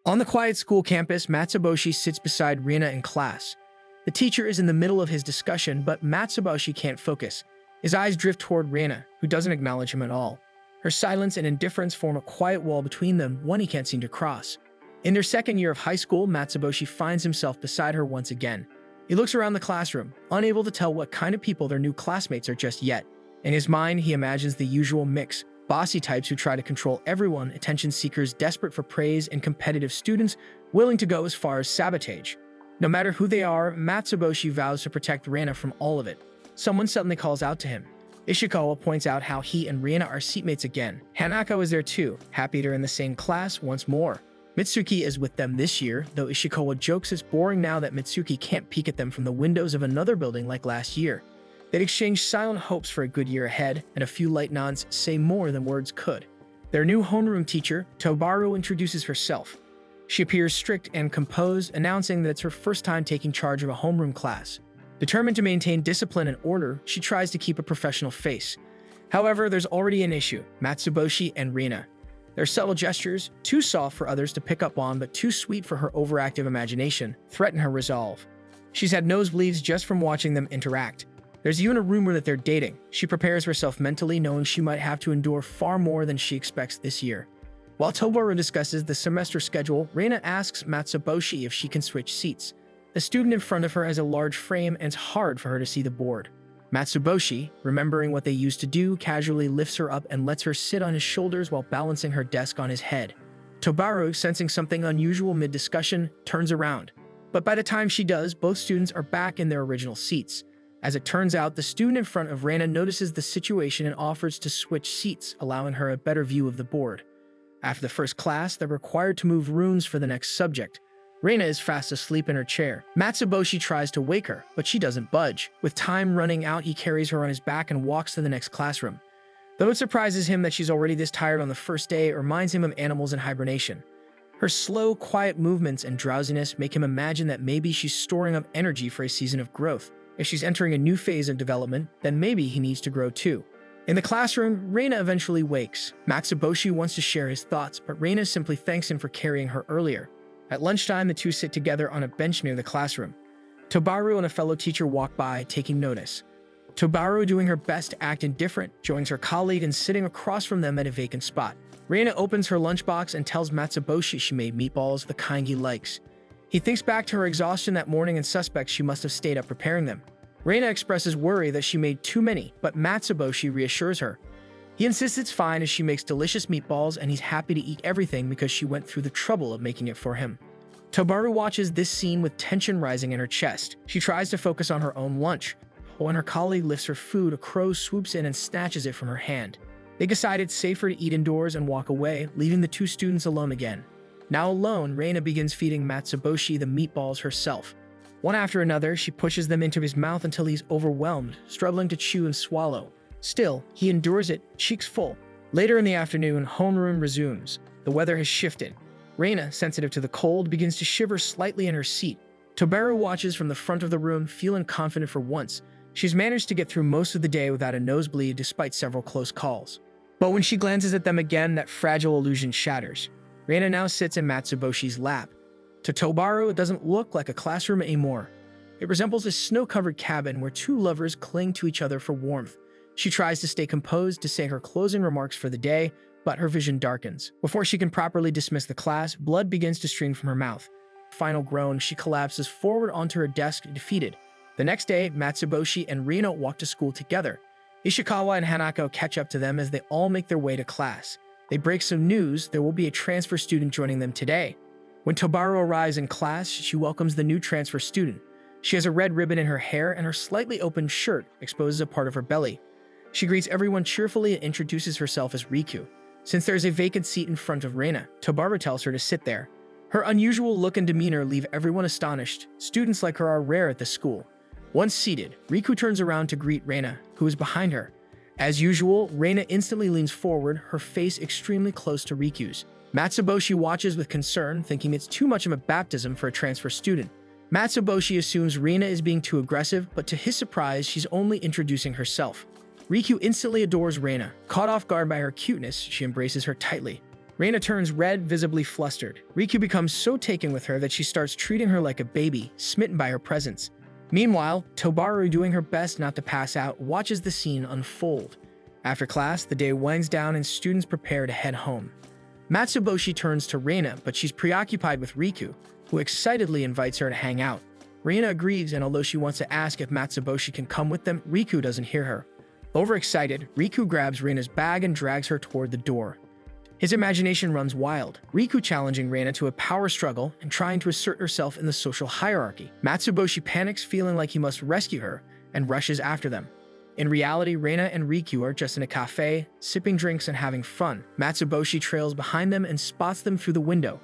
On the quiet school campus, Matsuboshi sits beside Rina in class. The teacher is in the middle of his discussion, but Matsuboshi can't focus. His eyes drift toward Rina, who doesn't acknowledge him at all. Her silence and indifference form a quiet wall between them, one he can't seem to cross. In their second year of high school, Matsuboshi finds himself beside her once again. He looks around the classroom, unable to tell what kind of people their new classmates are just yet. In his mind, he imagines the usual mix: bossy types who try to control everyone, attention seekers desperate for praise, and competitive students willing to go as far as sabotage. No matter who they are, Matsuboshi vows to protect Rina from all of it. Someone suddenly calls out to him. Ishikawa points out how he and Rina are seatmates again. Hanako is there too, happy they're in the same class once more. Mitsuki is with them this year, though Ishikawa jokes it's boring now that Mitsuki can't peek at them from the windows of another building like last year. They'd exchange silent hopes for a good year ahead, and a few light nods say more than words could. Their new homeroom teacher, Tobaru, introduces herself. She appears strict and composed, announcing that it's her first time taking charge of a homeroom class. Determined to maintain discipline and order, she tries to keep a professional face. However, there's already an issue: Matsuboshi and Rina. Their subtle gestures, too soft for others to pick up on but too sweet for her overactive imagination, threaten her resolve. She's had nosebleeds just from watching them interact. There's even a rumor that they're dating. She prepares herself mentally, knowing she might have to endure far more than she expects this year. While Tobaru discusses the semester schedule, Rina asks Matsuboshi if she can switch seats. The student in front of her has a large frame, and it's hard for her to see the board. Matsuboshi, remembering what they used to do, casually lifts her up and lets her sit on his shoulders while balancing her desk on his head. Tobaru, sensing something unusual mid-discussion, turns around. But by the time she does, both students are back in their original seats. As it turns out, the student in front of Rina notices the situation and offers to switch seats, allowing her a better view of the board. After the first class, they're required to move runes for the next subject. Rina is fast asleep in her chair. Matsuboshi tries to wake her, but she doesn't budge. With time running out, he carries her on his back and walks to the next classroom. Though it surprises him that she's already this tired on the first day, it reminds him of animals in hibernation. Her slow, quiet movements and drowsiness make him imagine that maybe she's storing up energy for a season of growth. If she's entering a new phase of development, then maybe he needs to grow too. In the classroom, Rina eventually wakes. Matsuboshi wants to share his thoughts, but Rina simply thanks him for carrying her earlier. At lunchtime, the two sit together on a bench near the classroom. Tobaru and a fellow teacher walk by, taking notice. Tobaru, doing her best to act indifferent, joins her colleague and sitting across from them at a vacant spot. Rina opens her lunchbox and tells Matsuboshi she made meatballs, the kind he likes. He thinks back to her exhaustion that morning and suspects she must have stayed up preparing them. Rina expresses worry that she made too many, but Matsuboshi reassures her. He insists it's fine as she makes delicious meatballs, and he's happy to eat everything because she went through the trouble of making it for him. Tobaru watches this scene with tension rising in her chest. She tries to focus on her own lunch. When her colleague lifts her food, a crow swoops in and snatches it from her hand. They decide it's safer to eat indoors and walk away, leaving the two students alone again. Now alone, Rina begins feeding Matsuboshi the meatballs herself. One after another, she pushes them into his mouth until he's overwhelmed, struggling to chew and swallow. Still, he endures it, cheeks full. Later in the afternoon, homeroom resumes. The weather has shifted. Rina, sensitive to the cold, begins to shiver slightly in her seat. Tobaru watches from the front of the room, feeling confident for once. She's managed to get through most of the day without a nosebleed despite several close calls. But when she glances at them again, that fragile illusion shatters. Rina now sits in Matsuboshi's lap. To Tobaru, it doesn't look like a classroom anymore. It resembles a snow-covered cabin where two lovers cling to each other for warmth. She tries to stay composed to say her closing remarks for the day, but her vision darkens. Before she can properly dismiss the class, blood begins to stream from her mouth. Final groan, she collapses forward onto her desk, defeated. The next day, Matsuboshi and Rina walk to school together. Ishikawa and Hanako catch up to them as they all make their way to class. They break some news: there will be a transfer student joining them today. When Tobaru arrives in class, she welcomes the new transfer student. She has a red ribbon in her hair, and her slightly open shirt exposes a part of her belly. She greets everyone cheerfully and introduces herself as Riku. Since there is a vacant seat in front of Rina, Tobaru tells her to sit there. Her unusual look and demeanor leave everyone astonished. Students like her are rare at the school. Once seated, Riku turns around to greet Rina, who is behind her. As usual, Rina instantly leans forward, her face extremely close to Riku's. Matsuboshi watches with concern, thinking it's too much of a baptism for a transfer student. Matsuboshi assumes Rina is being too aggressive, but to his surprise, she's only introducing herself. Riku instantly adores Rina. Caught off guard by her cuteness, she embraces her tightly. Reina turns red, visibly flustered. Riku becomes so taken with her that she starts treating her like a baby, smitten by her presence. Meanwhile, Tobaru, doing her best not to pass out, watches the scene unfold. After class, the day winds down and students prepare to head home. Matsuboshi turns to Reina, but she's preoccupied with Riku, who excitedly invites her to hang out. Reina agrees, and although she wants to ask if Matsuboshi can come with them, Riku doesn't hear her. Overexcited, Riku grabs Reina's bag and drags her toward the door. His imagination runs wild, Riku challenging Reina to a power struggle and trying to assert herself in the social hierarchy. Matsuboshi panics, feeling like he must rescue her, and rushes after them. In reality, Reina and Riku are just in a cafe, sipping drinks and having fun. Matsuboshi trails behind them and spots them through the window.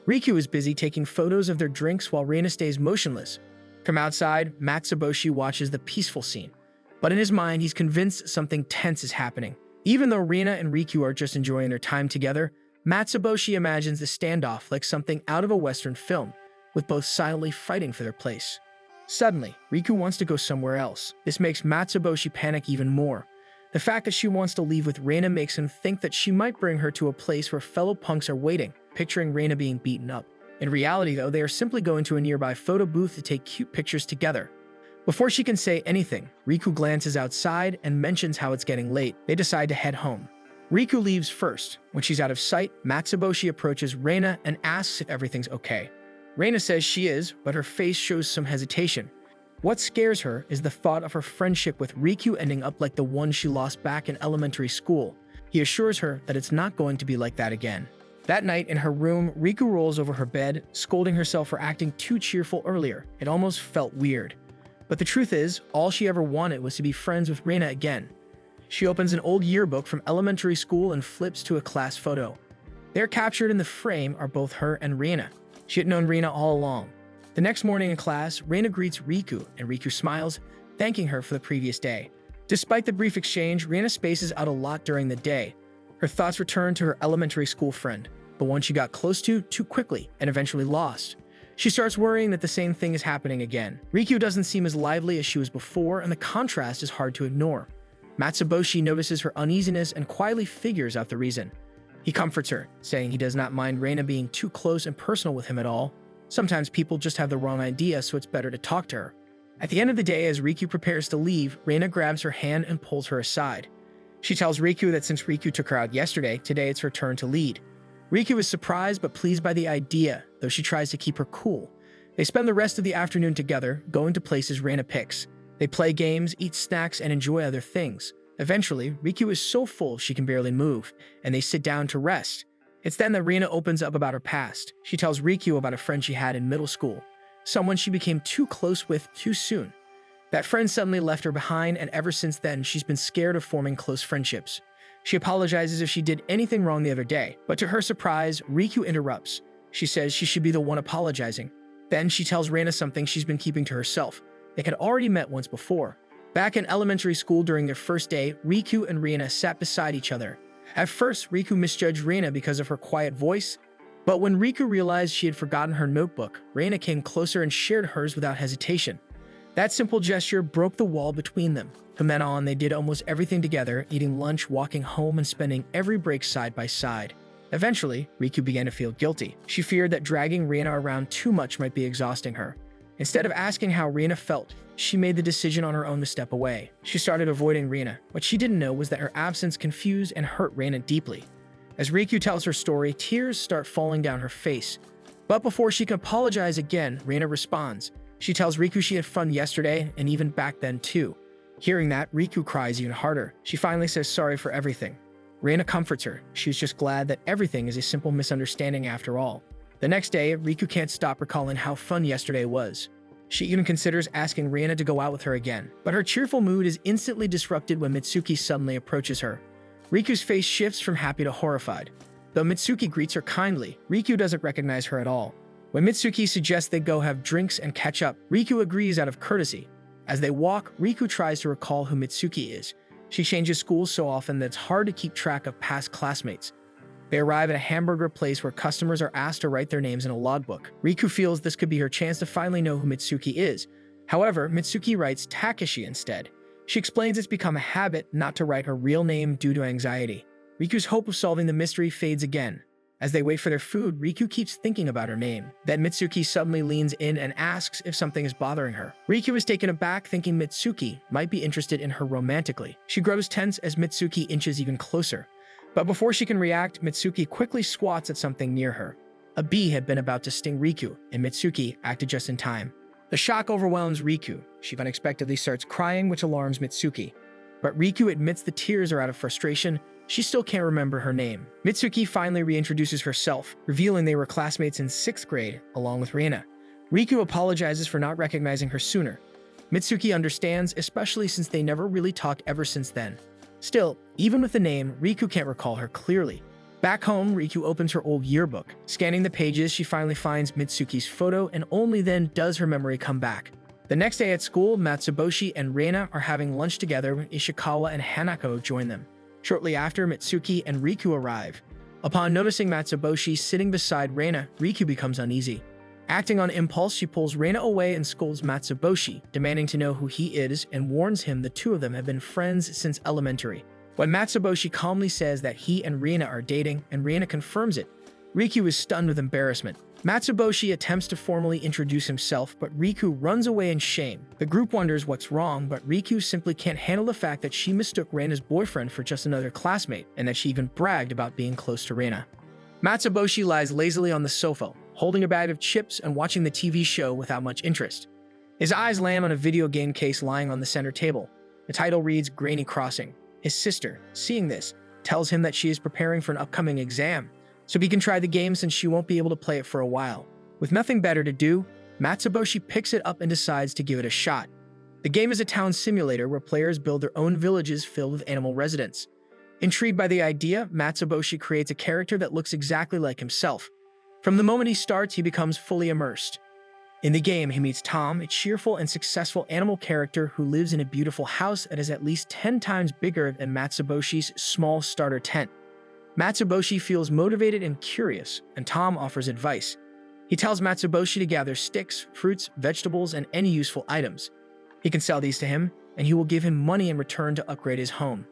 Riku is busy taking photos of their drinks while Reina stays motionless. From outside, Matsuboshi watches the peaceful scene. But in his mind, he's convinced something tense is happening. Even though Reina and Riku are just enjoying their time together, Matsuboshi imagines the standoff like something out of a Western film, with both silently fighting for their place. Suddenly, Riku wants to go somewhere else. This makes Matsuboshi panic even more. The fact that she wants to leave with Reina makes him think that she might bring her to a place where fellow punks are waiting, picturing Reina being beaten up. In reality, though, they are simply going to a nearby photo booth to take cute pictures together. Before she can say anything, Riku glances outside and mentions how it's getting late. They decide to head home. Riku leaves first. When she's out of sight, Matsuboshi approaches Reina and asks if everything's okay. Reina says she is, but her face shows some hesitation. What scares her is the thought of her friendship with Riku ending up like the one she lost back in elementary school. He assures her that it's not going to be like that again. That night in her room, Riku rolls over her bed, scolding herself for acting too cheerful earlier. It almost felt weird. But the truth is, all she ever wanted was to be friends with Reina again. She opens an old yearbook from elementary school and flips to a class photo. There captured in the frame are both her and Reina. She had known Reina all along. The next morning in class, Reina greets Riku, and Riku smiles, thanking her for the previous day. Despite the brief exchange, Reina spaces out a lot during the day. Her thoughts return to her elementary school friend, the one she got close to too quickly and eventually lost. She starts worrying that the same thing is happening again. Riku doesn't seem as lively as she was before, and the contrast is hard to ignore. Matsuboshi notices her uneasiness and quietly figures out the reason. He comforts her, saying he does not mind Reina being too close and personal with him at all. Sometimes people just have the wrong idea, so it's better to talk to her. At the end of the day, as Riku prepares to leave, Reina grabs her hand and pulls her aside. She tells Riku that since Riku took her out yesterday, today it's her turn to lead. Riku is surprised but pleased by the idea, though she tries to keep her cool. They spend the rest of the afternoon together, going to places Reina picks. They play games, eat snacks, and enjoy other things. Eventually, Riku is so full she can barely move, and they sit down to rest. It's then that Reina opens up about her past. She tells Riku about a friend she had in middle school, someone she became too close with too soon. That friend suddenly left her behind, and ever since then, she's been scared of forming close friendships. She apologizes if she did anything wrong the other day, but to her surprise, Riku interrupts. She says she should be the one apologizing. Then she tells Reina something she's been keeping to herself. They had already met once before. Back in elementary school during their first day, Riku and Reina sat beside each other. At first, Riku misjudged Reina because of her quiet voice, but when Riku realized she had forgotten her notebook, Reina came closer and shared hers without hesitation. That simple gesture broke the wall between them. From then on, they did almost everything together, eating lunch, walking home, and spending every break side by side. Eventually, Riku began to feel guilty. She feared that dragging Reina around too much might be exhausting her. Instead of asking how Reina felt, she made the decision on her own to step away. She started avoiding Reina. What she didn't know was that her absence confused and hurt Reina deeply. As Riku tells her story, tears start falling down her face. But before she can apologize again, Reina responds. She tells Riku she had fun yesterday, and even back then too. Hearing that, Riku cries even harder. She finally says sorry for everything. Reina comforts her. She's just glad that everything is a simple misunderstanding after all. The next day, Riku can't stop recalling how fun yesterday was. She even considers asking Reina to go out with her again, but her cheerful mood is instantly disrupted when Mitsuki suddenly approaches her. Riku's face shifts from happy to horrified. Though Mitsuki greets her kindly, Riku doesn't recognize her at all. When Mitsuki suggests they go have drinks and catch up, Riku agrees out of courtesy. As they walk, Riku tries to recall who Mitsuki is. She changes schools so often that it's hard to keep track of past classmates. They arrive at a hamburger place where customers are asked to write their names in a logbook. Riku feels this could be her chance to finally know who Mitsuki is. However, Mitsuki writes Takeshi instead. She explains it's become a habit not to write her real name due to anxiety. Riku's hope of solving the mystery fades again. As they wait for their food, Riku keeps thinking about her name. Then Mitsuki suddenly leans in and asks if something is bothering her. Riku is taken aback, thinking Mitsuki might be interested in her romantically. She grows tense as Mitsuki inches even closer. But before she can react, Mitsuki quickly swats at something near her. A bee had been about to sting Riku, and Mitsuki acted just in time. The shock overwhelms Riku. She unexpectedly starts crying, which alarms Mitsuki. But Riku admits the tears are out of frustration. She still can't remember her name. Mitsuki finally reintroduces herself, revealing they were classmates in 6th grade, along with Reina. Riku apologizes for not recognizing her sooner. Mitsuki understands, especially since they never really talked ever since then. Still, even with the name, Riku can't recall her clearly. Back home, Riku opens her old yearbook. Scanning the pages, she finally finds Mitsuki's photo, and only then does her memory come back. The next day at school, Matsuboshi and Reina are having lunch together when Ishikawa and Hanako join them. Shortly after, Mitsuki and Riku arrive. Upon noticing Matsuboshi sitting beside Reina, Riku becomes uneasy. Acting on impulse, she pulls Reina away and scolds Matsuboshi, demanding to know who he is and warns him the two of them have been friends since elementary. When Matsuboshi calmly says that he and Reina are dating and Reina confirms it, Riku is stunned with embarrassment. Matsuboshi attempts to formally introduce himself, but Riku runs away in shame. The group wonders what's wrong, but Riku simply can't handle the fact that she mistook Reina's boyfriend for just another classmate, and that she even bragged about being close to Reina. Matsuboshi lies lazily on the sofa, holding a bag of chips and watching the TV show without much interest. His eyes land on a video game case lying on the center table. The title reads Granny Crossing. His sister, seeing this, tells him that she is preparing for an upcoming exam, so he can try the game since she won't be able to play it for a while. With nothing better to do, Matsuboshi picks it up and decides to give it a shot. The game is a town simulator where players build their own villages filled with animal residents. Intrigued by the idea, Matsuboshi creates a character that looks exactly like himself. From the moment he starts, he becomes fully immersed. In the game, he meets Tom, a cheerful and successful animal character who lives in a beautiful house that is at least 10 times bigger than Matsuboshi's small starter tent. Matsuboshi feels motivated and curious, and Tom offers advice. He tells Matsuboshi to gather sticks, fruits, vegetables, and any useful items. He can sell these to him, and he will give him money in return to upgrade his home.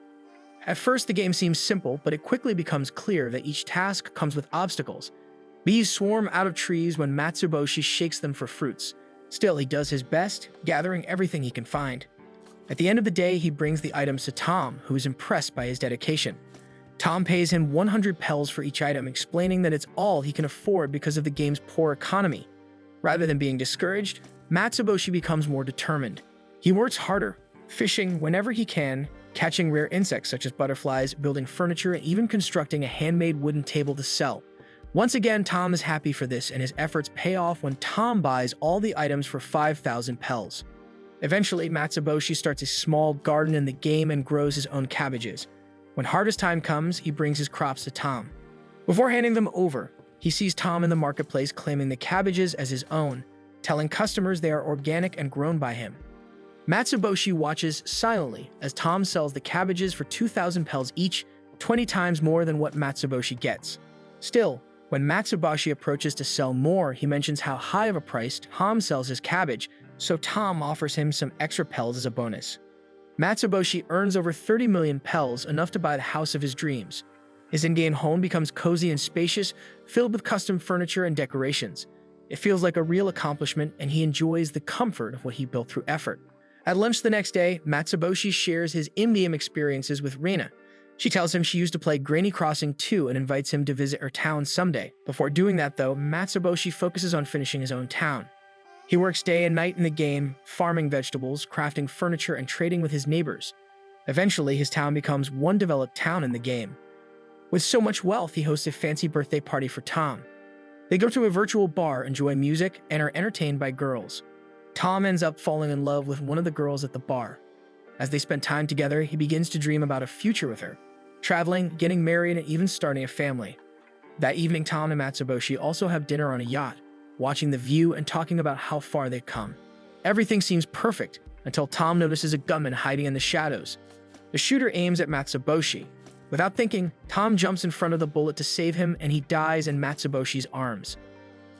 At first, the game seems simple, but it quickly becomes clear that each task comes with obstacles. Bees swarm out of trees when Matsuboshi shakes them for fruits. Still, he does his best, gathering everything he can find. At the end of the day, he brings the items to Tom, who is impressed by his dedication. Tom pays him 100 pels for each item, explaining that it's all he can afford because of the game's poor economy. Rather than being discouraged, Matsuboshi becomes more determined. He works harder, fishing whenever he can, catching rare insects such as butterflies, building furniture, and even constructing a handmade wooden table to sell. Once again, Tom is happy for this, and his efforts pay off when Tom buys all the items for 5,000 pels. Eventually, Matsuboshi starts a small garden in the game and grows his own cabbages. When harvest time comes, he brings his crops to Tom. Before handing them over, he sees Tom in the marketplace claiming the cabbages as his own, telling customers they are organic and grown by him. Matsuboshi watches silently as Tom sells the cabbages for 2,000 pels each, 20 times more than what Matsuboshi gets. Still, when Matsuboshi approaches to sell more, he mentions how high of a price Tom sells his cabbage, so Tom offers him some extra pels as a bonus. Matsuboshi earns over 30 million pels, enough to buy the house of his dreams. His in-game home becomes cozy and spacious, filled with custom furniture and decorations. It feels like a real accomplishment, and he enjoys the comfort of what he built through effort. At lunch the next day, Matsuboshi shares his in-game experiences with Reina. She tells him she used to play Granny Crossing 2 and invites him to visit her town someday. Before doing that, though, Matsuboshi focuses on finishing his own town. He works day and night in the game, farming vegetables, crafting furniture, and trading with his neighbors. Eventually, his town becomes one developed town in the game. With so much wealth, he hosts a fancy birthday party for Tom. They go to a virtual bar, enjoy music, and are entertained by girls. Tom ends up falling in love with one of the girls at the bar. As they spend time together, he begins to dream about a future with her, traveling, getting married, and even starting a family. That evening, Tom and Matsuboshi also have dinner on a yacht, watching the view and talking about how far they've come. Everything seems perfect until Tom notices a gunman hiding in the shadows. The shooter aims at Matsuboshi. Without thinking, Tom jumps in front of the bullet to save him, and he dies in Matsuboshi's arms.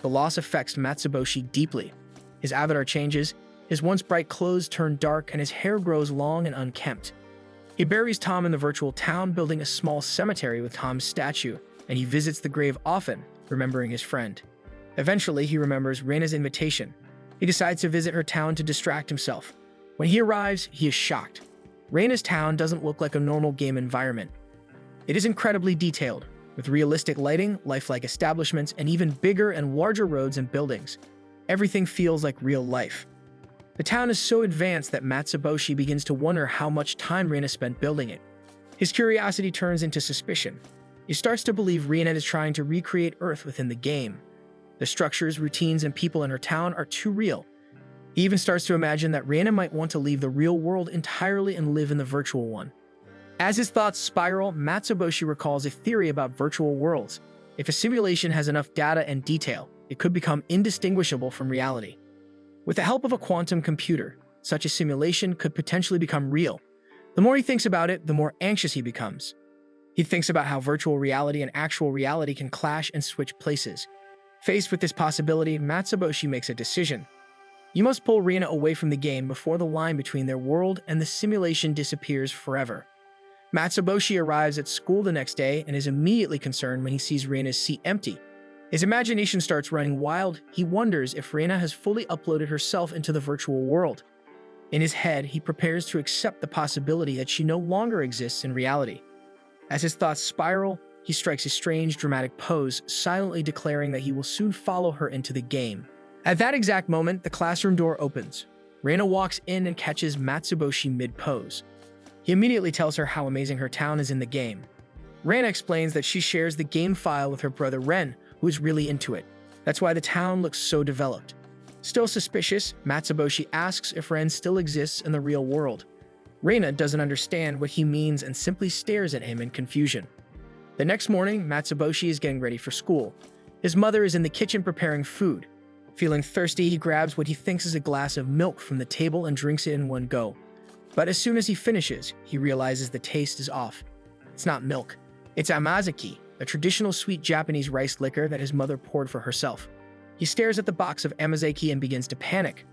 The loss affects Matsuboshi deeply. His avatar changes, his once bright clothes turn dark, and his hair grows long and unkempt. He buries Tom in the virtual town, building a small cemetery with Tom's statue. and he visits the grave often, remembering his friend. Eventually, he remembers Reina's invitation. He decides to visit her town to distract himself. When he arrives, he is shocked. Reina's town doesn't look like a normal game environment. It is incredibly detailed, with realistic lighting, lifelike establishments, and even bigger and larger roads and buildings. Everything feels like real life. The town is so advanced that Matsuboshi begins to wonder how much time Reina spent building it. His curiosity turns into suspicion. He starts to believe Reina is trying to recreate Earth within the game. The structures, routines, and people in her town are too real. He even starts to imagine that Reina might want to leave the real world entirely and live in the virtual one. As his thoughts spiral, Matsuboshi recalls a theory about virtual worlds. If a simulation has enough data and detail, it could become indistinguishable from reality. With the help of a quantum computer, such a simulation could potentially become real. The more he thinks about it, the more anxious he becomes. He thinks about how virtual reality and actual reality can clash and switch places. Faced with this possibility, Matsuboshi makes a decision. You must pull Reina away from the game before the line between their world and the simulation disappears forever. Matsuboshi arrives at school the next day and is immediately concerned when he sees Reina's seat empty. His imagination starts running wild. He wonders if Reina has fully uploaded herself into the virtual world. In his head, he prepares to accept the possibility that she no longer exists in reality. As his thoughts spiral, he strikes a strange, dramatic pose, silently declaring that he will soon follow her into the game. At that exact moment, the classroom door opens. Reina walks in and catches Matsuboshi mid-pose. He immediately tells her how amazing her town is in the game. Reina explains that she shares the game file with her brother Ren, who is really into it. That's why the town looks so developed. Still suspicious, Matsuboshi asks if Ren still exists in the real world. Reina doesn't understand what he means and simply stares at him in confusion. The next morning, Matsuboshi is getting ready for school. His mother is in the kitchen preparing food. Feeling thirsty, he grabs what he thinks is a glass of milk from the table and drinks it in one go. But as soon as he finishes, he realizes the taste is off. It's not milk. It's amazaki, a traditional sweet Japanese rice liquor that his mother poured for herself. He stares at the box of amazaki and begins to panic.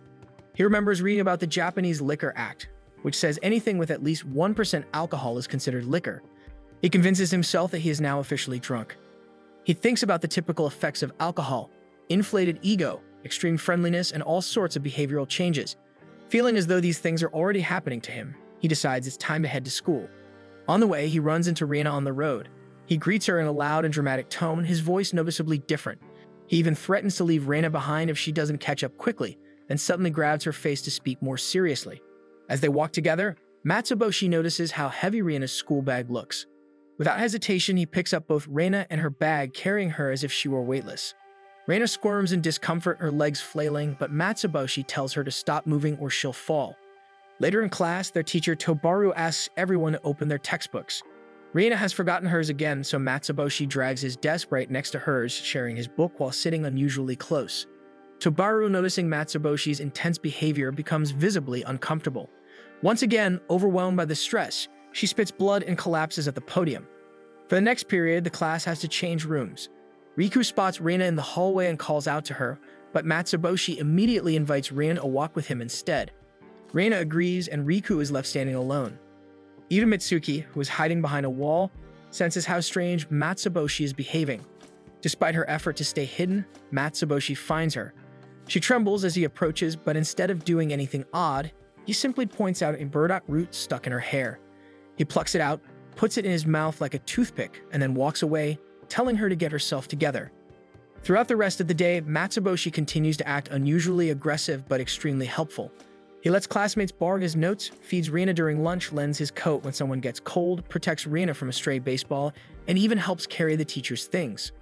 He remembers reading about the Japanese Liquor Act, which says anything with at least 1% alcohol is considered liquor. He convinces himself that he is now officially drunk. He thinks about the typical effects of alcohol: inflated ego, extreme friendliness, and all sorts of behavioral changes. Feeling as though these things are already happening to him, he decides it's time to head to school. On the way, he runs into Reina on the road. He greets her in a loud and dramatic tone, his voice noticeably different. He even threatens to leave Reina behind if she doesn't catch up quickly, then suddenly grabs her face to speak more seriously. As they walk together, Matsuboshi notices how heavy Reina's school bag looks. Without hesitation, he picks up both Reina and her bag, carrying her as if she were weightless. Reina squirms in discomfort, her legs flailing, but Matsuboshi tells her to stop moving or she'll fall. Later in class, their teacher Tobaru asks everyone to open their textbooks. Reina has forgotten hers again, so Matsuboshi drags his desk right next to hers, sharing his book while sitting unusually close. Tobaru, noticing Matsuboshi's intense behavior, becomes visibly uncomfortable. Once again, overwhelmed by the stress, she spits blood and collapses at the podium. For the next period, the class has to change rooms. Riku spots Reina in the hallway and calls out to her, but Matsuboshi immediately invites Reina to walk with him instead. Reina agrees, and Riku is left standing alone. Even Mitsuki, who is hiding behind a wall, senses how strange Matsuboshi is behaving. Despite her effort to stay hidden, Matsuboshi finds her. She trembles as he approaches, but instead of doing anything odd, he simply points out a burdock root stuck in her hair. He plucks it out, puts it in his mouth like a toothpick, and then walks away, telling her to get herself together. Throughout the rest of the day, Matsuboshi continues to act unusually aggressive but extremely helpful. He lets classmates borrow his notes, feeds Reina during lunch, lends his coat when someone gets cold, protects Reina from a stray baseball, and even helps carry the teacher's things.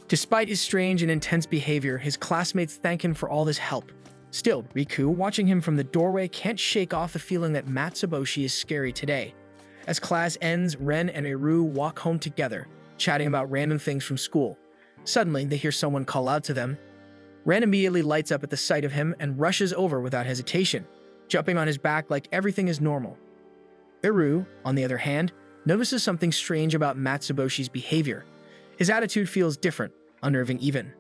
Despite his strange and intense behavior, his classmates thank him for all this help. Still, Riku, watching him from the doorway, can't shake off the feeling that Matsuboshi is scary today. As class ends, Ren and Iru walk home together, chatting about random things from school. Suddenly, they hear someone call out to them. Ren immediately lights up at the sight of him and rushes over without hesitation, jumping on his back like everything is normal. Iru, on the other hand, notices something strange about Matsuboshi's behavior. His attitude feels different, unnerving even.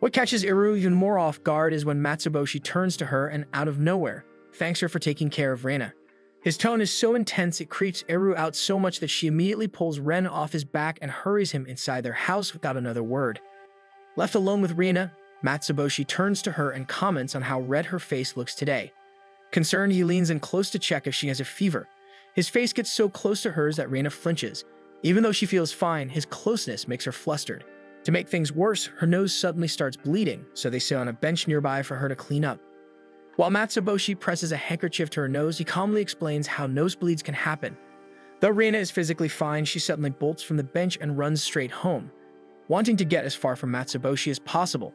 What catches Iru even more off guard is when Matsuboshi turns to her and, out of nowhere, thanks her for taking care of Reina. His tone is so intense it creeps Eru out so much that she immediately pulls Ren off his back and hurries him inside their house without another word. Left alone with Rina, Matsuboshi turns to her and comments on how red her face looks today. Concerned, he leans in close to check if she has a fever. His face gets so close to hers that Rina flinches. Even though she feels fine, his closeness makes her flustered. To make things worse, her nose suddenly starts bleeding, so they sit on a bench nearby for her to clean up. While Matsuboshi presses a handkerchief to her nose, he calmly explains how nosebleeds can happen. Though Rina is physically fine, she suddenly bolts from the bench and runs straight home, wanting to get as far from Matsuboshi as possible.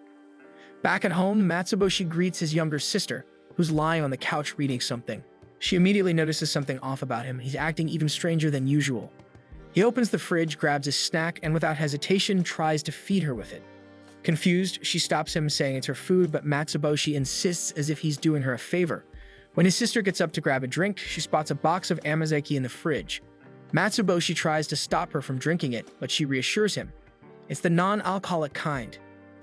Back at home, Matsuboshi greets his younger sister, who's lying on the couch reading something. She immediately notices something off about him. He's acting even stranger than usual. He opens the fridge, grabs his snack, and without hesitation tries to feed her with it. Confused, she stops him, saying it's her food, but Matsuboshi insists as if he's doing her a favor. When his sister gets up to grab a drink, she spots a box of Amazeki in the fridge. Matsuboshi tries to stop her from drinking it, but she reassures him. It's the non-alcoholic kind.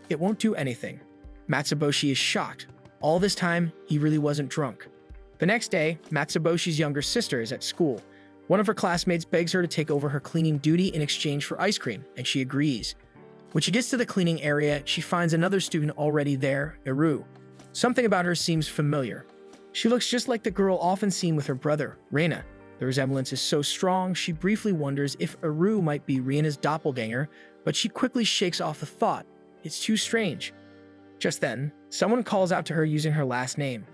It won't do anything. Matsuboshi is shocked. All this time, he really wasn't drunk. The next day, Matsuboshi's younger sister is at school. One of her classmates begs her to take over her cleaning duty in exchange for ice cream, and she agrees. When she gets to the cleaning area, she finds another student already there, Eru. Something about her seems familiar. She looks just like the girl often seen with her brother, Reina. The resemblance is so strong, she briefly wonders if Eru might be Reina's doppelganger, but she quickly shakes off the thought. It's too strange. Just then, someone calls out to her using her last name.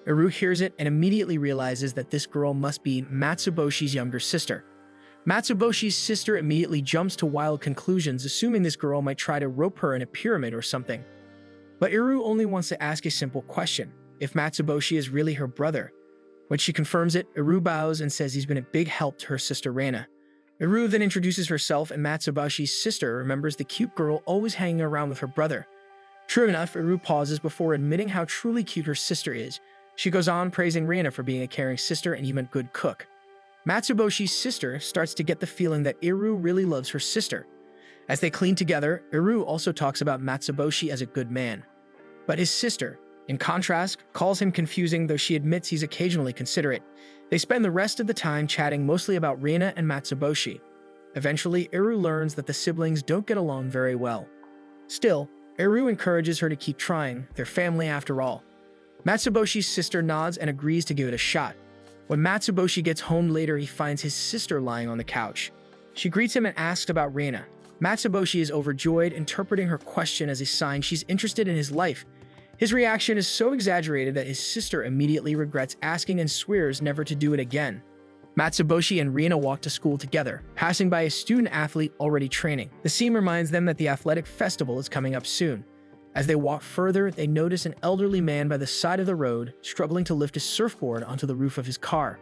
Eru hears it and immediately realizes that this girl must be Matsuboshi's younger sister. Matsuboshi's sister immediately jumps to wild conclusions, assuming this girl might try to rope her in a pyramid or something. But Eru only wants to ask a simple question, if Matsuboshi is really her brother. When she confirms it, Eru bows and says he's been a big help to her sister Reina. Eru then introduces herself, and Matsuboshi's sister remembers the cute girl always hanging around with her brother. True enough, Eru pauses before admitting how truly cute her sister is. She goes on praising Reina for being a caring sister and even a good cook. Matsuboshi's sister starts to get the feeling that Eru really loves her sister. As they clean together, Eru also talks about Matsuboshi as a good man. But his sister, in contrast, calls him confusing, though she admits he's occasionally considerate. They spend the rest of the time chatting mostly about Reina and Matsuboshi. Eventually, Eru learns that the siblings don't get along very well. Still, Eru encourages her to keep trying, they're family after all. Matsuboshi's sister nods and agrees to give it a shot. When Matsuboshi gets home later, he finds his sister lying on the couch. She greets him and asks about Reina. Matsuboshi is overjoyed, interpreting her question as a sign she's interested in his life. His reaction is so exaggerated that his sister immediately regrets asking and swears never to do it again. Matsuboshi and Reina walk to school together, passing by a student athlete already training. The scene reminds them that the athletic festival is coming up soon. As they walk further, they notice an elderly man by the side of the road, struggling to lift his surfboard onto the roof of his car.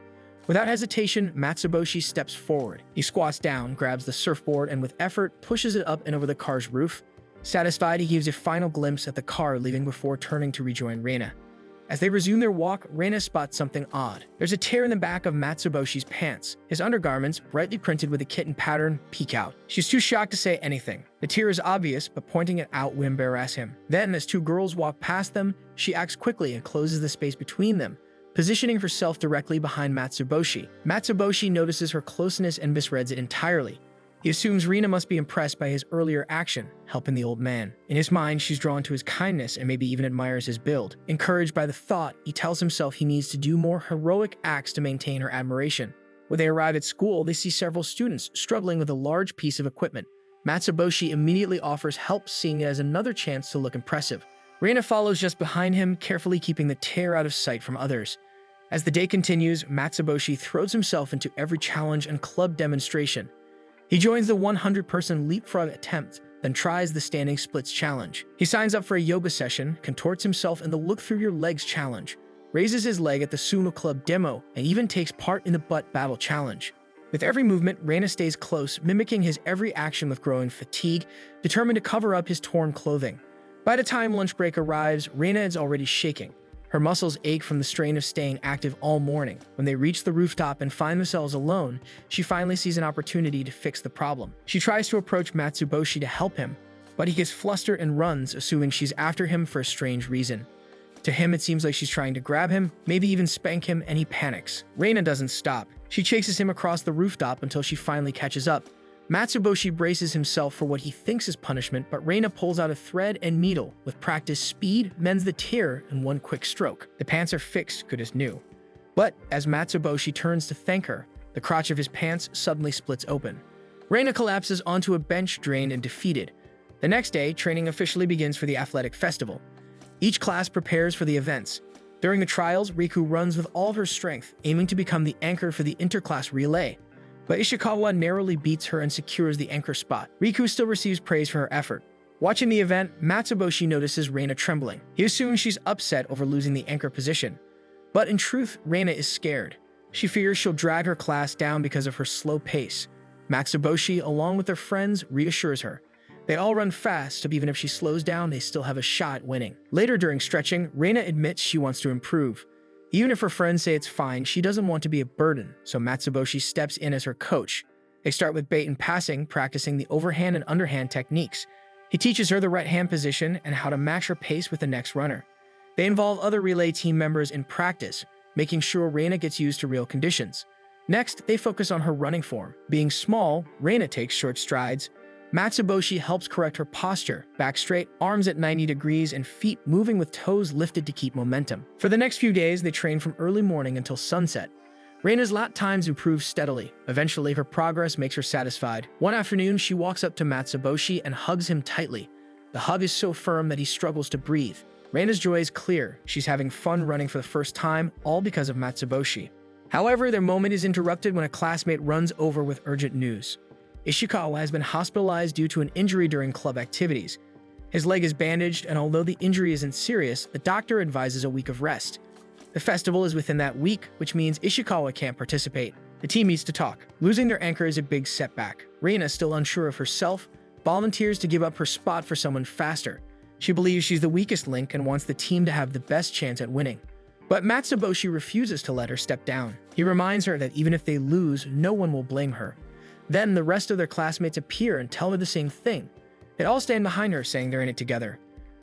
Without hesitation, Matsuboshi steps forward. He squats down, grabs the surfboard, and with effort, pushes it up and over the car's roof. Satisfied, he gives a final glimpse at the car, leaving before turning to rejoin Reina. As they resume their walk, Reina spots something odd. There's a tear in the back of Matsuboshi's pants. His undergarments, brightly printed with a kitten pattern, peek out. She's too shocked to say anything. The tear is obvious, but pointing it out would embarrass him. Then, as two girls walk past them, she acts quickly and closes the space between them, positioning herself directly behind Matsuboshi. Matsuboshi notices her closeness and misreads it entirely. He assumes Reina must be impressed by his earlier action, helping the old man. In his mind, she's drawn to his kindness and maybe even admires his build. Encouraged by the thought, he tells himself he needs to do more heroic acts to maintain her admiration. When they arrive at school, they see several students struggling with a large piece of equipment. Matsuboshi immediately offers help, seeing it as another chance to look impressive. Reina follows just behind him, carefully keeping the tear out of sight from others. As the day continues, Matsuboshi throws himself into every challenge and club demonstration. He joins the 100-person leapfrog attempt, then tries the standing splits challenge. He signs up for a yoga session, contorts himself in the look through your legs challenge, raises his leg at the sumo club demo, and even takes part in the butt battle challenge. With every movement, Reina stays close, mimicking his every action with growing fatigue, determined to cover up his torn clothing. By the time lunch break arrives, Reina is already shaking. Her muscles ache from the strain of staying active all morning. When they reach the rooftop and find themselves alone, she finally sees an opportunity to fix the problem. She tries to approach Matsuboshi to help him, but he gets flustered and runs, assuming she's after him for a strange reason. To him, it seems like she's trying to grab him, maybe even spank him, and he panics. Reina doesn't stop. She chases him across the rooftop until she finally catches up. Matsuboshi braces himself for what he thinks is punishment, but Reina pulls out a thread and needle. With practice, speed mends the tear in one quick stroke. The pants are fixed, good as new. But as Matsuboshi turns to thank her, the crotch of his pants suddenly splits open. Reina collapses onto a bench, drained and defeated. The next day, training officially begins for the athletic festival. Each class prepares for the events. During the trials, Riku runs with all her strength, aiming to become the anchor for the interclass relay. But Ishikawa narrowly beats her and secures the anchor spot. Riku still receives praise for her effort. Watching the event, Matsuboshi notices Reina trembling. He assumes she's upset over losing the anchor position. But in truth, Reina is scared. She fears she'll drag her class down because of her slow pace. Matsuboshi, along with their friends, reassures her. They all run fast, so even if she slows down, they still have a shot at winning. Later during stretching, Reina admits she wants to improve. Even if her friends say it's fine, she doesn't want to be a burden, so Matsuboshi steps in as her coach. They start with bait and passing, practicing the overhand and underhand techniques. He teaches her the right hand position and how to match her pace with the next runner. They involve other relay team members in practice, making sure Reina gets used to real conditions. Next, they focus on her running form. Being small, Reina takes short strides. Matsuboshi helps correct her posture, back straight, arms at 90 degrees, and feet moving with toes lifted to keep momentum. For the next few days, they train from early morning until sunset. Reina's lap times improve steadily. Eventually, her progress makes her satisfied. One afternoon, she walks up to Matsuboshi and hugs him tightly. The hug is so firm that he struggles to breathe. Reina's joy is clear. She's having fun running for the first time, all because of Matsuboshi. However, their moment is interrupted when a classmate runs over with urgent news. Ishikawa has been hospitalized due to an injury during club activities. His leg is bandaged, and although the injury isn't serious, the doctor advises a week of rest. The festival is within that week, which means Ishikawa can't participate. The team meets to talk. Losing their anchor is a big setback. Reina, still unsure of herself, volunteers to give up her spot for someone faster. She believes she's the weakest link and wants the team to have the best chance at winning. But Matsuboshi refuses to let her step down. He reminds her that even if they lose, no one will blame her. Then the rest of their classmates appear and tell her the same thing. They all stand behind her, saying they're in it together.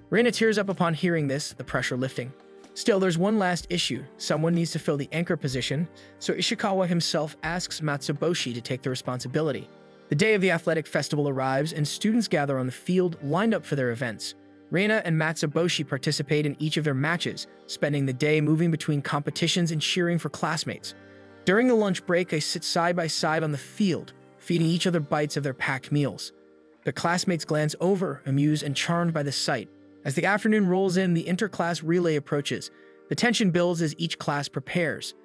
Reina tears up upon hearing this, the pressure lifting. Still, there's one last issue. Someone needs to fill the anchor position, so Ishikawa himself asks Matsuboshi to take the responsibility. The day of the athletic festival arrives, and students gather on the field, lined up for their events. Reina and Matsuboshi participate in each of their matches, spending the day moving between competitions and cheering for classmates. During the lunch break, they sit side by side on the field, feeding each other bites of their packed meals. Their classmates glance over, amused and charmed by the sight. As the afternoon rolls in, the interclass relay approaches. The tension builds as each class prepares.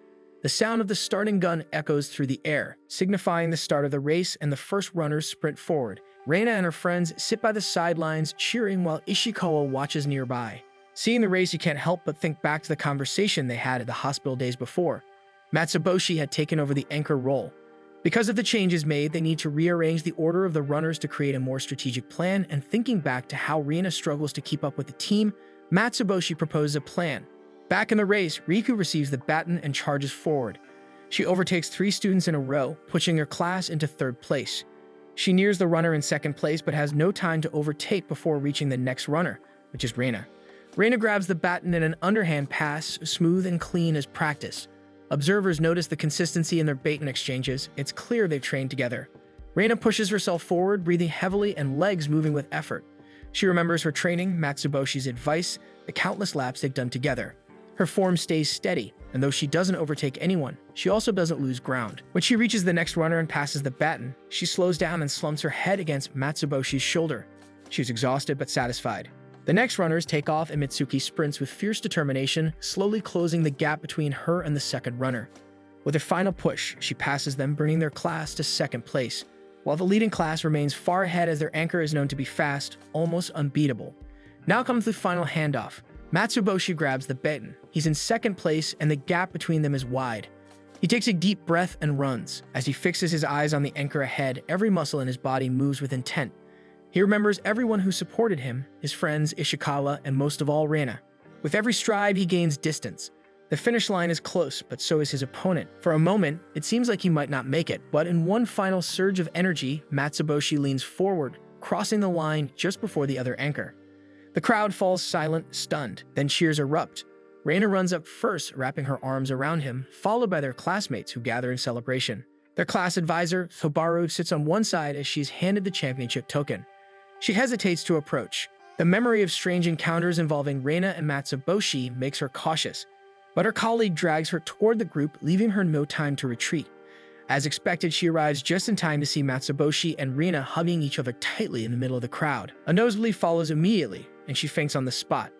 The sound of the starting gun echoes through the air, signifying the start of the race, and the first runners sprint forward. Reina and her friends sit by the sidelines, cheering while Ishikawa watches nearby. Seeing the race, you can't help but think back to the conversation they had at the hospital days before. Matsuboshi had taken over the anchor role. Because of the changes made, they need to rearrange the order of the runners to create a more strategic plan, and thinking back to how Reina struggles to keep up with the team, Matsuboshi proposes a plan. Back in the race, Riku receives the baton and charges forward. She overtakes 3 students in a row, pushing her class into 3rd place. She nears the runner in 2nd place but has no time to overtake before reaching the next runner, which is Reina. Reina grabs the baton in an underhand pass, smooth and clean as practice. Observers notice the consistency in their baton exchanges. It's clear they've trained together. Reina pushes herself forward, breathing heavily and legs moving with effort. She remembers her training, Matsuboshi's advice, the countless laps they've done together. Her form stays steady, and though she doesn't overtake anyone, she also doesn't lose ground. When she reaches the next runner and passes the baton, she slows down and slumps her head against Matsuboshi's shoulder. She's exhausted but satisfied. The next runners take off, and Mitsuki sprints with fierce determination, slowly closing the gap between her and the second runner. With her final push, she passes them, bringing their class to 2nd place, while the leading class remains far ahead as their anchor is known to be fast, almost unbeatable. Now comes the final handoff. Matsuboshi grabs the baton. He's in 2nd place, and the gap between them is wide. He takes a deep breath and runs. As he fixes his eyes on the anchor ahead, every muscle in his body moves with intent. He remembers everyone who supported him, his friends, Ishikawa, and most of all, Reina. With every stride, he gains distance. The finish line is close, but so is his opponent. For a moment, it seems like he might not make it, but in one final surge of energy, Matsuboshi leans forward, crossing the line just before the other anchor. The crowd falls silent, stunned, then cheers erupt. Reina runs up first, wrapping her arms around him, followed by their classmates who gather in celebration. Their class advisor, Thobaru, sits on one side as she is handed the championship token. She hesitates to approach. The memory of strange encounters involving Reina and Matsuboshi makes her cautious, but her colleague drags her toward the group, leaving her no time to retreat. As expected, she arrives just in time to see Matsuboshi and Reina hugging each other tightly in the middle of the crowd. A nosebleed follows immediately, and she faints on the spot.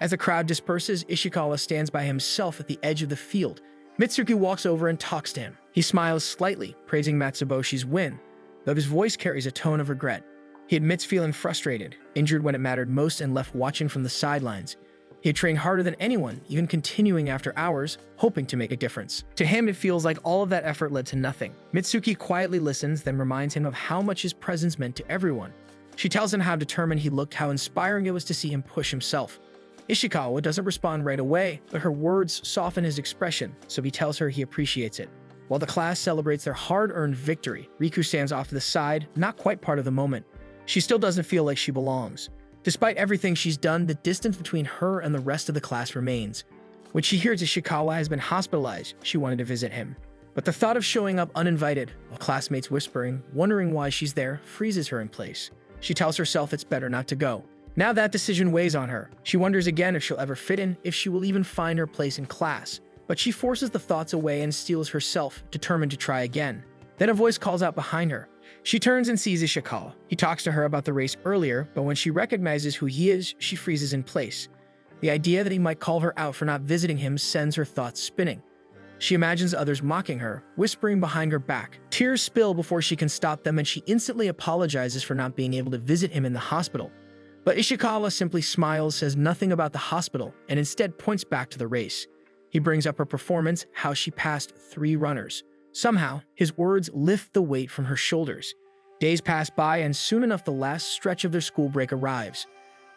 As the crowd disperses, Ishikawa stands by himself at the edge of the field. Mitsuki walks over and talks to him. He smiles slightly, praising Matsuboshi's win, though his voice carries a tone of regret. He admits feeling frustrated, injured when it mattered most, and left watching from the sidelines. He had trained harder than anyone, even continuing after hours, hoping to make a difference. To him, it feels like all of that effort led to nothing. Mitsuki quietly listens, then reminds him of how much his presence meant to everyone. She tells him how determined he looked, how inspiring it was to see him push himself. Ishikawa doesn't respond right away, but her words soften his expression, so he tells her he appreciates it. While the class celebrates their hard-earned victory, Riku stands off to the side, not quite part of the moment. She still doesn't feel like she belongs. Despite everything she's done, the distance between her and the rest of the class remains. When she hears Ishikawa has been hospitalized, she wanted to visit him. But the thought of showing up uninvited, while classmates whispering, wondering why she's there, freezes her in place. She tells herself it's better not to go. Now that decision weighs on her. She wonders again if she'll ever fit in, if she will even find her place in class. But she forces the thoughts away and steels herself, determined to try again. Then a voice calls out behind her. She turns and sees Ishikawa. He talks to her about the race earlier, but when she recognizes who he is, she freezes in place. The idea that he might call her out for not visiting him sends her thoughts spinning. She imagines others mocking her, whispering behind her back. Tears spill before she can stop them, and she instantly apologizes for not being able to visit him in the hospital. But Ishikawa simply smiles, says nothing about the hospital, and instead points back to the race. He brings up her performance, how she passed 3 runners. Somehow, his words lift the weight from her shoulders. Days pass by, and soon enough the last stretch of their school break arrives.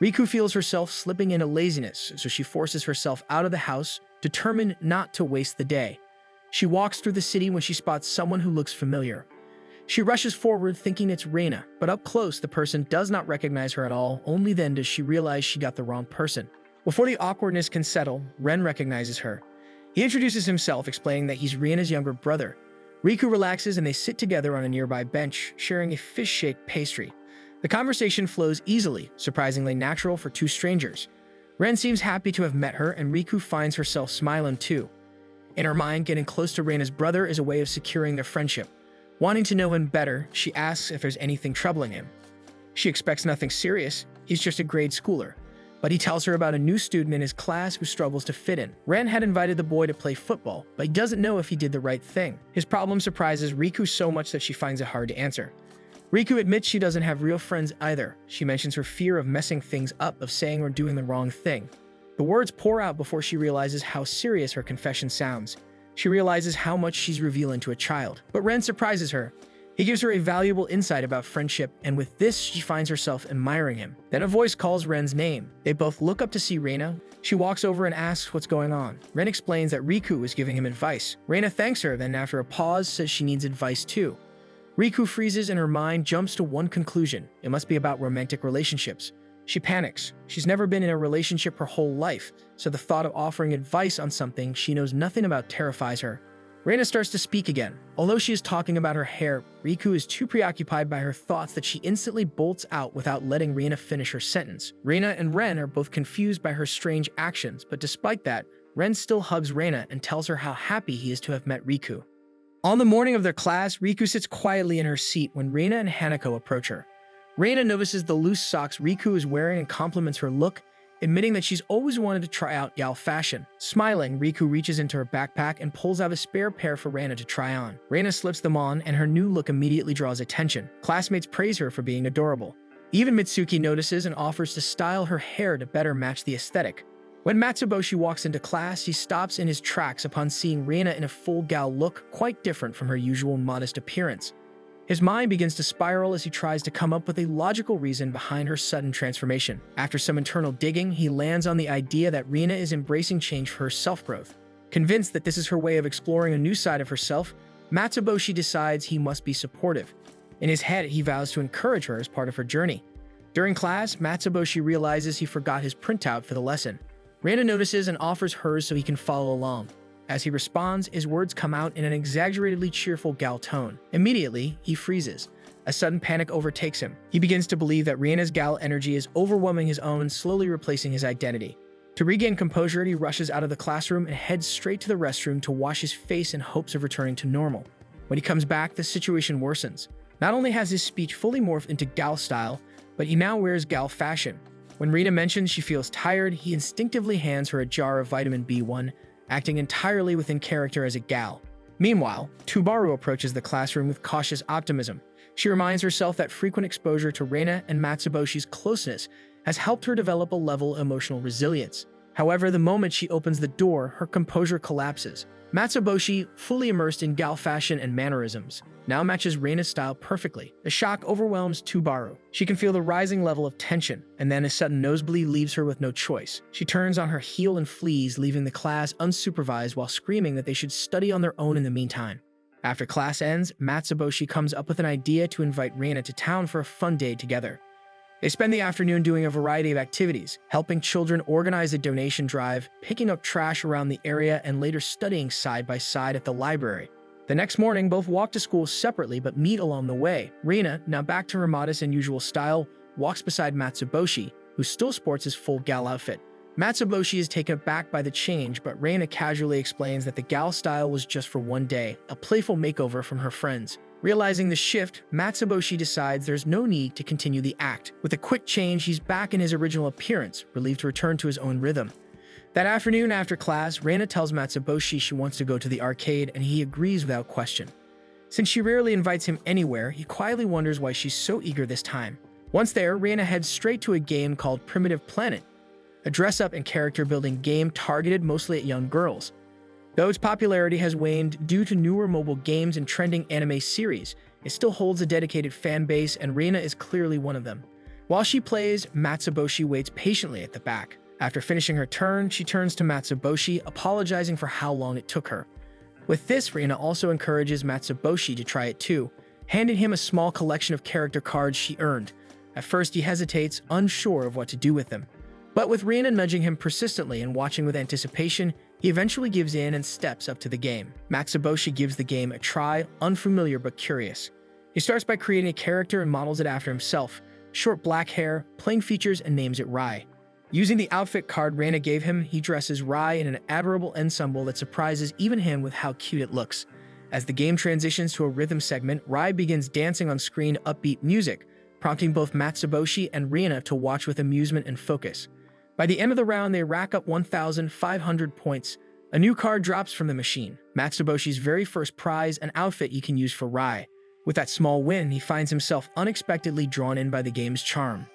Riku feels herself slipping into laziness, so she forces herself out of the house, determined not to waste the day. She walks through the city when she spots someone who looks familiar. She rushes forward thinking it's Reina, but up close the person does not recognize her at all. Only then does she realize she got the wrong person. Before the awkwardness can settle, Ren recognizes her. He introduces himself, explaining that he's Reina's younger brother. Riku relaxes and they sit together on a nearby bench, sharing a fish-shaped pastry. The conversation flows easily, surprisingly natural for 2 strangers. Ren seems happy to have met her, and Riku finds herself smiling too. In her mind, getting close to Reina's brother is a way of securing their friendship. Wanting to know him better, she asks if there's anything troubling him. She expects nothing serious, he's just a grade schooler. But he tells her about a new student in his class who struggles to fit in. Ren had invited the boy to play football, but he doesn't know if he did the right thing. His problem surprises Riku so much that she finds it hard to answer. Riku admits she doesn't have real friends either. She mentions her fear of messing things up, of saying or doing the wrong thing. The words pour out before she realizes how serious her confession sounds. She realizes how much she's revealing to a child. But Ren surprises her. He gives her a valuable insight about friendship, and with this, she finds herself admiring him. Then a voice calls Ren's name. They both look up to see Reina. She walks over and asks what's going on. Ren explains that Riku is giving him advice. Reina thanks her, then after a pause, says she needs advice too. Riku freezes and her mind jumps to one conclusion. It must be about romantic relationships. She panics. She's never been in a relationship her whole life, so the thought of offering advice on something she knows nothing about terrifies her. Reina starts to speak again. Although she is talking about her hair, Riku is too preoccupied by her thoughts that she instantly bolts out without letting Reina finish her sentence. Reina and Ren are both confused by her strange actions, but despite that, Ren still hugs Reina and tells her how happy he is to have met Riku. On the morning of their class, Riku sits quietly in her seat when Reina and Hanako approach her. Reina notices the loose socks Riku is wearing and compliments her look, admitting that she's always wanted to try out Yao fashion. Smiling, Riku reaches into her backpack and pulls out a spare pair for Reina to try on. Reina slips them on, and her new look immediately draws attention. Classmates praise her for being adorable. Even Mitsuki notices and offers to style her hair to better match the aesthetic. When Matsuboshi walks into class, he stops in his tracks upon seeing Reina in a full gal look, quite different from her usual modest appearance. His mind begins to spiral as he tries to come up with a logical reason behind her sudden transformation. After some internal digging, he lands on the idea that Reina is embracing change for her self-growth. Convinced that this is her way of exploring a new side of herself, Matsuboshi decides he must be supportive. In his head, he vows to encourage her as part of her journey. During class, Matsuboshi realizes he forgot his printout for the lesson. Reina notices and offers hers so he can follow along. As he responds, his words come out in an exaggeratedly cheerful gal tone. Immediately, he freezes. A sudden panic overtakes him. He begins to believe that Riena's gal energy is overwhelming his own, slowly replacing his identity. To regain composure, he rushes out of the classroom and heads straight to the restroom to wash his face in hopes of returning to normal. When he comes back, the situation worsens. Not only has his speech fully morphed into gal style, but he now wears gal fashion. When Rina mentions she feels tired, he instinctively hands her a jar of vitamin B1, acting entirely within character as a gal. Meanwhile, Tubaru approaches the classroom with cautious optimism. She reminds herself that frequent exposure to Reina and Matsuboshi's closeness has helped her develop a level of emotional resilience. However, the moment she opens the door, her composure collapses. Matsuboshi, fully immersed in gal fashion and mannerisms, now matches Reina's style perfectly. The shock overwhelms Tubaru. She can feel the rising level of tension, and then a sudden nosebleed leaves her with no choice. She turns on her heel and flees, leaving the class unsupervised while screaming that they should study on their own in the meantime. After class ends, Matsuboshi comes up with an idea to invite Reina to town for a fun day together. They spend the afternoon doing a variety of activities, helping children organize a donation drive, picking up trash around the area, and later studying side by side at the library. The next morning, both walk to school separately but meet along the way. Reina, now back to her modest and usual style, walks beside Matsuboshi, who still sports his full gal outfit. Matsuboshi is taken aback by the change, but Reina casually explains that the gal style was just for one day, a playful makeover from her friends. Realizing the shift, Matsuboshi decides there's no need to continue the act. With a quick change, he's back in his original appearance, relieved to return to his own rhythm. That afternoon after class, Reina tells Matsuboshi she wants to go to the arcade, and he agrees without question. Since she rarely invites him anywhere, he quietly wonders why she's so eager this time. Once there, Reina heads straight to a game called Primitive Planet, a dress-up and character-building game targeted mostly at young girls. Though its popularity has waned due to newer mobile games and trending anime series, it still holds a dedicated fan base, and Reina is clearly one of them. While she plays, Matsuboshi waits patiently at the back. After finishing her turn, she turns to Matsuboshi, apologizing for how long it took her. With this, Reina also encourages Matsuboshi to try it too, handing him a small collection of character cards she earned. At first, he hesitates, unsure of what to do with them. But with Reina nudging him persistently and watching with anticipation, he eventually gives in and steps up to the game. Matsuboshi gives the game a try, unfamiliar but curious. He starts by creating a character and models it after himself, short black hair, plain features, and names it Rai. Using the outfit card Reina gave him, he dresses Rai in an adorable ensemble that surprises even him with how cute it looks. As the game transitions to a rhythm segment, Rai begins dancing on screen upbeat music, prompting both Matsuboshi and Reina to watch with amusement and focus. By the end of the round, they rack up 1,500 points. A new card drops from the machine, Matsuboshi's very first prize, an outfit he can use for Rai. With that small win, he finds himself unexpectedly drawn in by the game's charm.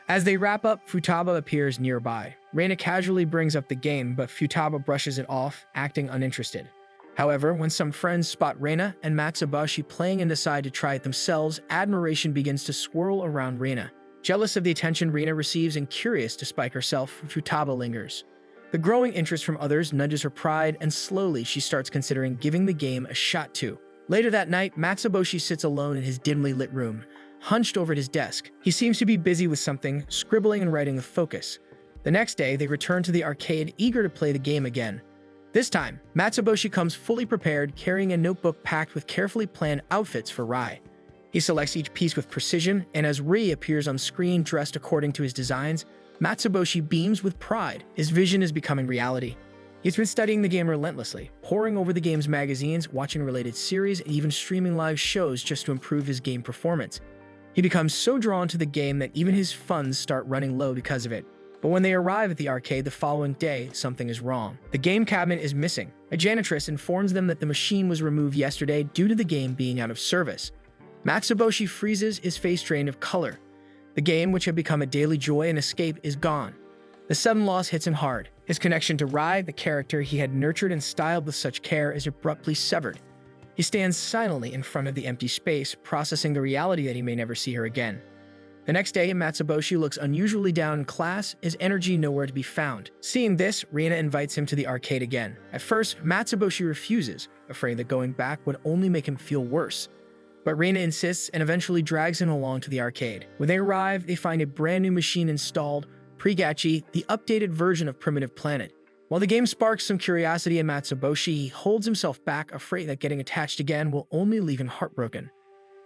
As they wrap up, Futaba appears nearby. Reina casually brings up the game, but Futaba brushes it off, acting uninterested. However, when some friends spot Reina and Matsuboshi playing and decide to try it themselves, admiration begins to swirl around Reina. Jealous of the attention Reina receives and curious to spike herself, Futaba lingers. The growing interest from others nudges her pride, and slowly she starts considering giving the game a shot too. Later that night, Matsuboshi sits alone in his dimly lit room, hunched over at his desk. He seems to be busy with something, scribbling and writing with focus. The next day, they return to the arcade, eager to play the game again. This time, Matsuboshi comes fully prepared, carrying a notebook packed with carefully planned outfits for Rai. He selects each piece with precision, and as Ri appears on screen dressed according to his designs, Matsuboshi beams with pride. His vision is becoming reality. He's been studying the game relentlessly, poring over the game's magazines, watching related series, and even streaming live shows just to improve his game performance. He becomes so drawn to the game that even his funds start running low because of it. But when they arrive at the arcade the following day, something is wrong. The game cabinet is missing. A janitress informs them that the machine was removed yesterday due to the game being out of service. Matsuboshi freezes, his face drained of color. The game, which had become a daily joy and escape, is gone. The sudden loss hits him hard. His connection to Rai, the character he had nurtured and styled with such care, is abruptly severed. He stands silently in front of the empty space, processing the reality that he may never see her again. The next day, Matsuboshi looks unusually down in class, his energy nowhere to be found. Seeing this, Reina invites him to the arcade again. At first, Matsuboshi refuses, afraid that going back would only make him feel worse. But Reina insists and eventually drags him along to the arcade. When they arrive, they find a brand new machine installed, Pregachi, the updated version of Primitive Planet. While the game sparks some curiosity in Matsuboshi, he holds himself back, afraid that getting attached again will only leave him heartbroken.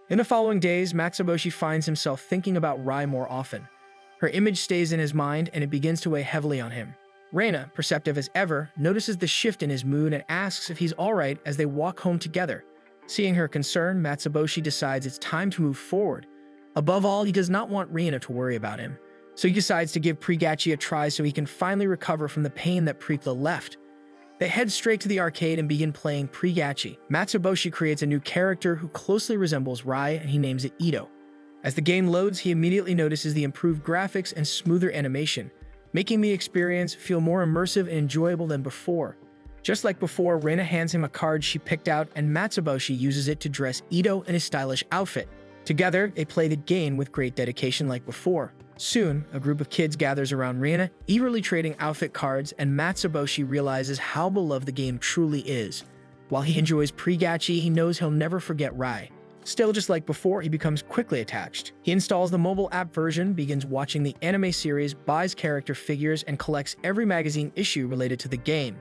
In the following days, Matsuboshi finds himself thinking about Rai more often. Her image stays in his mind and it begins to weigh heavily on him. Reina, perceptive as ever, notices the shift in his mood and asks if he's alright as they walk home together. Seeing her concern, Matsuboshi decides it's time to move forward. Above all, he does not want Reina to worry about him. So he decides to give Pregachi a try so he can finally recover from the pain that Preekla left. They head straight to the arcade and begin playing Pregachi. Matsuboshi creates a new character who closely resembles Rai and he names it Ito. As the game loads, he immediately notices the improved graphics and smoother animation, making the experience feel more immersive and enjoyable than before. Just like before, Reina hands him a card she picked out and Matsuboshi uses it to dress Ito in his stylish outfit. Together, they play the game with great dedication like before. Soon, a group of kids gathers around Reina, eagerly trading outfit cards, and Matsuboshi realizes how beloved the game truly is. While he enjoys Pregachi, he knows he'll never forget Rai. Still, just like before, he becomes quickly attached. He installs the mobile app version, begins watching the anime series, buys character figures, and collects every magazine issue related to the game.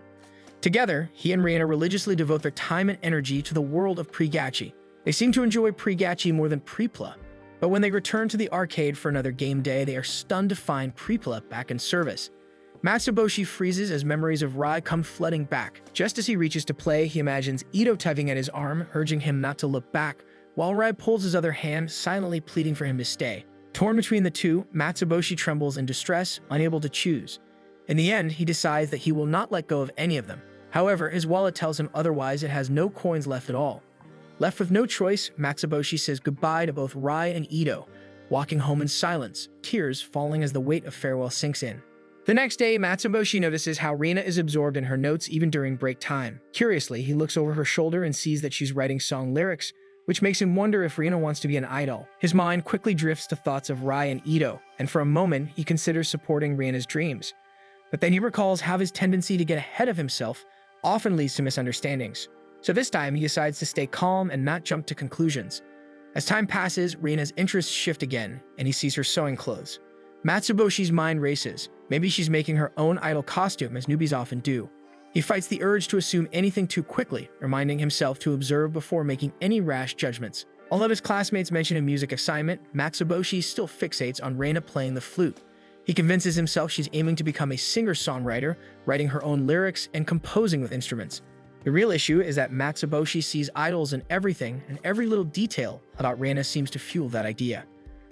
Together, he and Reina religiously devote their time and energy to the world of Pregachi. They seem to enjoy Pregachi more than Preepla. But when they return to the arcade for another game day, they are stunned to find Preepla back in service. Matsuboshi freezes as memories of Rai come flooding back. Just as he reaches to play, he imagines Ito tugging at his arm, urging him not to look back, while Rai pulls his other hand, silently pleading for him to stay. Torn between the two, Matsuboshi trembles in distress, unable to choose. In the end, he decides that he will not let go of any of them. However, his wallet tells him otherwise. It has no coins left at all. Left with no choice, Matsuboshi says goodbye to both Rai and Ito, walking home in silence, tears falling as the weight of farewell sinks in. The next day, Matsuboshi notices how Reina is absorbed in her notes even during break time. Curiously, he looks over her shoulder and sees that she's writing song lyrics, which makes him wonder if Reina wants to be an idol. His mind quickly drifts to thoughts of Rai and Ito, and for a moment, he considers supporting Reina's dreams. But then he recalls how his tendency to get ahead of himself often leads to misunderstandings. So this time, he decides to stay calm and not jump to conclusions. As time passes, Reina's interests shift again, and he sees her sewing clothes. Matsuboshi's mind races. Maybe she's making her own idol costume, as newbies often do. He fights the urge to assume anything too quickly, reminding himself to observe before making any rash judgments. Although his classmates mention a music assignment, Matsuboshi still fixates on Reina playing the flute. He convinces himself she's aiming to become a singer-songwriter, writing her own lyrics and composing with instruments. The real issue is that Matsuboshi sees idols in everything, and every little detail about Reina seems to fuel that idea.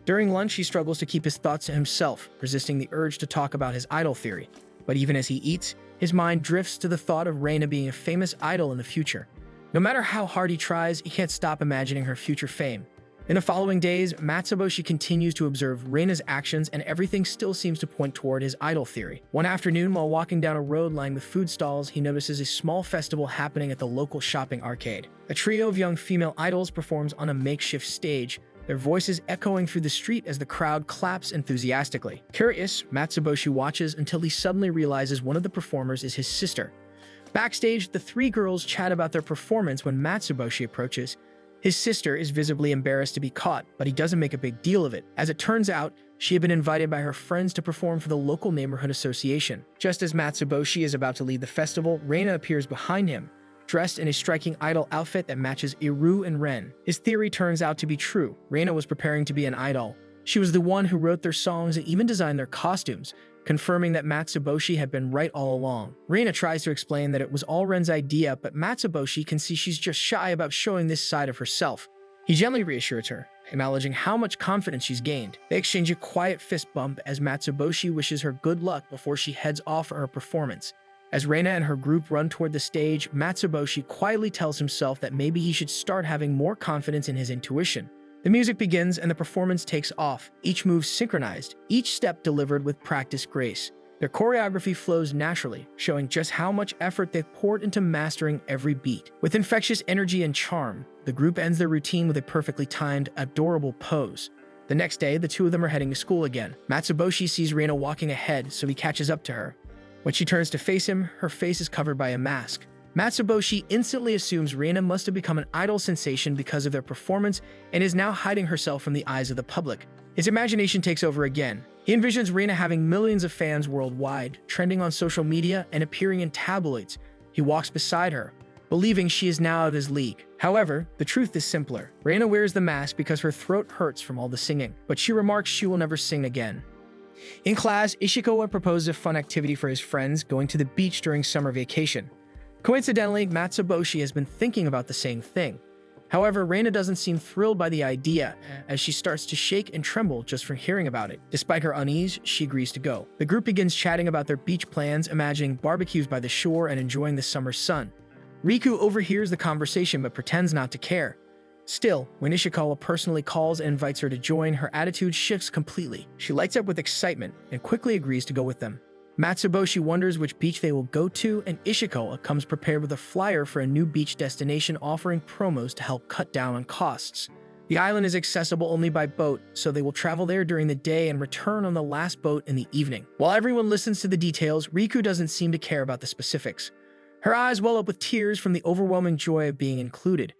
During lunch, he struggles to keep his thoughts to himself, resisting the urge to talk about his idol theory. But even as he eats, his mind drifts to the thought of Reina being a famous idol in the future. No matter how hard he tries, he can't stop imagining her future fame. In the following days, Matsuboshi continues to observe Reina's actions, and everything still seems to point toward his idol theory. One afternoon, while walking down a road lined with food stalls, he notices a small festival happening at the local shopping arcade. A trio of young female idols performs on a makeshift stage, their voices echoing through the street as the crowd claps enthusiastically. Curious, Matsuboshi watches until he suddenly realizes one of the performers is his sister. Backstage, the three girls chat about their performance when Matsuboshi approaches. His sister is visibly embarrassed to be caught, but he doesn't make a big deal of it. As it turns out, she had been invited by her friends to perform for the local neighborhood association. Just as Matsuboshi is about to lead the festival, Reina appears behind him, dressed in a striking idol outfit that matches Iru and Ren. His theory turns out to be true. Reina was preparing to be an idol. She was the one who wrote their songs and even designed their costumes, confirming that Matsuboshi had been right all along. Reina tries to explain that it was all Ren's idea, but Matsuboshi can see she's just shy about showing this side of herself. He gently reassures her, acknowledging how much confidence she's gained. They exchange a quiet fist bump as Matsuboshi wishes her good luck before she heads off for her performance. As Reina and her group run toward the stage, Matsuboshi quietly tells himself that maybe he should start having more confidence in his intuition. The music begins and the performance takes off, each move synchronized, each step delivered with practiced grace. Their choreography flows naturally, showing just how much effort they've poured into mastering every beat. With infectious energy and charm, the group ends their routine with a perfectly timed, adorable pose. The next day, the two of them are heading to school again. Matsuboshi sees Reina walking ahead, so he catches up to her. When she turns to face him, her face is covered by a mask. Matsuboshi instantly assumes Reina must have become an idol sensation because of their performance and is now hiding herself from the eyes of the public. His imagination takes over again. He envisions Reina having millions of fans worldwide, trending on social media and appearing in tabloids. He walks beside her, believing she is now out of his league. However, the truth is simpler. Reina wears the mask because her throat hurts from all the singing, but she remarks she will never sing again. In class, Ishikawa proposes a fun activity for his friends, going to the beach during summer vacation. Coincidentally, Matsuboshi has been thinking about the same thing. However, Reina doesn't seem thrilled by the idea, as she starts to shake and tremble just from hearing about it. Despite her unease, she agrees to go. The group begins chatting about their beach plans, imagining barbecues by the shore and enjoying the summer sun. Riku overhears the conversation but pretends not to care. Still, when Ishikawa personally calls and invites her to join, her attitude shifts completely. She lights up with excitement and quickly agrees to go with them. Matsuboshi wonders which beach they will go to, and Ishikawa comes prepared with a flyer for a new beach destination offering promos to help cut down on costs. The island is accessible only by boat, so they will travel there during the day and return on the last boat in the evening. While everyone listens to the details, Riku doesn't seem to care about the specifics. Her eyes well up with tears from the overwhelming joy of being included.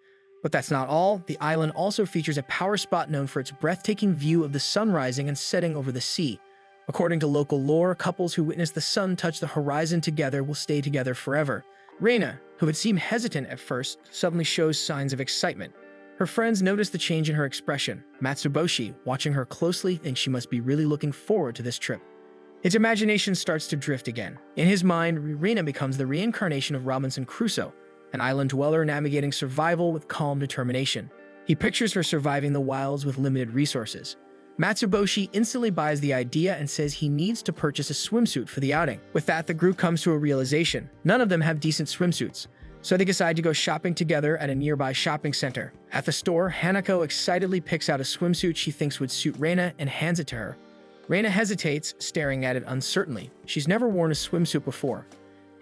But that's not all. The island also features a power spot known for its breathtaking view of the sun rising and setting over the sea. According to local lore, couples who witness the sun touch the horizon together will stay together forever. Reina, who had seemed hesitant at first, suddenly shows signs of excitement. Her friends notice the change in her expression. Matsuboshi, watching her closely, thinks she must be really looking forward to this trip. His imagination starts to drift again. In his mind, Reina becomes the reincarnation of Robinson Crusoe, an island dweller navigating survival with calm determination. He pictures her surviving the wilds with limited resources. Matsuboshi instantly buys the idea and says he needs to purchase a swimsuit for the outing. With that, the group comes to a realization. None of them have decent swimsuits, so they decide to go shopping together at a nearby shopping center. At the store, Hanako excitedly picks out a swimsuit she thinks would suit Reina and hands it to her. Reina hesitates, staring at it uncertainly. She's never worn a swimsuit before.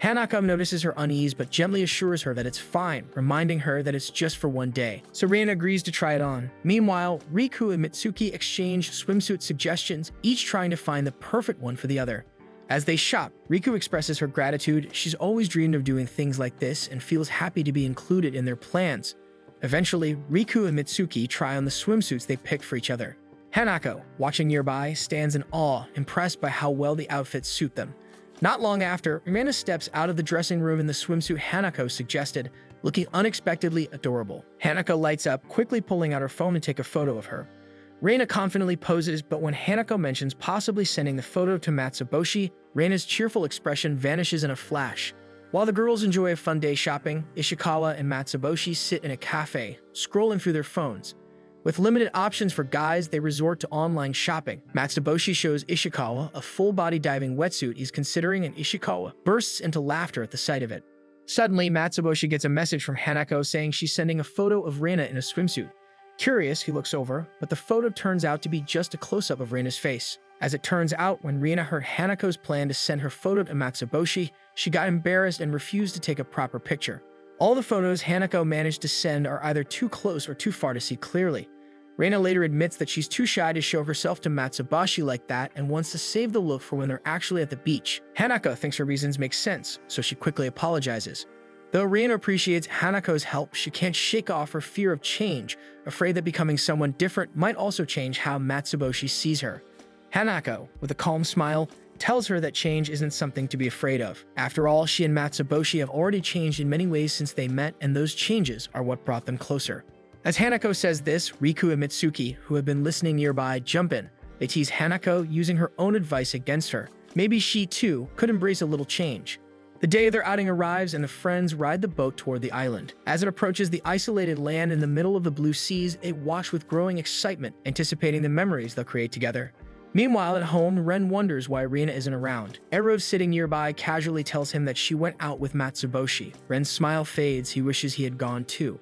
Hanako notices her unease but gently assures her that it's fine, reminding her that it's just for one day. So Reina agrees to try it on. Meanwhile, Riku and Mitsuki exchange swimsuit suggestions, each trying to find the perfect one for the other. As they shop, Riku expresses her gratitude. She's always dreamed of doing things like this and feels happy to be included in their plans. Eventually, Riku and Mitsuki try on the swimsuits they picked for each other. Hanako, watching nearby, stands in awe, impressed by how well the outfits suit them. Not long after, Reina steps out of the dressing room in the swimsuit Hanako suggested, looking unexpectedly adorable. Hanako lights up, quickly pulling out her phone to take a photo of her. Reina confidently poses, but when Hanako mentions possibly sending the photo to Matsuboshi, Reina's cheerful expression vanishes in a flash. While the girls enjoy a fun day shopping, Ishikawa and Matsuboshi sit in a cafe, scrolling through their phones. With limited options for guys, they resort to online shopping. Matsuboshi shows Ishikawa a full-body diving wetsuit he's considering, and Ishikawa bursts into laughter at the sight of it. Suddenly, Matsuboshi gets a message from Hanako saying she's sending a photo of Reina in a swimsuit. Curious, he looks over, but the photo turns out to be just a close-up of Reina's face. As it turns out, when Reina heard Hanako's plan to send her photo to Matsuboshi, she got embarrassed and refused to take a proper picture. All the photos Hanako managed to send are either too close or too far to see clearly. Reina later admits that she's too shy to show herself to Matsuboshi like that and wants to save the look for when they're actually at the beach. Hanako thinks her reasons make sense, so she quickly apologizes. Though Reina appreciates Hanako's help, she can't shake off her fear of change, afraid that becoming someone different might also change how Matsuboshi sees her. Hanako, with a calm smile, tells her that change isn't something to be afraid of. After all, she and Matsuboshi have already changed in many ways since they met, and those changes are what brought them closer. As Hanako says this, Riku and Mitsuki, who have been listening nearby, jump in. They tease Hanako, using her own advice against her. Maybe she, too, could embrace a little change. The day of their outing arrives, and the friends ride the boat toward the island. As it approaches the isolated land in the middle of the blue seas, they watch with growing excitement, anticipating the memories they'll create together. Meanwhile, at home, Ren wonders why Reina isn't around. Erov, sitting nearby, casually tells him that she went out with Matsuboshi. Ren's smile fades. He wishes he had gone too.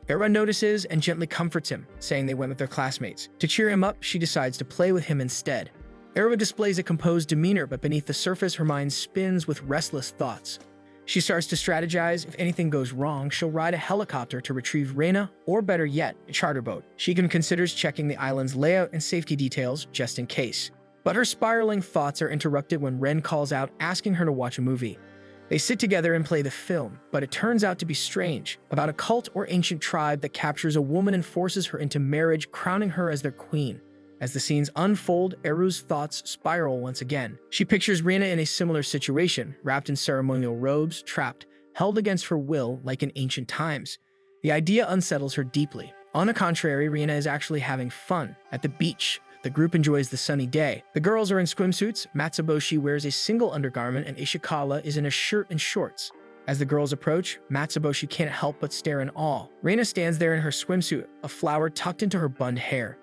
Era notices and gently comforts him, saying they went with their classmates. To cheer him up, she decides to play with him instead. Era displays a composed demeanor, but beneath the surface, her mind spins with restless thoughts. She starts to strategize. If anything goes wrong, she'll ride a helicopter to retrieve Reina, or better yet, a charter boat. She even considers checking the island's layout and safety details, just in case. But her spiraling thoughts are interrupted when Ren calls out, asking her to watch a movie. They sit together and play the film, but it turns out to be strange, about a cult or ancient tribe that captures a woman and forces her into marriage, crowning her as their queen. As the scenes unfold, Eru's thoughts spiral once again. She pictures Rina in a similar situation, wrapped in ceremonial robes, trapped, held against her will like in ancient times. The idea unsettles her deeply. On the contrary, Rina is actually having fun. At the beach, the group enjoys the sunny day. The girls are in swimsuits, Matsuboshi wears a single undergarment, and Ishikawa is in a shirt and shorts. As the girls approach, Matsuboshi can't help but stare in awe. Rina stands there in her swimsuit, a flower tucked into her bunned hair.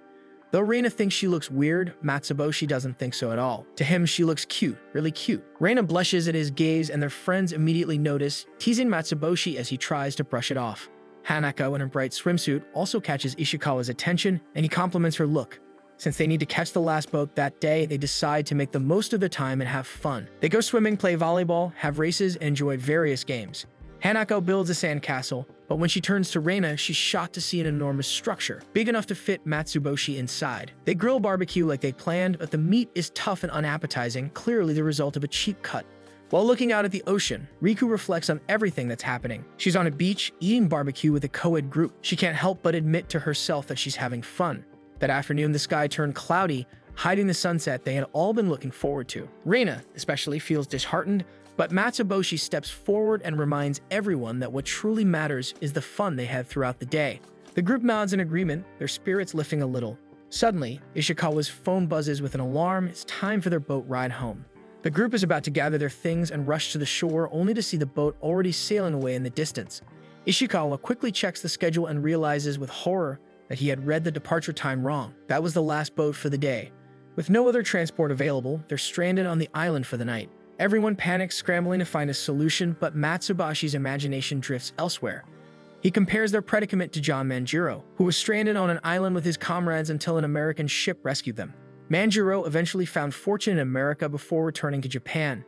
Though Reina thinks she looks weird, Matsuboshi doesn't think so at all. To him, she looks cute, really cute. Reina blushes at his gaze and their friends immediately notice, teasing Matsuboshi as he tries to brush it off. Hanako in her bright swimsuit also catches Ishikawa's attention and he compliments her look. Since they need to catch the last boat that day, they decide to make the most of their time and have fun. They go swimming, play volleyball, have races, and enjoy various games. Hanako builds a sandcastle, but when she turns to Reina, she's shocked to see an enormous structure, big enough to fit Matsuboshi inside. They grill barbecue like they planned, but the meat is tough and unappetizing, clearly the result of a cheap cut. While looking out at the ocean, Riku reflects on everything that's happening. She's on a beach, eating barbecue with a co-ed group. She can't help but admit to herself that she's having fun. That afternoon, the sky turned cloudy, hiding the sunset they had all been looking forward to. Reina, especially, feels disheartened, but Matsuboshi steps forward and reminds everyone that what truly matters is the fun they had throughout the day. The group nods in agreement, their spirits lifting a little. Suddenly, Ishikawa's phone buzzes with an alarm. It's time for their boat ride home. The group is about to gather their things and rush to the shore, only to see the boat already sailing away in the distance. Ishikawa quickly checks the schedule and realizes with horror that he had read the departure time wrong. That was the last boat for the day. With no other transport available, they're stranded on the island for the night. Everyone panics, scrambling to find a solution, but Matsuboshi's imagination drifts elsewhere. He compares their predicament to John Manjiro, who was stranded on an island with his comrades until an American ship rescued them. Manjiro eventually found fortune in America before returning to Japan.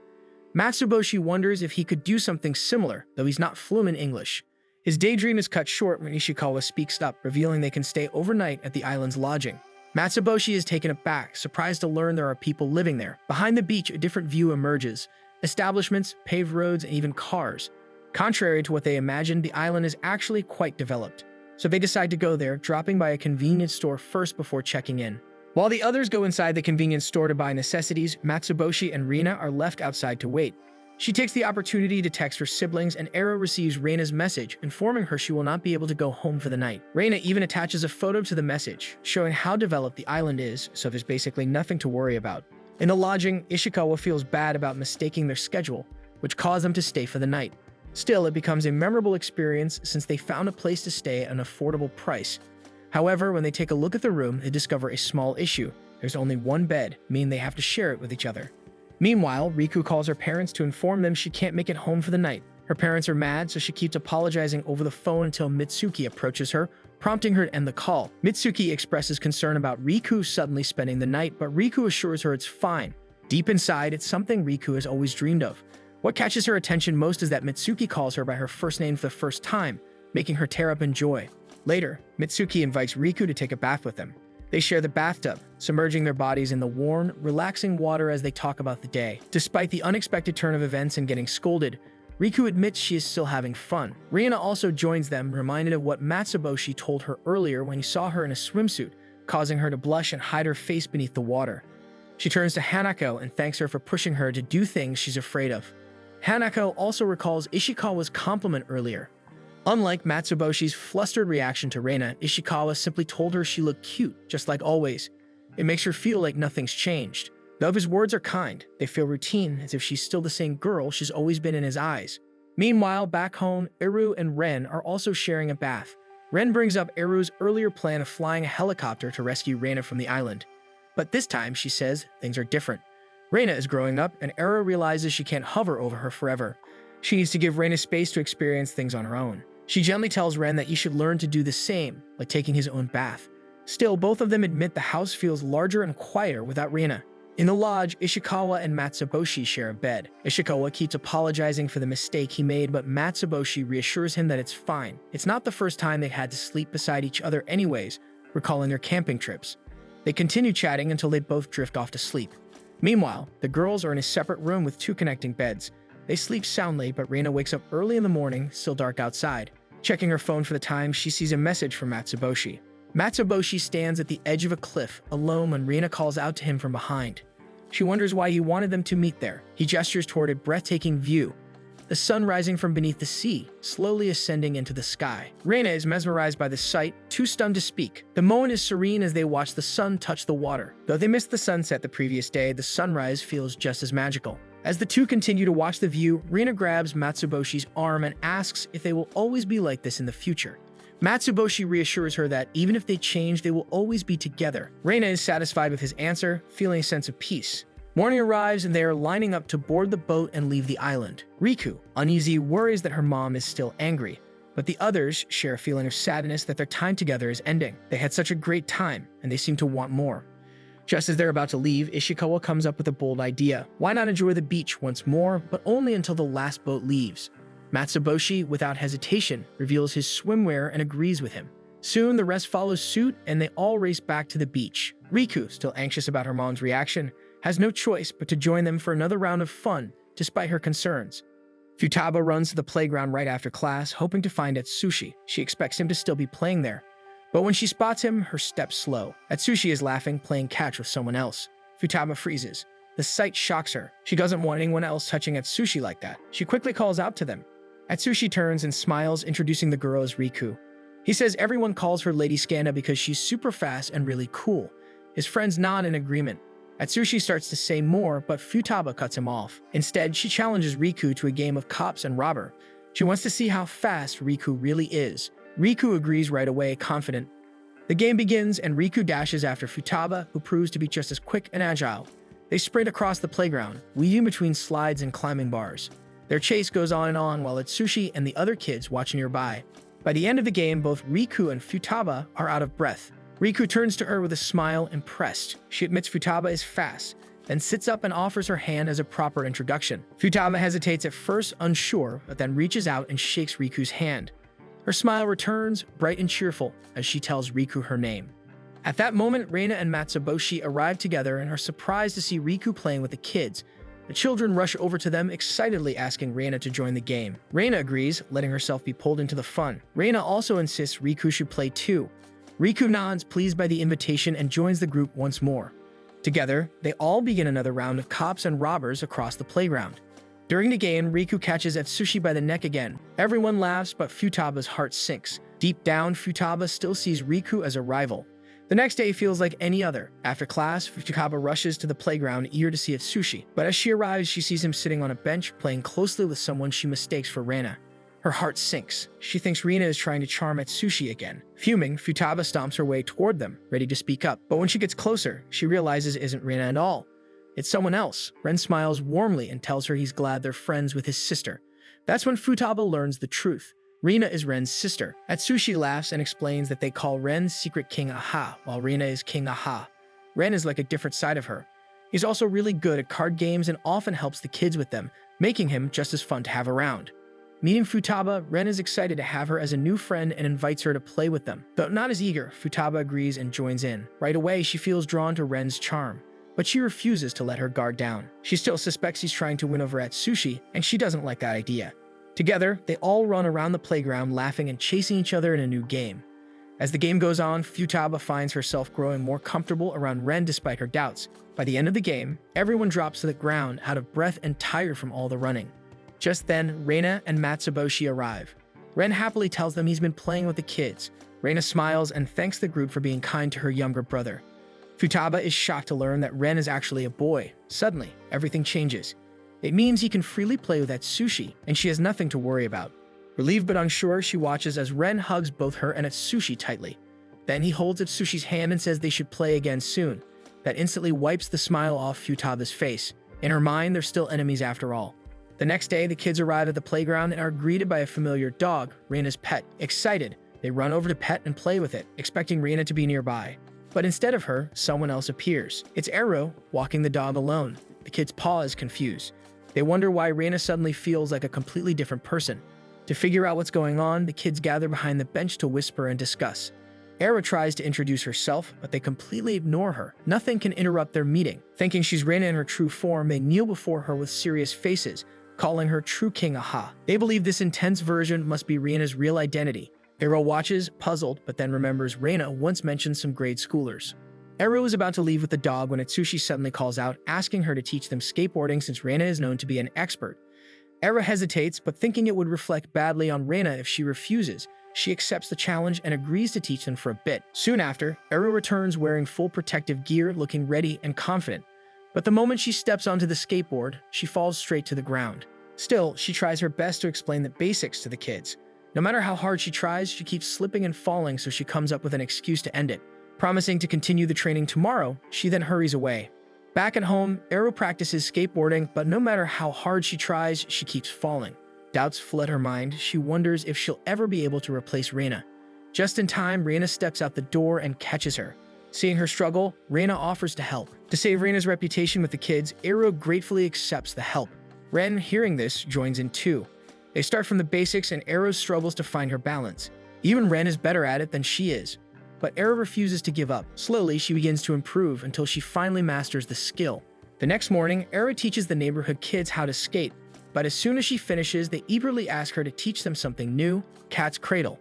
Matsuboshi wonders if he could do something similar, though he's not fluent in English. His daydream is cut short when Ishikawa speaks up, revealing they can stay overnight at the island's lodging. Matsuboshi is taken aback, surprised to learn there are people living there. Behind the beach, a different view emerges. Establishments, paved roads, and even cars. Contrary to what they imagined, the island is actually quite developed. So they decide to go there, dropping by a convenience store first before checking in. While the others go inside the convenience store to buy necessities, Matsuboshi and Reina are left outside to wait. She takes the opportunity to text her siblings, and Ero receives Reina's message, informing her she will not be able to go home for the night. Reina even attaches a photo to the message, showing how developed the island is, so there's basically nothing to worry about. In the lodging, Ishikawa feels bad about mistaking their schedule, which caused them to stay for the night. Still, it becomes a memorable experience since they found a place to stay at an affordable price. However, when they take a look at the room, they discover a small issue. There's only one bed, meaning they have to share it with each other. Meanwhile, Riku calls her parents to inform them she can't make it home for the night. Her parents are mad, so she keeps apologizing over the phone until Mitsuki approaches her, prompting her to end the call. Mitsuki expresses concern about Riku suddenly spending the night, but Riku assures her it's fine. Deep inside, it's something Riku has always dreamed of. What catches her attention most is that Mitsuki calls her by her first name for the first time, making her tear up in joy. Later, Mitsuki invites Riku to take a bath with them. They share the bathtub, submerging their bodies in the warm, relaxing water as they talk about the day. Despite the unexpected turn of events and getting scolded, Riku admits she is still having fun. Reina also joins them, reminded of what Matsuboshi told her earlier when he saw her in a swimsuit, causing her to blush and hide her face beneath the water. She turns to Hanako and thanks her for pushing her to do things she's afraid of. Hanako also recalls Ishikawa's compliment earlier. Unlike Matsuboshi's flustered reaction to Reina, Ishikawa simply told her she looked cute, just like always. It makes her feel like nothing's changed. Though his words are kind, they feel routine, as if she's still the same girl she's always been in his eyes. Meanwhile, back home, Eru and Ren are also sharing a bath. Ren brings up Eru's earlier plan of flying a helicopter to rescue Reina from the island. But this time, she says, things are different. Reina is growing up, and Eru realizes she can't hover over her forever. She needs to give Reina space to experience things on her own. She gently tells Ren that he should learn to do the same, like taking his own bath. Still, both of them admit the house feels larger and quieter without Reina. In the lodge, Ishikawa and Matsuboshi share a bed. Ishikawa keeps apologizing for the mistake he made, but Matsuboshi reassures him that it's fine. It's not the first time they had to sleep beside each other anyways, recalling their camping trips. They continue chatting until they both drift off to sleep. Meanwhile, the girls are in a separate room with two connecting beds. They sleep soundly, but Reina wakes up early in the morning, still dark outside. Checking her phone for the time, she sees a message from Matsuboshi. Matsuboshi stands at the edge of a cliff, alone when Reina calls out to him from behind. She wonders why he wanted them to meet there. He gestures toward a breathtaking view, the sun rising from beneath the sea, slowly ascending into the sky. Reina is mesmerized by the sight, too stunned to speak. The moment is serene as they watch the sun touch the water. Though they missed the sunset the previous day, the sunrise feels just as magical. As the two continue to watch the view, Reina grabs Matsuboshi's arm and asks if they will always be like this in the future. Matsuboshi reassures her that even if they change, they will always be together. Reina is satisfied with his answer, feeling a sense of peace. Morning arrives and they are lining up to board the boat and leave the island. Riku, uneasy, worries that her mom is still angry, but the others share a feeling of sadness that their time together is ending. They had such a great time, and they seem to want more. Just as they're about to leave, Ishikawa comes up with a bold idea. Why not enjoy the beach once more, but only until the last boat leaves? Matsuboshi, without hesitation, reveals his swimwear and agrees with him. Soon, the rest follows suit, and they all race back to the beach. Riku, still anxious about her mom's reaction, has no choice but to join them for another round of fun, despite her concerns. Futaba runs to the playground right after class, hoping to find Atsushi. She expects him to still be playing there. But when she spots him, her steps slow. Atsushi is laughing, playing catch with someone else. Futaba freezes. The sight shocks her. She doesn't want anyone else touching Atsushi like that. She quickly calls out to them. Atsushi turns and smiles, introducing the girl as Riku. He says everyone calls her Lady Skanda because she's super fast and really cool. His friends nod in agreement. Atsushi starts to say more, but Futaba cuts him off. Instead, she challenges Riku to a game of cops and robber. She wants to see how fast Riku really is. Riku agrees right away, confident. The game begins, and Riku dashes after Futaba, who proves to be just as quick and agile. They sprint across the playground, weaving between slides and climbing bars. Their chase goes on and on while Atsushi and the other kids watch nearby. By the end of the game, both Riku and Futaba are out of breath. Riku turns to her with a smile, impressed. She admits Futaba is fast, then sits up and offers her hand as a proper introduction. Futaba hesitates at first, unsure, but then reaches out and shakes Riku's hand. Her smile returns, bright and cheerful, as she tells Riku her name. At that moment, Reina and Matsuboshi arrive together and are surprised to see Riku playing with the kids. The children rush over to them, excitedly asking Reina to join the game. Reina agrees, letting herself be pulled into the fun. Reina also insists Riku should play too. Riku nods, pleased by the invitation, and joins the group once more. Together, they all begin another round of cops and robbers across the playground. During the game, Riku catches Atsushi by the neck again. Everyone laughs, but Futaba's heart sinks. Deep down, Futaba still sees Riku as a rival. The next day feels like any other. After class, Futaba rushes to the playground, eager to see Atsushi. But as she arrives, she sees him sitting on a bench, playing closely with someone she mistakes for Reina. Her heart sinks. She thinks Reina is trying to charm Atsushi again. Fuming, Futaba stomps her way toward them, ready to speak up. But when she gets closer, she realizes it isn't Reina at all. It's someone else. Ren smiles warmly and tells her he's glad they're friends with his sister. That's when Futaba learns the truth. Reina is Ren's sister. Atsushi laughs and explains that they call Ren Secret King Aha, while Reina is King Aha. Ren is like a different side of her. He's also really good at card games and often helps the kids with them, making him just as fun to have around. Meeting Futaba, Ren is excited to have her as a new friend and invites her to play with them. Though not as eager, Futaba agrees and joins in. Right away, she feels drawn to Ren's charm, but she refuses to let her guard down. She still suspects he's trying to win over Atsushi, and she doesn't like that idea. Together, they all run around the playground laughing and chasing each other in a new game. As the game goes on, Futaba finds herself growing more comfortable around Ren despite her doubts. By the end of the game, everyone drops to the ground, out of breath and tired from all the running. Just then, Reina and Matsuboshi arrive. Ren happily tells them he's been playing with the kids. Reina smiles and thanks the group for being kind to her younger brother. Futaba is shocked to learn that Ren is actually a boy. Suddenly, everything changes. It means he can freely play with Atsushi, and she has nothing to worry about. Relieved but unsure, she watches as Ren hugs both her and Atsushi tightly. Then he holds Atsushi's hand and says they should play again soon. That instantly wipes the smile off Futaba's face. In her mind, they're still enemies after all. The next day, the kids arrive at the playground and are greeted by a familiar dog, Reina's pet. Excited, they run over to pet and play with it, expecting Reina to be nearby. But instead of her, someone else appears. It's Ero, walking the dog alone. The kids pause, confused. They wonder why Reina suddenly feels like a completely different person. To figure out what's going on, the kids gather behind the bench to whisper and discuss. Ero tries to introduce herself, but they completely ignore her. Nothing can interrupt their meeting. Thinking she's Reina in her true form, they kneel before her with serious faces, calling her True King Aha. They believe this intense version must be Riena's real identity. Eru watches, puzzled, but then remembers Reina once mentioned some grade schoolers. Eru is about to leave with the dog when Atsushi suddenly calls out, asking her to teach them skateboarding since Reina is known to be an expert. Eru hesitates, but thinking it would reflect badly on Reina if she refuses, she accepts the challenge and agrees to teach them for a bit. Soon after, Eru returns wearing full protective gear, looking ready and confident. But the moment she steps onto the skateboard, she falls straight to the ground. Still, she tries her best to explain the basics to the kids. No matter how hard she tries, she keeps slipping and falling, so she comes up with an excuse to end it. Promising to continue the training tomorrow, she then hurries away. Back at home, Eru practices skateboarding, but no matter how hard she tries, she keeps falling. Doubts flood her mind. She wonders if she'll ever be able to replace Reina. Just in time, Reina steps out the door and catches her. Seeing her struggle, Reina offers to help. To save Reina's reputation with the kids, Eru gratefully accepts the help. Ren, hearing this, joins in too. They start from the basics and Eru struggles to find her balance. Even Ren is better at it than she is. But Eru refuses to give up. Slowly, she begins to improve until she finally masters the skill. The next morning, Eru teaches the neighborhood kids how to skate, but as soon as she finishes, they eagerly ask her to teach them something new, Cat's Cradle.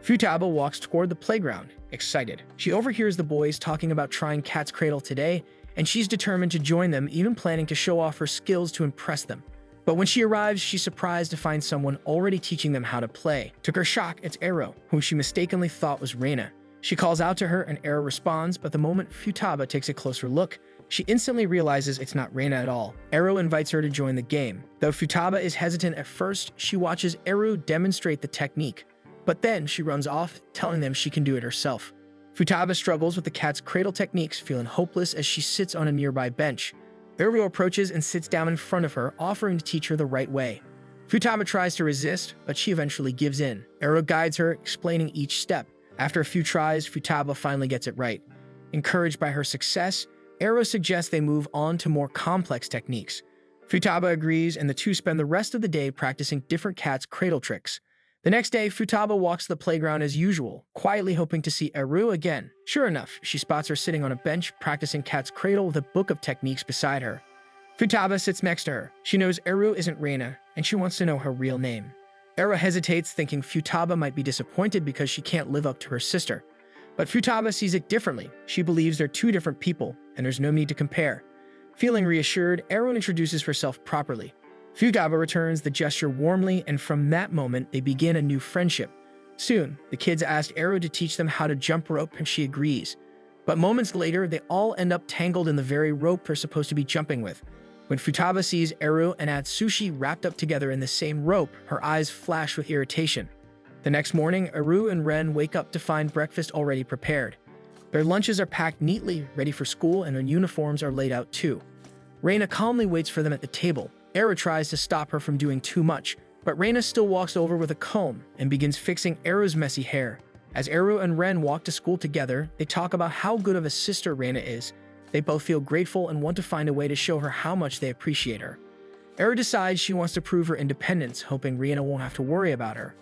Futaba walks toward the playground, excited. She overhears the boys talking about trying Cat's Cradle today, and she's determined to join them, even planning to show off her skills to impress them. But when she arrives, she's surprised to find someone already teaching them how to play. To her shock, it's Eru, whom she mistakenly thought was Reina. She calls out to her and Eru responds, but the moment Futaba takes a closer look, she instantly realizes it's not Reina at all. Eru invites her to join the game. Though Futaba is hesitant at first, she watches Eru demonstrate the technique. But then she runs off, telling them she can do it herself. Futaba struggles with the cat's cradle techniques, feeling hopeless as she sits on a nearby bench. Eru approaches and sits down in front of her, offering to teach her the right way. Futaba tries to resist, but she eventually gives in. Eru guides her, explaining each step. After a few tries, Futaba finally gets it right. Encouraged by her success, Eru suggests they move on to more complex techniques. Futaba agrees, and the two spend the rest of the day practicing different cat's cradle tricks. The next day, Futaba walks the playground as usual, quietly hoping to see Eru again. Sure enough, she spots her sitting on a bench practicing cat's cradle with a book of techniques beside her. Futaba sits next to her. She knows Eru isn't Reina, and she wants to know her real name. Eru hesitates, thinking Futaba might be disappointed because she can't live up to her sister. But Futaba sees it differently. She believes they're two different people, and there's no need to compare. Feeling reassured, Eru introduces herself properly. Futaba returns the gesture warmly, and from that moment, they begin a new friendship. Soon, the kids ask Eru to teach them how to jump rope, and she agrees. But moments later, they all end up tangled in the very rope they're supposed to be jumping with. When Futaba sees Eru and Atsushi wrapped up together in the same rope, her eyes flash with irritation. The next morning, Eru and Ren wake up to find breakfast already prepared. Their lunches are packed neatly, ready for school, and their uniforms are laid out too. Reina calmly waits for them at the table. Eru tries to stop her from doing too much, but Reina still walks over with a comb and begins fixing Eru's messy hair. As Eru and Ren walk to school together, they talk about how good of a sister Reina is. They both feel grateful and want to find a way to show her how much they appreciate her. Eru decides she wants to prove her independence, hoping Reina won't have to worry about her.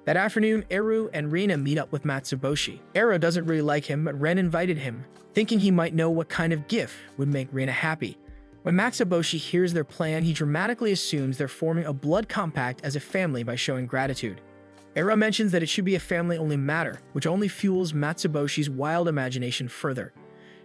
That afternoon, Eru and Reina meet up with Matsuboshi. Eru doesn't really like him, but Ren invited him, thinking he might know what kind of gift would make Reina happy. When Matsuboshi hears their plan, he dramatically assumes they're forming a blood compact as a family by showing gratitude. Eru mentions that it should be a family-only matter, which only fuels Matsuboshi's wild imagination further.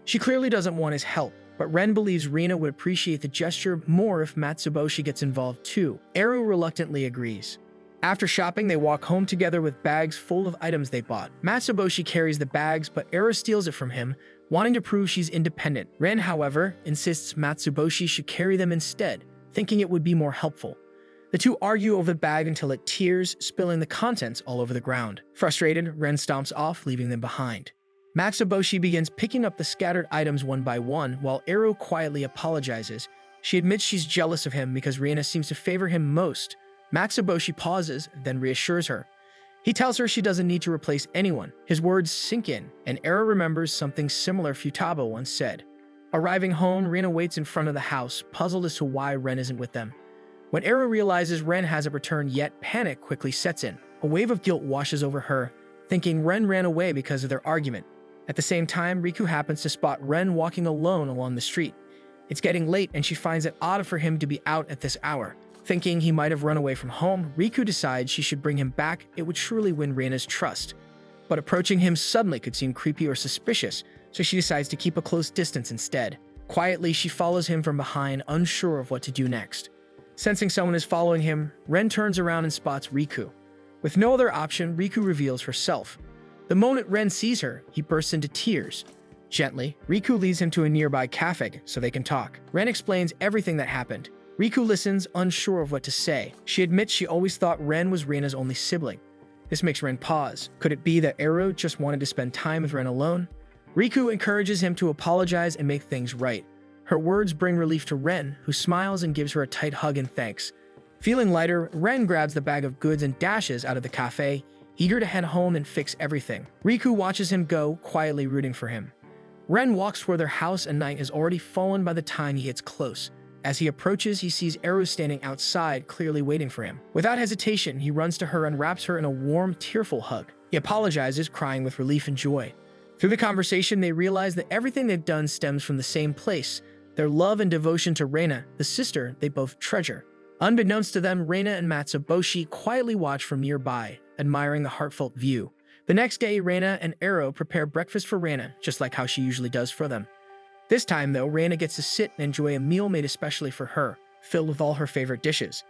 She clearly doesn't want his help, but Ren believes Reina would appreciate the gesture more if Matsuboshi gets involved too. Eru reluctantly agrees. After shopping, they walk home together with bags full of items they bought. Matsuboshi carries the bags, but Eru steals it from him, wanting to prove she's independent. Ren, however, insists Matsuboshi should carry them instead, thinking it would be more helpful. The two argue over the bag until it tears, spilling the contents all over the ground. Frustrated, Ren stomps off, leaving them behind. Matsuboshi begins picking up the scattered items one by one, while Eru quietly apologizes. She admits she's jealous of him because Reina seems to favor him most. Matsuboshi pauses, then reassures her. He tells her she doesn't need to replace anyone. His words sink in, and Eru remembers something similar Futaba once said. Arriving home, Reina waits in front of the house, puzzled as to why Ren isn't with them. When Eru realizes Ren hasn't returned yet, panic quickly sets in. A wave of guilt washes over her, thinking Ren ran away because of their argument. At the same time, Riku happens to spot Ren walking alone along the street. It's getting late, and she finds it odd for him to be out at this hour. Thinking he might have run away from home, Riku decides she should bring him back. It would surely win Rina's trust. But approaching him suddenly could seem creepy or suspicious, so she decides to keep a close distance instead. Quietly, she follows him from behind, unsure of what to do next. Sensing someone is following him, Ren turns around and spots Riku. With no other option, Riku reveals herself. The moment Ren sees her, he bursts into tears. Gently, Riku leads him to a nearby cafe so they can talk. Ren explains everything that happened. Riku listens, unsure of what to say. She admits she always thought Ren was Rina's only sibling. This makes Ren pause. Could it be that Eru just wanted to spend time with Ren alone? Riku encourages him to apologize and make things right. Her words bring relief to Ren, who smiles and gives her a tight hug in thanks. Feeling lighter, Ren grabs the bag of goods and dashes out of the cafe, eager to head home and fix everything. Riku watches him go, quietly rooting for him. Ren walks toward their house and night has already fallen by the time he gets close. As he approaches, he sees Eru standing outside, clearly waiting for him. Without hesitation, he runs to her and wraps her in a warm, tearful hug. He apologizes, crying with relief and joy. Through the conversation, they realize that everything they've done stems from the same place, their love and devotion to Reina, the sister they both treasure. Unbeknownst to them, Reina and Matsuboshi quietly watch from nearby, admiring the heartfelt view. The next day, Reina and Eru prepare breakfast for Reina, just like how she usually does for them. This time, though, Reina gets to sit and enjoy a meal made especially for her, filled with all her favorite dishes.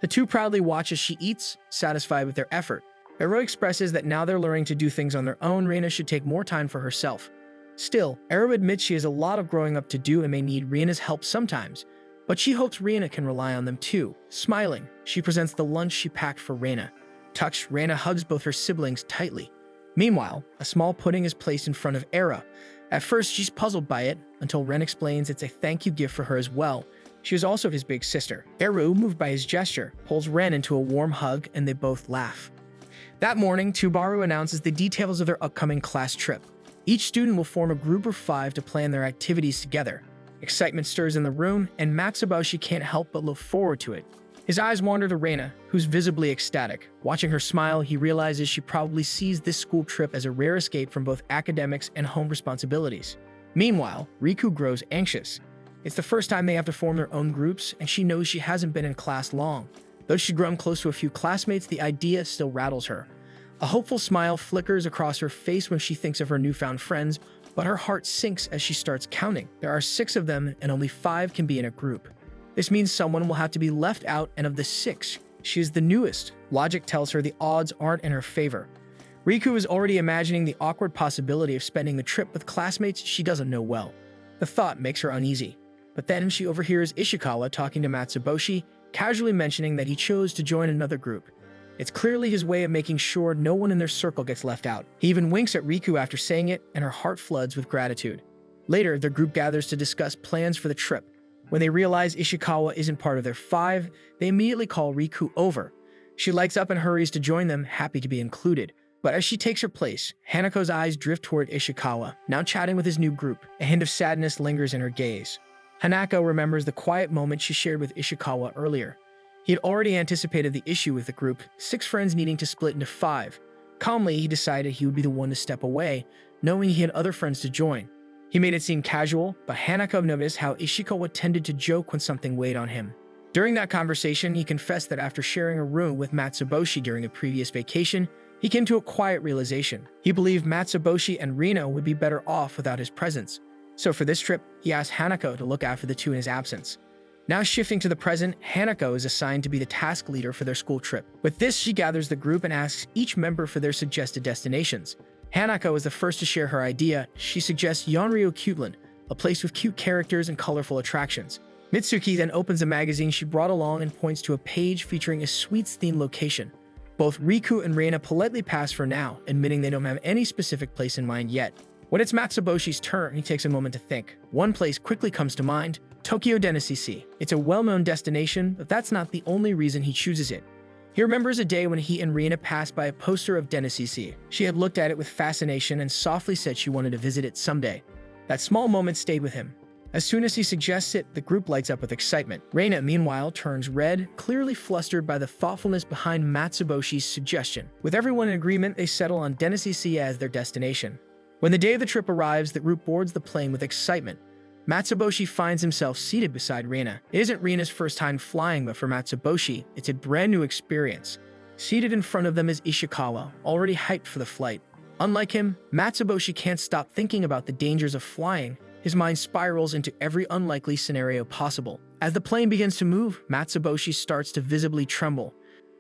The two proudly watch as she eats, satisfied with their effort. Eru expresses that now they're learning to do things on their own, Reina should take more time for herself. Still, Eru admits she has a lot of growing up to do and may need Reina's help sometimes, but she hopes Reina can rely on them too. Smiling, she presents the lunch she packed for Reina. Touched, Reina hugs both her siblings tightly. Meanwhile, a small pudding is placed in front of Eru. At first, she's puzzled by it, until Ren explains it's a thank you gift for her as well. She is also his big sister. Eru, moved by his gesture, pulls Ren into a warm hug and they both laugh. That morning, Tubaru announces the details of their upcoming class trip. Each student will form a group of 5 to plan their activities together. Excitement stirs in the room, and Matsuboshi can't help but look forward to it. His eyes wander to Reina, who's visibly ecstatic. Watching her smile, he realizes she probably sees this school trip as a rare escape from both academics and home responsibilities. Meanwhile, Riku grows anxious. It's the first time they have to form their own groups, and she knows she hasn't been in class long. Though she's grown close to a few classmates, the idea still rattles her. A hopeful smile flickers across her face when she thinks of her newfound friends, but her heart sinks as she starts counting. There are 6 of them, and only 5 can be in a group. This means someone will have to be left out, and of the 6, she is the newest. Logic tells her the odds aren't in her favor. Riku is already imagining the awkward possibility of spending the trip with classmates she doesn't know well. The thought makes her uneasy. But then she overhears Ishikawa talking to Matsuboshi, casually mentioning that he chose to join another group. It's clearly his way of making sure no one in their circle gets left out. He even winks at Riku after saying it, and her heart floods with gratitude. Later, their group gathers to discuss plans for the trip. When they realize Ishikawa isn't part of their 5, they immediately call Riku over. She lights up and hurries to join them, happy to be included. But as she takes her place, Hanako's eyes drift toward Ishikawa, now chatting with his new group. A hint of sadness lingers in her gaze. Hanako remembers the quiet moment she shared with Ishikawa earlier. He had already anticipated the issue with the group, 6 friends needing to split into 5. Calmly, he decided he would be the one to step away, knowing he had other friends to join. He made it seem casual, but Hanako noticed how Ishikawa tended to joke when something weighed on him. During that conversation, he confessed that after sharing a room with Matsuboshi during a previous vacation, he came to a quiet realization. He believed Matsuboshi and Rina would be better off without his presence. So for this trip, he asked Hanako to look after the two in his absence. Now shifting to the present, Hanako is assigned to be the task leader for their school trip. With this, she gathers the group and asks each member for their suggested destinations. Hanako is the first to share her idea. She suggests Yonryu Cuteland, a place with cute characters and colorful attractions. Mitsuki then opens a magazine she brought along and points to a page featuring a sweets-themed location. Both Riku and Reina politely pass for now, admitting they don't have any specific place in mind yet. When it's Matsuboshi's turn, he takes a moment to think. One place quickly comes to mind, Tokyo Dennisisi. It's a well-known destination, but that's not the only reason he chooses it. He remembers a day when he and Reina passed by a poster of Dennisisi. She had looked at it with fascination and softly said she wanted to visit it someday. That small moment stayed with him. As soon as he suggests it, the group lights up with excitement. Reina, meanwhile, turns red, clearly flustered by the thoughtfulness behind Matsuboshi's suggestion. With everyone in agreement, they settle on Dennisisi as their destination. When the day of the trip arrives, the group boards the plane with excitement. Matsuboshi finds himself seated beside Reina. It isn't Reina's first time flying, but for Matsuboshi, it's a brand new experience. Seated in front of them is Ishikawa, already hyped for the flight. Unlike him, Matsuboshi can't stop thinking about the dangers of flying. His mind spirals into every unlikely scenario possible. As the plane begins to move, Matsuboshi starts to visibly tremble.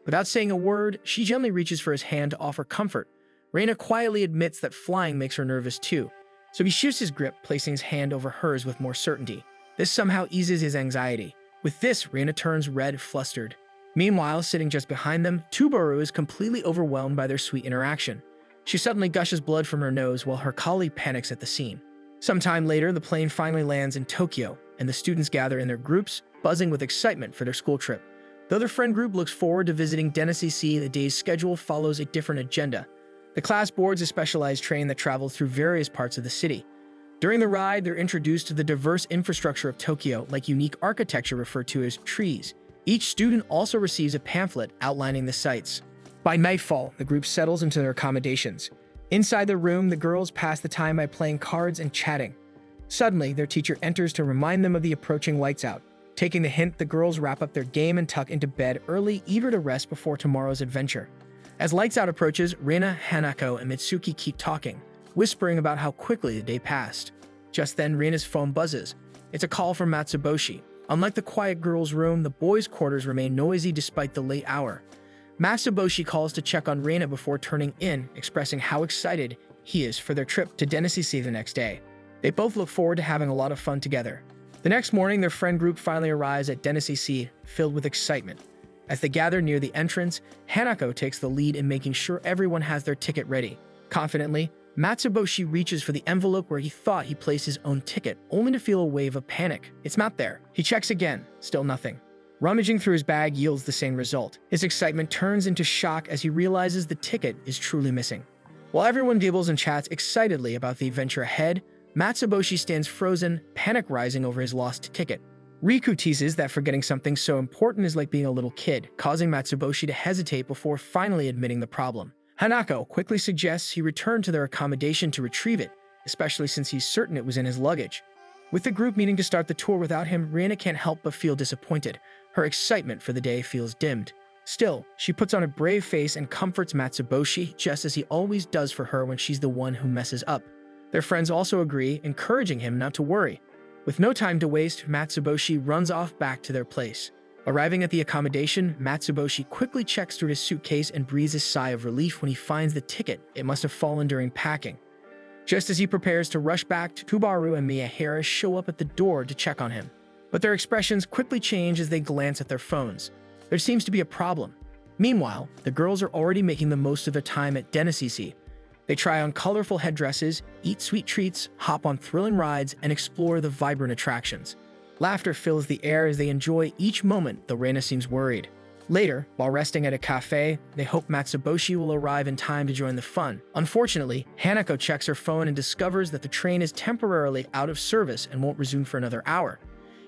Without saying a word, she gently reaches for his hand to offer comfort. Reina quietly admits that flying makes her nervous too, so he shifts his grip, placing his hand over hers with more certainty. This somehow eases his anxiety. With this, Reina turns red, flustered. Meanwhile, sitting just behind them, Tubaru is completely overwhelmed by their sweet interaction. She suddenly gushes blood from her nose while her colleague panics at the scene. Sometime later, the plane finally lands in Tokyo, and the students gather in their groups, buzzing with excitement for their school trip. Though their friend group looks forward to visiting Dennisisi, the day's schedule follows a different agenda. The class boards a specialized train that travels through various parts of the city. During the ride, they're introduced to the diverse infrastructure of Tokyo, like unique architecture referred to as trees. Each student also receives a pamphlet outlining the sites. By nightfall, the group settles into their accommodations. Inside the room, the girls pass the time by playing cards and chatting. Suddenly, their teacher enters to remind them of the approaching lights out. Taking the hint, the girls wrap up their game and tuck into bed early, eager to rest before tomorrow's adventure. As lights out approaches, Reina, Hanako, and Mitsuki keep talking, whispering about how quickly the day passed. Just then, Reina's phone buzzes. It's a call from Matsuboshi. Unlike the quiet girls' room, the boys' quarters remain noisy despite the late hour. Matsuboshi calls to check on Reina before turning in, expressing how excited he is for their trip to Dennisisi the next day. They both look forward to having a lot of fun together. The next morning, their friend group finally arrives at Dennisisi, filled with excitement. As they gather near the entrance, Hanako takes the lead in making sure everyone has their ticket ready. Confidently, Matsuboshi reaches for the envelope where he thought he placed his own ticket, only to feel a wave of panic. It's not there. He checks again, still nothing. Rummaging through his bag yields the same result. His excitement turns into shock as he realizes the ticket is truly missing. While everyone gibbles and chats excitedly about the adventure ahead, Matsuboshi stands frozen, panic rising over his lost ticket. Riku teases that forgetting something so important is like being a little kid, causing Matsuboshi to hesitate before finally admitting the problem. Hanako quickly suggests he return to their accommodation to retrieve it, especially since he's certain it was in his luggage. With the group needing to start the tour without him, Reina can't help but feel disappointed. Her excitement for the day feels dimmed. Still, she puts on a brave face and comforts Matsuboshi, just as he always does for her when she's the one who messes up. Their friends also agree, encouraging him not to worry. With no time to waste, Matsuboshi runs off back to their place. Arriving at the accommodation, Matsuboshi quickly checks through his suitcase and breathes a sigh of relief when he finds the ticket. It must have fallen during packing. Just as he prepares to rush back, Tubaru and Miyahira show up at the door to check on him. But their expressions quickly change as they glance at their phones. There seems to be a problem. Meanwhile, the girls are already making the most of their time at Dennisisi. They try on colorful headdresses, eat sweet treats, hop on thrilling rides, and explore the vibrant attractions. Laughter fills the air as they enjoy each moment, though Reina seems worried. Later, while resting at a cafe, they hope Matsuboshi will arrive in time to join the fun. Unfortunately, Hanako checks her phone and discovers that the train is temporarily out of service and won't resume for another hour.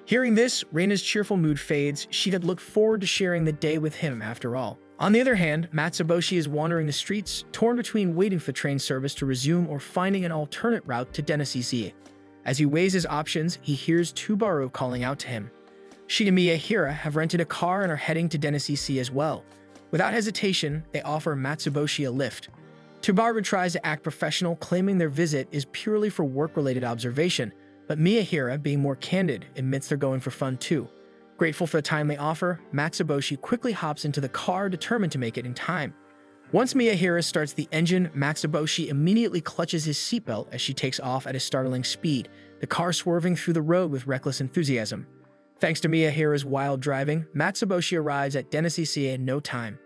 Hearing this, Reina's cheerful mood fades. She had looked forward to sharing the day with him after all. On the other hand, Matsuboshi is wandering the streets, torn between waiting for train service to resume or finding an alternate route to Dennisisi. As he weighs his options, he hears Tubaru calling out to him. She and Miyahira have rented a car and are heading to Dennisisi as well. Without hesitation, they offer Matsuboshi a lift. Tubaru tries to act professional, claiming their visit is purely for work-related observation, but Miyahira, being more candid, admits they're going for fun too. Grateful for the timely offer, Matsuboshi quickly hops into the car, determined to make it in time. Once Miyahira starts the engine, Matsuboshi immediately clutches his seatbelt as she takes off at a startling speed, the car swerving through the road with reckless enthusiasm. Thanks to Miyahira's wild driving, Matsuboshi arrives at Dennisisi in no time.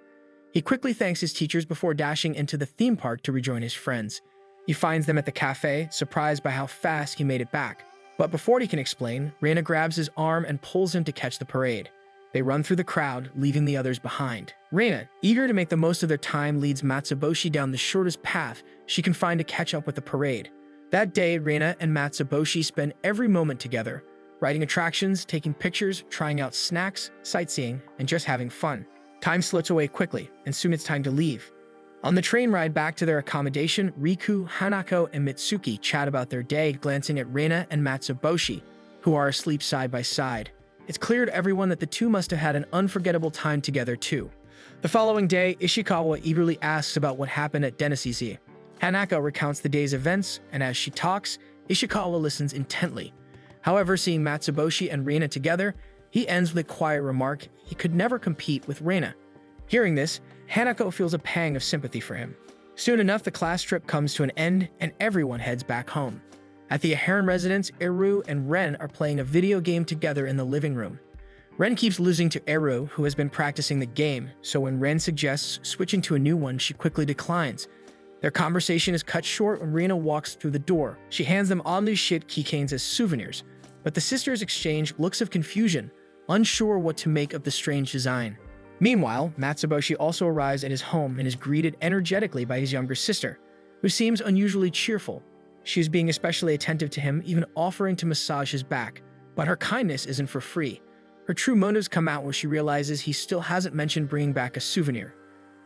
He quickly thanks his teachers before dashing into the theme park to rejoin his friends. He finds them at the cafe, surprised by how fast he made it back. But before he can explain, Reina grabs his arm and pulls him to catch the parade. They run through the crowd, leaving the others behind. Reina, eager to make the most of their time, leads Matsuboshi down the shortest path she can find to catch up with the parade. That day, Reina and Matsuboshi spend every moment together, riding attractions, taking pictures, trying out snacks, sightseeing, and just having fun. Time slips away quickly, and soon it's time to leave. On the train ride back to their accommodation, Riku, Hanako, and Mitsuki chat about their day, glancing at Reina and Matsuboshi, who are asleep side by side. It's clear to everyone that the two must have had an unforgettable time together too. The following day, Ishikawa eagerly asks about what happened at Denisizi. Hanako recounts the day's events, and as she talks, Ishikawa listens intently. However, seeing Matsuboshi and Reina together, he ends with a quiet remark he could never compete with Reina. Hearing this, Hanako feels a pang of sympathy for him. Soon enough, the class trip comes to an end, and everyone heads back home. At the Aharon residence, Eru and Ren are playing a video game together in the living room. Ren keeps losing to Eru, who has been practicing the game, so when Ren suggests switching to a new one, she quickly declines. Their conversation is cut short when Reina walks through the door. She hands them oddly shaped keychains as souvenirs, but the sisters exchange looks of confusion, unsure what to make of the strange design. Meanwhile, Matsuboshi also arrives at his home and is greeted energetically by his younger sister, who seems unusually cheerful. She is being especially attentive to him, even offering to massage his back, but her kindness isn't for free. Her true motives come out when she realizes he still hasn't mentioned bringing back a souvenir.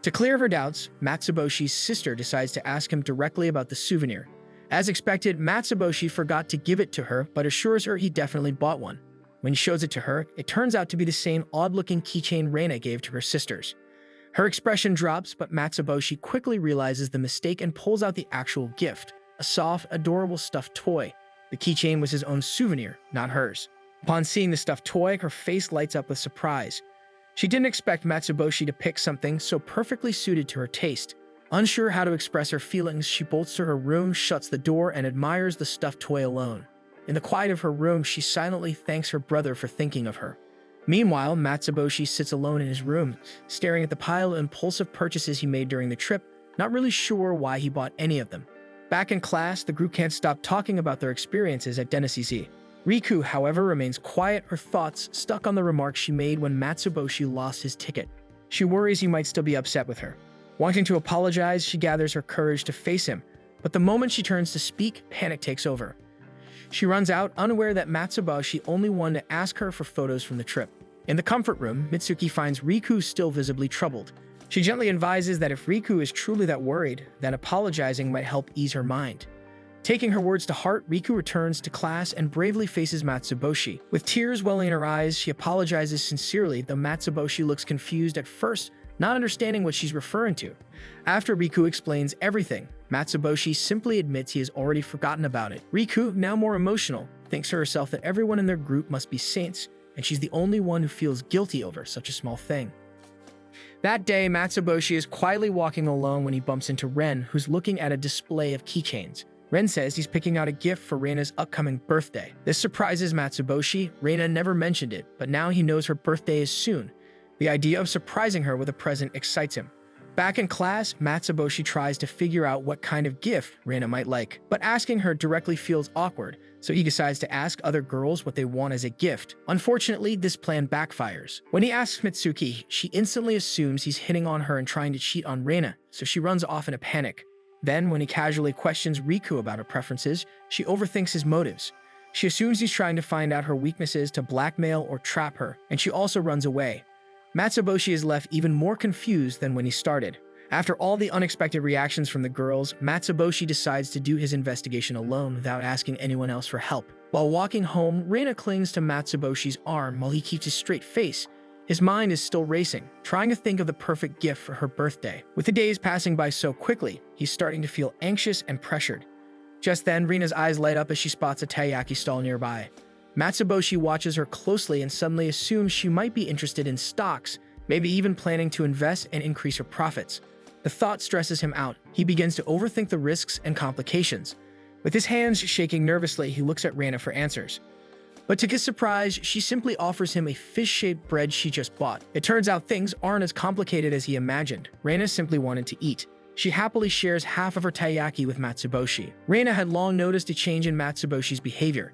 To clear her doubts, Matsuboshi's sister decides to ask him directly about the souvenir. As expected, Matsuboshi forgot to give it to her, but assures her he definitely bought one. When he shows it to her, it turns out to be the same odd-looking keychain Reina gave to her sisters. Her expression drops, but Matsuboshi quickly realizes the mistake and pulls out the actual gift, a soft, adorable stuffed toy. The keychain was his own souvenir, not hers. Upon seeing the stuffed toy, her face lights up with surprise. She didn't expect Matsuboshi to pick something so perfectly suited to her taste. Unsure how to express her feelings, she bolts to her room, shuts the door, and admires the stuffed toy alone. In the quiet of her room, she silently thanks her brother for thinking of her. Meanwhile, Matsuboshi sits alone in his room, staring at the pile of impulsive purchases he made during the trip, not really sure why he bought any of them. Back in class, the group can't stop talking about their experiences at Denisizi. Riku, however, remains quiet, her thoughts stuck on the remark she made when Matsuboshi lost his ticket. She worries he might still be upset with her. Wanting to apologize, she gathers her courage to face him, but the moment she turns to speak, panic takes over. She runs out, unaware that Matsuboshi only wanted to ask her for photos from the trip. In the comfort room, Mitsuki finds Riku still visibly troubled. She gently advises that if Riku is truly that worried, then apologizing might help ease her mind. Taking her words to heart, Riku returns to class and bravely faces Matsuboshi. With tears welling in her eyes, she apologizes sincerely, though Matsuboshi looks confused at first, not understanding what she's referring to. After Riku explains everything, Matsuboshi simply admits he has already forgotten about it. Riku, now more emotional, thinks to herself that everyone in their group must be saints, and she's the only one who feels guilty over such a small thing. That day, Matsuboshi is quietly walking alone when he bumps into Ren, who's looking at a display of keychains. Ren says he's picking out a gift for Reina's upcoming birthday. This surprises Matsuboshi. Reina never mentioned it, but now he knows her birthday is soon. The idea of surprising her with a present excites him. Back in class, Matsuboshi tries to figure out what kind of gift Reina might like, but asking her directly feels awkward, so he decides to ask other girls what they want as a gift. Unfortunately, this plan backfires. When he asks Mitsuki, she instantly assumes he's hitting on her and trying to cheat on Reina, so she runs off in a panic. Then, when he casually questions Riku about her preferences, she overthinks his motives. She assumes he's trying to find out her weaknesses to blackmail or trap her, and she also runs away. Matsuboshi is left even more confused than when he started. After all the unexpected reactions from the girls, Matsuboshi decides to do his investigation alone without asking anyone else for help. While walking home, Reina clings to Matsuboshi's arm while he keeps a straight face. His mind is still racing, trying to think of the perfect gift for her birthday. With the days passing by so quickly, he's starting to feel anxious and pressured. Just then, Reina's eyes light up as she spots a taiyaki stall nearby. Matsuboshi watches her closely and suddenly assumes she might be interested in stocks, maybe even planning to invest and increase her profits. The thought stresses him out. He begins to overthink the risks and complications. With his hands shaking nervously, he looks at Reina for answers. But to his surprise, she simply offers him a fish-shaped bread she just bought. It turns out things aren't as complicated as he imagined. Reina simply wanted to eat. She happily shares half of her taiyaki with Matsuboshi. Reina had long noticed a change in Matsuboshi's behavior.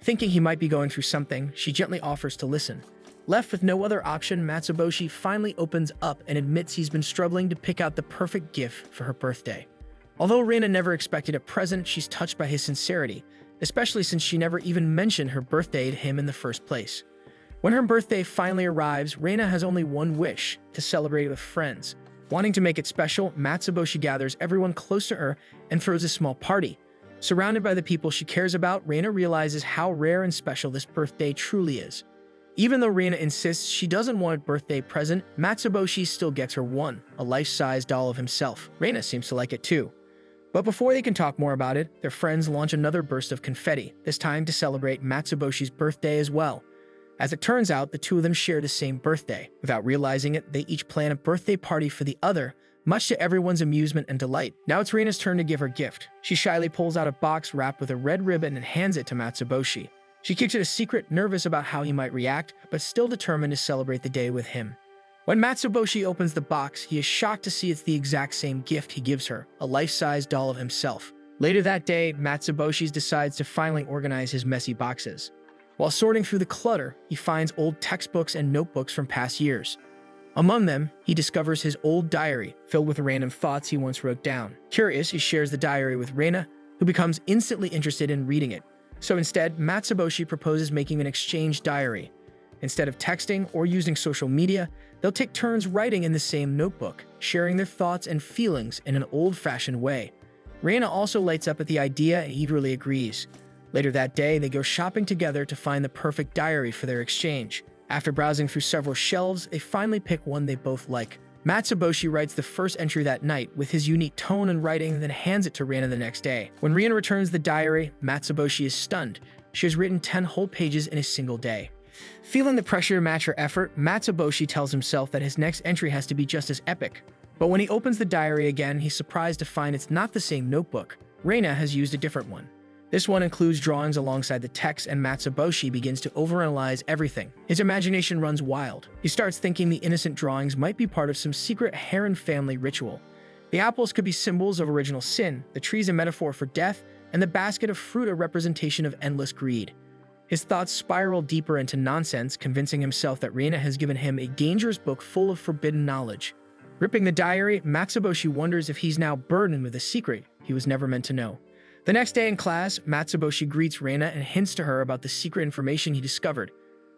Thinking he might be going through something, she gently offers to listen. Left with no other option, Matsuboshi finally opens up and admits he's been struggling to pick out the perfect gift for her birthday. Although Reina never expected a present, she's touched by his sincerity, especially since she never even mentioned her birthday to him in the first place. When her birthday finally arrives, Reina has only one wish: to celebrate with friends. Wanting to make it special, Matsuboshi gathers everyone close to her and throws a small party. Surrounded by the people she cares about, Reina realizes how rare and special this birthday truly is. Even though Reina insists she doesn't want a birthday present, Matsuboshi still gets her one, a life-size doll of himself. Reina seems to like it too. But before they can talk more about it, their friends launch another burst of confetti, this time to celebrate Matsuboshi's birthday as well. As it turns out, the two of them share the same birthday. Without realizing it, they each plan a birthday party for the other, much to everyone's amusement and delight. Now it's Reina's turn to give her gift. She shyly pulls out a box wrapped with a red ribbon and hands it to Matsuboshi. She keeps it a secret, nervous about how he might react, but still determined to celebrate the day with him. When Matsuboshi opens the box, he is shocked to see it's the exact same gift he gives her, a life-size doll of himself. Later that day, Matsuboshi decides to finally organize his messy boxes. While sorting through the clutter, he finds old textbooks and notebooks from past years. Among them, he discovers his old diary, filled with random thoughts he once wrote down. Curious, he shares the diary with Reina, who becomes instantly interested in reading it. So instead, Matsuboshi proposes making an exchange diary. Instead of texting or using social media, they'll take turns writing in the same notebook, sharing their thoughts and feelings in an old-fashioned way. Reina also lights up at the idea and eagerly agrees. Later that day, they go shopping together to find the perfect diary for their exchange. After browsing through several shelves, they finally pick one they both like. Matsuboshi writes the first entry that night with his unique tone and writing, then hands it to Reina the next day. When Reina returns the diary, Matsuboshi is stunned. She has written 10 whole pages in a single day. Feeling the pressure to match her effort, Matsuboshi tells himself that his next entry has to be just as epic. But when he opens the diary again, he's surprised to find it's not the same notebook. Reina has used a different one. This one includes drawings alongside the text, and Matsuboshi begins to overanalyze everything. His imagination runs wild. He starts thinking the innocent drawings might be part of some secret Heron family ritual. The apples could be symbols of original sin, the trees a metaphor for death, and the basket of fruit a representation of endless greed. His thoughts spiral deeper into nonsense, convincing himself that Reina has given him a dangerous book full of forbidden knowledge. Ripping the diary, Matsuboshi wonders if he's now burdened with a secret he was never meant to know. The next day in class, Matsuboshi greets Reina and hints to her about the secret information he discovered.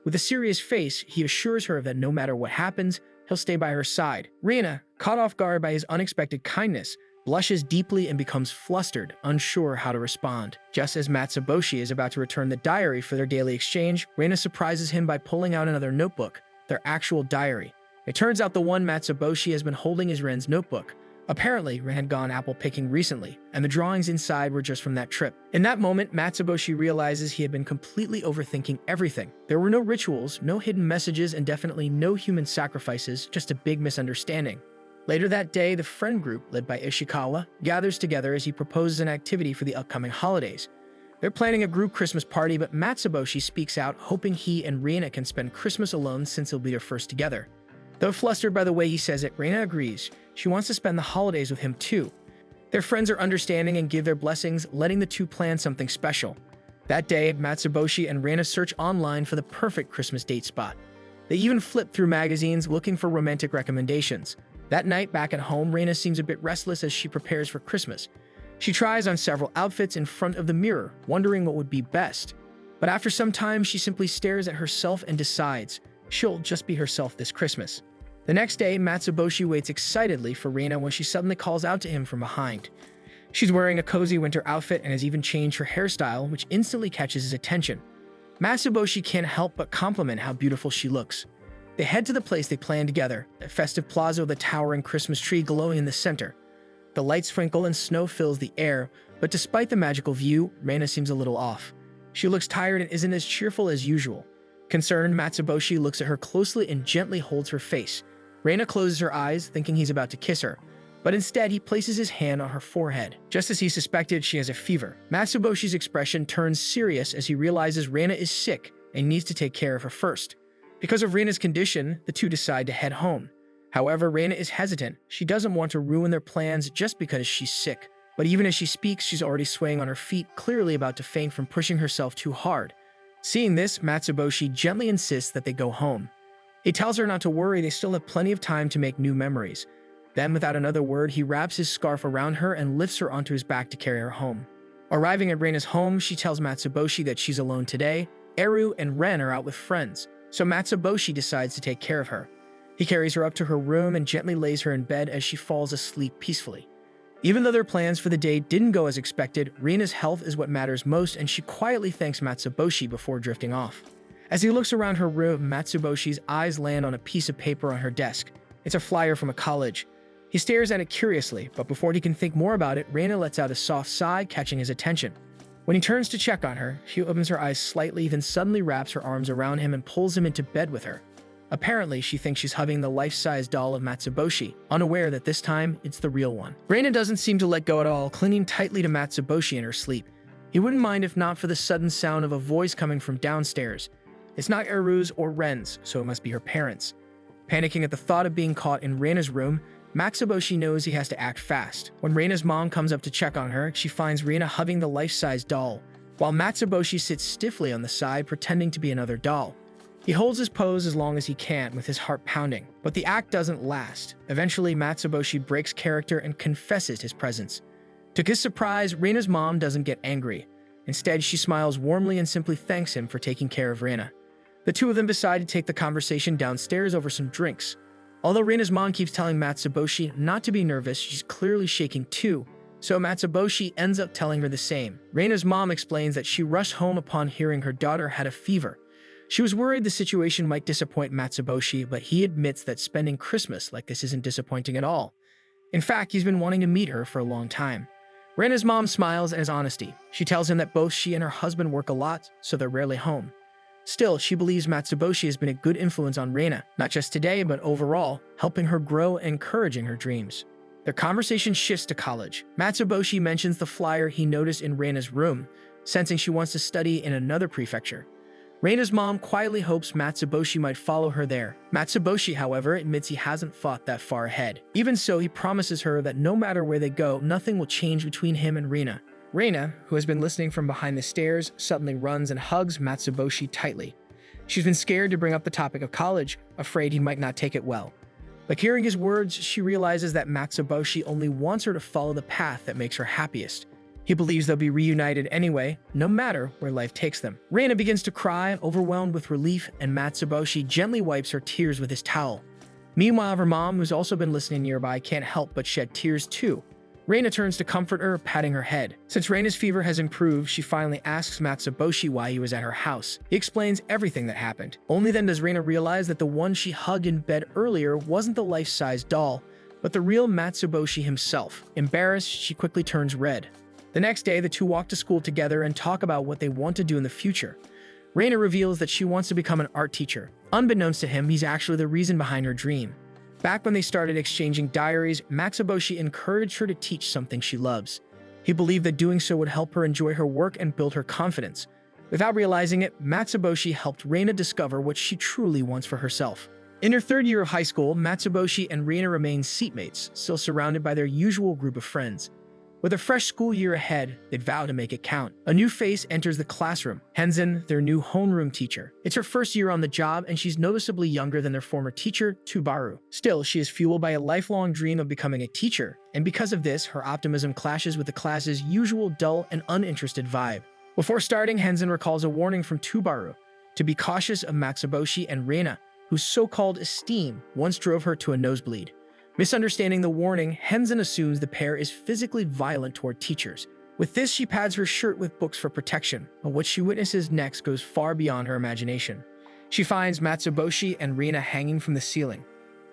With a serious face, he assures her that no matter what happens, he'll stay by her side. Reina, caught off guard by his unexpected kindness, blushes deeply and becomes flustered, unsure how to respond. Just as Matsuboshi is about to return the diary for their daily exchange, Reina surprises him by pulling out another notebook, their actual diary. It turns out the one Matsuboshi has been holding is Ren's notebook. Apparently, Ren had gone apple picking recently, and the drawings inside were just from that trip. In that moment, Matsuboshi realizes he had been completely overthinking everything. There were no rituals, no hidden messages, and definitely no human sacrifices, just a big misunderstanding. Later that day, the friend group, led by Ishikawa, gathers together as he proposes an activity for the upcoming holidays. They're planning a group Christmas party, but Matsuboshi speaks out, hoping he and Reina can spend Christmas alone since they'll be their first together. Though flustered by the way he says it, Reina agrees. She wants to spend the holidays with him too. Their friends are understanding and give their blessings, letting the two plan something special. That day, Matsuboshi and Reina search online for the perfect Christmas date spot. They even flip through magazines looking for romantic recommendations. That night, back at home, Reina seems a bit restless as she prepares for Christmas. She tries on several outfits in front of the mirror, wondering what would be best. But after some time, she simply stares at herself and decides she'll just be herself this Christmas. The next day, Matsuboshi waits excitedly for Reina when she suddenly calls out to him from behind. She's wearing a cozy winter outfit and has even changed her hairstyle, which instantly catches his attention. Matsuboshi can't help but compliment how beautiful she looks. They head to the place they planned together, a festive plaza with a towering Christmas tree glowing in the center. The lights sprinkle and snow fills the air, but despite the magical view, Reina seems a little off. She looks tired and isn't as cheerful as usual. Concerned, Matsuboshi looks at her closely and gently holds her face. Reina closes her eyes, thinking he's about to kiss her, but instead he places his hand on her forehead. Just as he suspected, she has a fever. Matsuboshi's expression turns serious as he realizes Reina is sick and needs to take care of her first. Because of Reina's condition, the two decide to head home. However, Reina is hesitant. She doesn't want to ruin their plans just because she's sick. But even as she speaks, she's already swaying on her feet, clearly about to faint from pushing herself too hard. Seeing this, Matsuboshi gently insists that they go home. He tells her not to worry, they still have plenty of time to make new memories. Then, without another word, he wraps his scarf around her and lifts her onto his back to carry her home. Arriving at Reina's home, she tells Matsuboshi that she's alone today. Eru and Ren are out with friends, so Matsuboshi decides to take care of her. He carries her up to her room and gently lays her in bed as she falls asleep peacefully. Even though their plans for the day didn't go as expected, Rina's health is what matters most, and she quietly thanks Matsuboshi before drifting off. As he looks around her room, Matsuboshi's eyes land on a piece of paper on her desk. It's a flyer from a college. He stares at it curiously, but before he can think more about it, Reina lets out a soft sigh, catching his attention. When he turns to check on her, she opens her eyes slightly, then suddenly wraps her arms around him and pulls him into bed with her. Apparently, she thinks she's hugging the life-size doll of Matsuboshi, unaware that this time, it's the real one. Reina doesn't seem to let go at all, clinging tightly to Matsuboshi in her sleep. He wouldn't mind if not for the sudden sound of a voice coming from downstairs. It's not Eru's or Ren's, so it must be her parents. Panicking at the thought of being caught in Reina's room, Matsuboshi knows he has to act fast. When Reina's mom comes up to check on her, she finds Reina hugging the life-size doll, while Matsuboshi sits stiffly on the side, pretending to be another doll. He holds his pose as long as he can, with his heart pounding, but the act doesn't last. Eventually, Matsuboshi breaks character and confesses his presence. To his surprise, Reina's mom doesn't get angry. Instead, she smiles warmly and simply thanks him for taking care of Reina. The two of them decide to take the conversation downstairs over some drinks. Although Reina's mom keeps telling Matsuboshi not to be nervous, she's clearly shaking too, so Matsuboshi ends up telling her the same. Reina's mom explains that she rushed home upon hearing her daughter had a fever. She was worried the situation might disappoint Matsuboshi, but he admits that spending Christmas like this isn't disappointing at all. In fact, he's been wanting to meet her for a long time. Reina's mom smiles at his honesty. She tells him that both she and her husband work a lot, so they're rarely home. Still, she believes Matsuboshi has been a good influence on Reina, not just today, but overall, helping her grow and encouraging her dreams. Their conversation shifts to college. Matsuboshi mentions the flyer he noticed in Reina's room, sensing she wants to study in another prefecture. Reina's mom quietly hopes Matsuboshi might follow her there. Matsuboshi, however, admits he hasn't thought that far ahead. Even so, he promises her that no matter where they go, nothing will change between him and Reina. Reina, who has been listening from behind the stairs, suddenly runs and hugs Matsuboshi tightly. She's been scared to bring up the topic of college, afraid he might not take it well. But hearing his words, she realizes that Matsuboshi only wants her to follow the path that makes her happiest. He believes they'll be reunited anyway, no matter where life takes them. Reina begins to cry, overwhelmed with relief, and Matsuboshi gently wipes her tears with his towel. Meanwhile, her mom, who's also been listening nearby, can't help but shed tears too. Reina turns to comfort her, patting her head. Since Reina's fever has improved, she finally asks Matsuboshi why he was at her house. He explains everything that happened. Only then does Reina realize that the one she hugged in bed earlier wasn't the life-size doll, but the real Matsuboshi himself. Embarrassed, she quickly turns red. The next day, the two walk to school together and talk about what they want to do in the future. Reina reveals that she wants to become an art teacher. Unbeknownst to him, he's actually the reason behind her dream. Back when they started exchanging diaries, Matsuboshi encouraged her to teach something she loves. He believed that doing so would help her enjoy her work and build her confidence. Without realizing it, Matsuboshi helped Reina discover what she truly wants for herself. In her third year of high school, Matsuboshi and Reina remain seatmates, still surrounded by their usual group of friends. With a fresh school year ahead, they'd vow to make it count. A new face enters the classroom, Henzin, their new homeroom teacher. It's her first year on the job, and she's noticeably younger than their former teacher, Tubaru. Still, she is fueled by a lifelong dream of becoming a teacher, and because of this, her optimism clashes with the class's usual dull and uninterested vibe. Before starting, Henzin recalls a warning from Tubaru to be cautious of Matsuboshi and Reina, whose so-called esteem once drove her to a nosebleed. Misunderstanding the warning, Henzin assumes the pair is physically violent toward teachers. With this, she pads her shirt with books for protection, but what she witnesses next goes far beyond her imagination. She finds Matsuboshi and Reina hanging from the ceiling.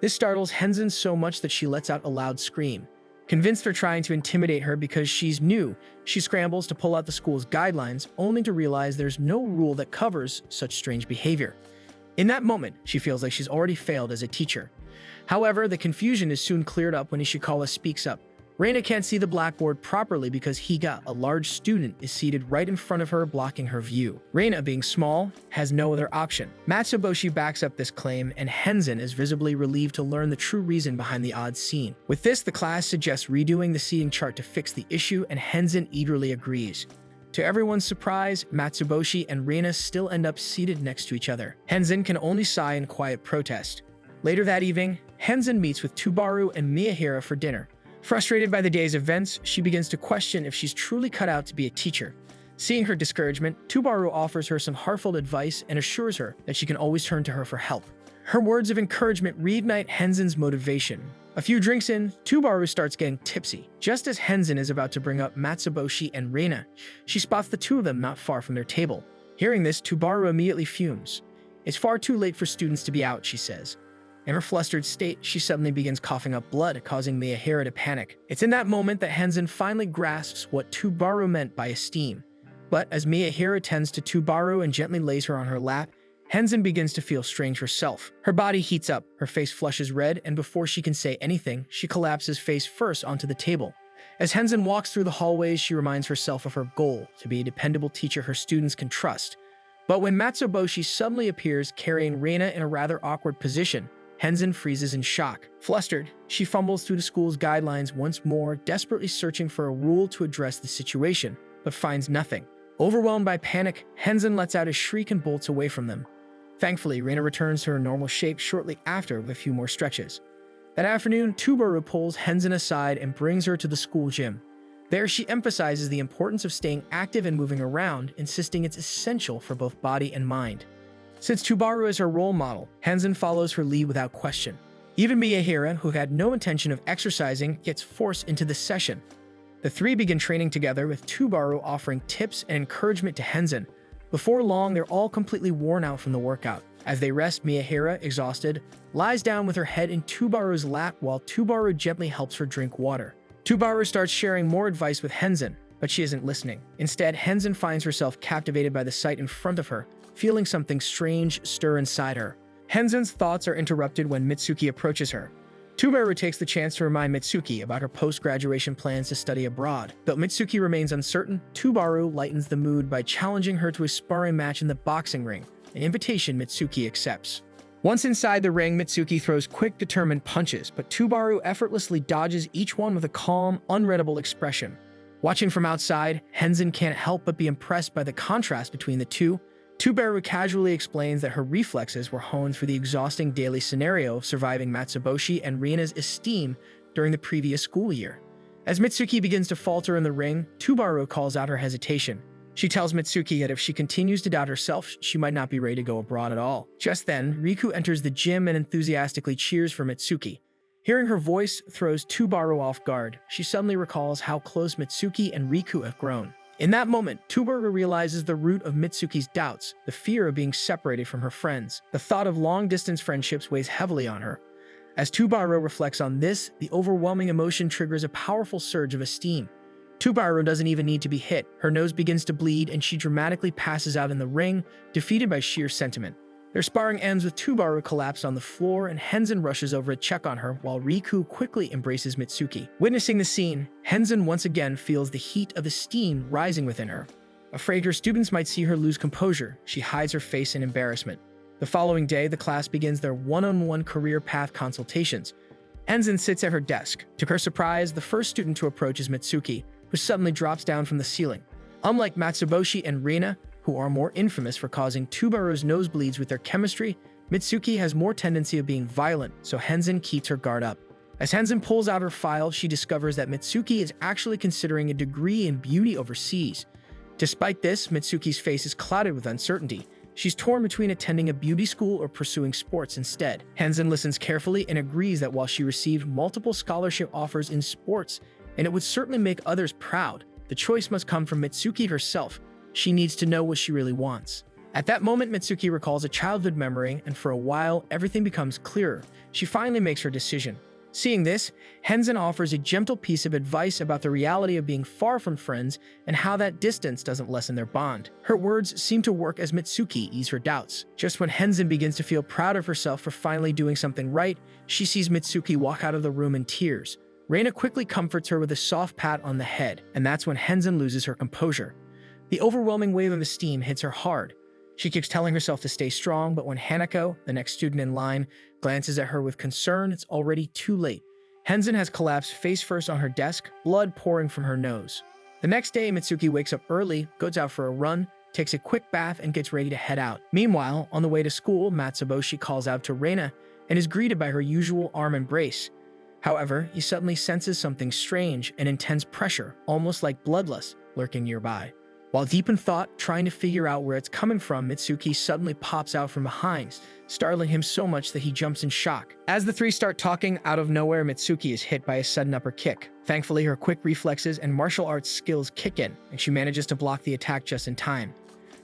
This startles Henzin so much that she lets out a loud scream. Convinced they're trying to intimidate her because she's new, she scrambles to pull out the school's guidelines, only to realize there's no rule that covers such strange behavior. In that moment, she feels like she's already failed as a teacher. However, the confusion is soon cleared up when Ishikawa speaks up. Reina can't see the blackboard properly because Higa, a large student, is seated right in front of her, blocking her view. Reina, being small, has no other option. Matsuboshi backs up this claim, and Henzin is visibly relieved to learn the true reason behind the odd scene. With this, the class suggests redoing the seating chart to fix the issue, and Henzin eagerly agrees. To everyone's surprise, Matsuboshi and Reina still end up seated next to each other. Henzin can only sigh in quiet protest. Later that evening, Henzin meets with Tubaru and Miyahira for dinner. Frustrated by the day's events, she begins to question if she's truly cut out to be a teacher. Seeing her discouragement, Tubaru offers her some heartfelt advice and assures her that she can always turn to her for help. Her words of encouragement reignite Henzin's motivation. A few drinks in, Tubaru starts getting tipsy. Just as Henzen is about to bring up Matsuboshi and Reina, she spots the two of them not far from their table. Hearing this, Tubaru immediately fumes. It's far too late for students to be out, she says. In her flustered state, she suddenly begins coughing up blood, causing Miyahira to panic. It's in that moment that Henzen finally grasps what Tubaru meant by esteem. But as Miyahira tends to Tubaru and gently lays her on her lap, Henzen begins to feel strange herself. Her body heats up, her face flushes red, and before she can say anything, she collapses face first onto the table. As Henzen walks through the hallways, she reminds herself of her goal, to be a dependable teacher her students can trust. But when Matsuboshi suddenly appears carrying Reina in a rather awkward position, Henzen freezes in shock. Flustered, she fumbles through the school's guidelines once more, desperately searching for a rule to address the situation, but finds nothing. Overwhelmed by panic, Henzen lets out a shriek and bolts away from them. Thankfully, Reina returns to her normal shape shortly after with a few more stretches. That afternoon, Tubaru pulls Henzen aside and brings her to the school gym. There, she emphasizes the importance of staying active and moving around, insisting it's essential for both body and mind. Since Tubaru is her role model, Henzen follows her lead without question. Even Miyahira, who had no intention of exercising, gets forced into the session. The three begin training together, with Tubaru offering tips and encouragement to Henzen. Before long, they're all completely worn out from the workout. As they rest, Miyahira, exhausted, lies down with her head in Tubaru's lap while Tubaru gently helps her drink water. Tubaru starts sharing more advice with Henzen, but she isn't listening. Instead, Henzen finds herself captivated by the sight in front of her, feeling something strange stir inside her. Henzen's thoughts are interrupted when Mitsuki approaches her. Tubaru takes the chance to remind Mitsuki about her post-graduation plans to study abroad. Though Mitsuki remains uncertain, Tubaru lightens the mood by challenging her to a sparring match in the boxing ring, an invitation Mitsuki accepts. Once inside the ring, Mitsuki throws quick, determined punches, but Tubaru effortlessly dodges each one with a calm, unreadable expression. Watching from outside, Henzen can't help but be impressed by the contrast between the two. Tubaru casually explains that her reflexes were honed for the exhausting daily scenario of surviving Matsuboshi and Reina's esteem during the previous school year. As Mitsuki begins to falter in the ring, Tubaru calls out her hesitation. She tells Mitsuki that if she continues to doubt herself, she might not be ready to go abroad at all. Just then, Riku enters the gym and enthusiastically cheers for Mitsuki. Hearing her voice throws Tubaru off guard. She suddenly recalls how close Mitsuki and Riku have grown. In that moment, Tubaru realizes the root of Mitsuki's doubts, the fear of being separated from her friends. The thought of long-distance friendships weighs heavily on her. As Tubaru reflects on this, the overwhelming emotion triggers a powerful surge of esteem. Tubaru doesn't even need to be hit. Her nose begins to bleed and she dramatically passes out in the ring, defeated by sheer sentiment. Their sparring ends with Tubaru collapsed on the floor and Henzen rushes over to check on her while Riku quickly embraces Mitsuki. Witnessing the scene, Henzen once again feels the heat of esteem rising within her. Afraid her students might see her lose composure, she hides her face in embarrassment. The following day, the class begins their one-on-one career path consultations. Henzen sits at her desk. To her surprise, the first student to approach is Mitsuki, who suddenly drops down from the ceiling. Unlike Matsuboshi and Reina, who are more infamous for causing Tubaru's nosebleeds with their chemistry, Mitsuki has more tendency of being violent, so Henzen keeps her guard up. As Henzen pulls out her file, she discovers that Mitsuki is actually considering a degree in beauty overseas. Despite this, Mitsuki's face is clouded with uncertainty. She's torn between attending a beauty school or pursuing sports instead. Henzen listens carefully and agrees that while she received multiple scholarship offers in sports, and it would certainly make others proud, the choice must come from Mitsuki herself. She needs to know what she really wants. At that moment, Mitsuki recalls a childhood memory, and for a while, everything becomes clearer. She finally makes her decision. Seeing this, Henzen offers a gentle piece of advice about the reality of being far from friends and how that distance doesn't lessen their bond. Her words seem to work as Mitsuki ease her doubts. Just when Henzen begins to feel proud of herself for finally doing something right, she sees Mitsuki walk out of the room in tears. Reina quickly comforts her with a soft pat on the head, and that's when Henzen loses her composure. The overwhelming wave of esteem hits her hard. She keeps telling herself to stay strong, but when Hanako, the next student in line, glances at her with concern, it's already too late. Henzen has collapsed face first on her desk, blood pouring from her nose. The next day, Mitsuki wakes up early, goes out for a run, takes a quick bath, and gets ready to head out. Meanwhile, on the way to school, Matsuboshi calls out to Reina and is greeted by her usual arm embrace. However, he suddenly senses something strange, an intense pressure, almost like bloodlust, lurking nearby. While deep in thought, trying to figure out where it's coming from, Mitsuki suddenly pops out from behind, startling him so much that he jumps in shock. As the three start talking, out of nowhere, Mitsuki is hit by a sudden upper kick. Thankfully, her quick reflexes and martial arts skills kick in, and she manages to block the attack just in time.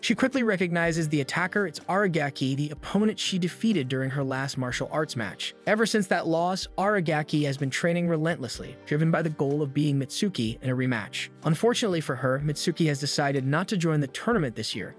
She quickly recognizes the attacker. It's Aragaki, the opponent she defeated during her last martial arts match. Ever since that loss, Aragaki has been training relentlessly, driven by the goal of beating Mitsuki in a rematch. Unfortunately for her, Mitsuki has decided not to join the tournament this year.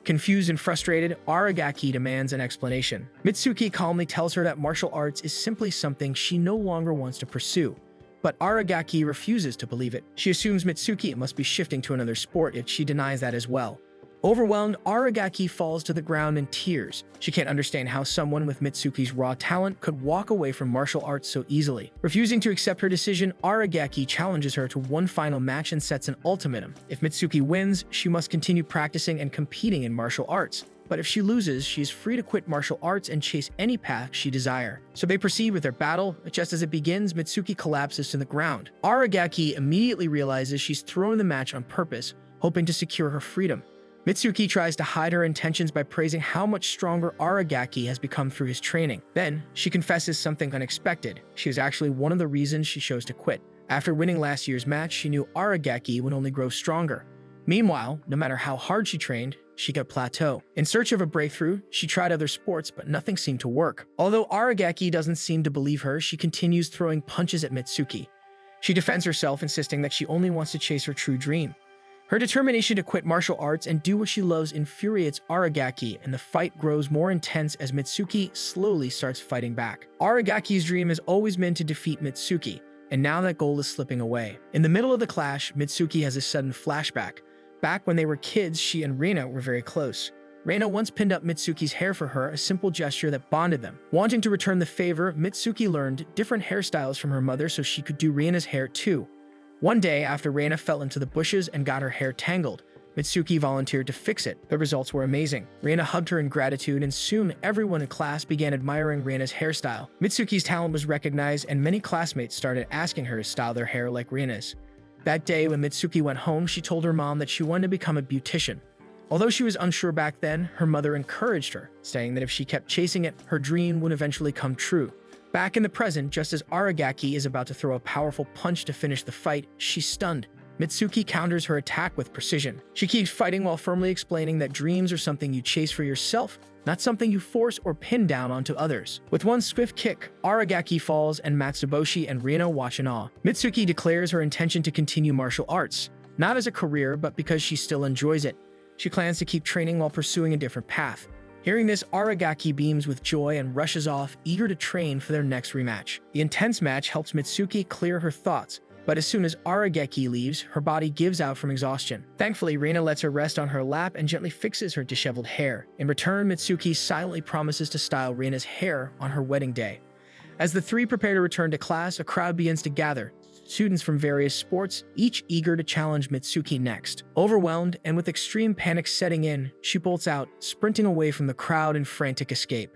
Confused and frustrated, Aragaki demands an explanation. Mitsuki calmly tells her that martial arts is simply something she no longer wants to pursue. But Aragaki refuses to believe it. She assumes Mitsuki must be shifting to another sport, yet she denies that as well. Overwhelmed, Aragaki falls to the ground in tears. She can't understand how someone with Mitsuki's raw talent could walk away from martial arts so easily. Refusing to accept her decision, Aragaki challenges her to one final match and sets an ultimatum. If Mitsuki wins, she must continue practicing and competing in martial arts. But if she loses, she is free to quit martial arts and chase any path she desires. So they proceed with their battle. Just as it begins, Mitsuki collapses to the ground. Aragaki immediately realizes she's throwing the match on purpose, hoping to secure her freedom. Mitsuki tries to hide her intentions by praising how much stronger Aragaki has become through his training. Then, she confesses something unexpected. She was actually one of the reasons she chose to quit. After winning last year's match, she knew Aragaki would only grow stronger. Meanwhile, no matter how hard she trained, she got plateau. In search of a breakthrough, she tried other sports, but nothing seemed to work. Although Aragaki doesn't seem to believe her, she continues throwing punches at Mitsuki. She defends herself, insisting that she only wants to chase her true dream. Her determination to quit martial arts and do what she loves infuriates Aragaki, and the fight grows more intense as Mitsuki slowly starts fighting back. Aragaki's dream has always been to defeat Mitsuki, and now that goal is slipping away. In the middle of the clash, Mitsuki has a sudden flashback. Back when they were kids, she and Reina were very close. Reina once pinned up Mitsuki's hair for her, a simple gesture that bonded them. Wanting to return the favor, Mitsuki learned different hairstyles from her mother so she could do Reina's hair too. One day, after Reina fell into the bushes and got her hair tangled, Mitsuki volunteered to fix it. The results were amazing. Reina hugged her in gratitude, and soon everyone in class began admiring Reina's hairstyle. Mitsuki's talent was recognized, and many classmates started asking her to style their hair like Reina's. That day, when Mitsuki went home, she told her mom that she wanted to become a beautician. Although she was unsure back then, her mother encouraged her, saying that if she kept chasing it, her dream would eventually come true. Back in the present, just as Aragaki is about to throw a powerful punch to finish the fight, she's stunned. Mitsuki counters her attack with precision. She keeps fighting while firmly explaining that dreams are something you chase for yourself, not something you force or pin down onto others. With one swift kick, Aragaki falls and Matsuboshi and Reina watch in awe. Mitsuki declares her intention to continue martial arts, not as a career, but because she still enjoys it. She plans to keep training while pursuing a different path. Hearing this, Aragaki beams with joy and rushes off, eager to train for their next rematch. The intense match helps Mitsuki clear her thoughts, but as soon as Aragaki leaves, her body gives out from exhaustion. Thankfully, Reina lets her rest on her lap and gently fixes her disheveled hair. In return, Mitsuki silently promises to style Reina's hair on her wedding day. As the three prepare to return to class, a crowd begins to gather. Students from various sports, each eager to challenge Mitsuki next. Overwhelmed and with extreme panic setting in, she bolts out, sprinting away from the crowd in frantic escape.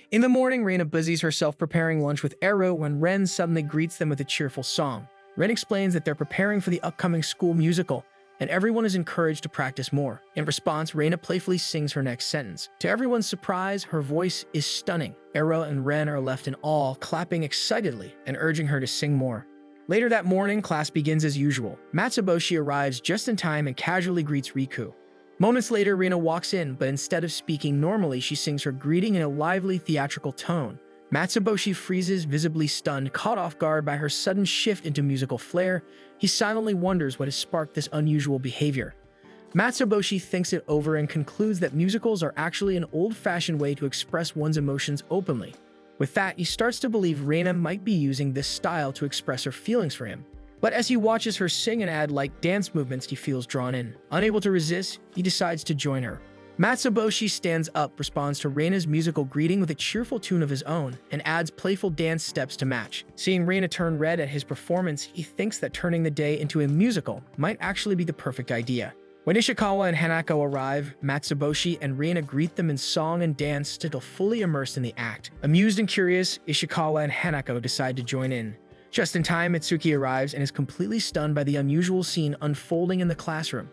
In the morning, Reina busies herself preparing lunch with Ero when Ren suddenly greets them with a cheerful song. Ren explains that they're preparing for the upcoming school musical, and everyone is encouraged to practice more. In response, Reina playfully sings her next sentence. To everyone's surprise, her voice is stunning. Ero and Ren are left in awe, clapping excitedly and urging her to sing more. Later that morning, class begins as usual. Matsuboshi arrives just in time and casually greets Riku. Moments later, Reina walks in, but instead of speaking normally, she sings her greeting in a lively, theatrical tone. Matsuboshi freezes, visibly stunned, caught off guard by her sudden shift into musical flair. He silently wonders what has sparked this unusual behavior. Matsuboshi thinks it over and concludes that musicals are actually an old-fashioned way to express one's emotions openly. With that, he starts to believe Reina might be using this style to express her feelings for him. But as he watches her sing and add light dance movements, he feels drawn in. Unable to resist, he decides to join her. Matsuboshi stands up, responds to Reina's musical greeting with a cheerful tune of his own, and adds playful dance steps to match. Seeing Reina turn red at his performance, he thinks that turning the day into a musical might actually be the perfect idea. When Ishikawa and Hanako arrive, Matsuboshi and Reina greet them in song and dance, still fully immersed in the act. Amused and curious, Ishikawa and Hanako decide to join in. Just in time, Mitsuki arrives and is completely stunned by the unusual scene unfolding in the classroom.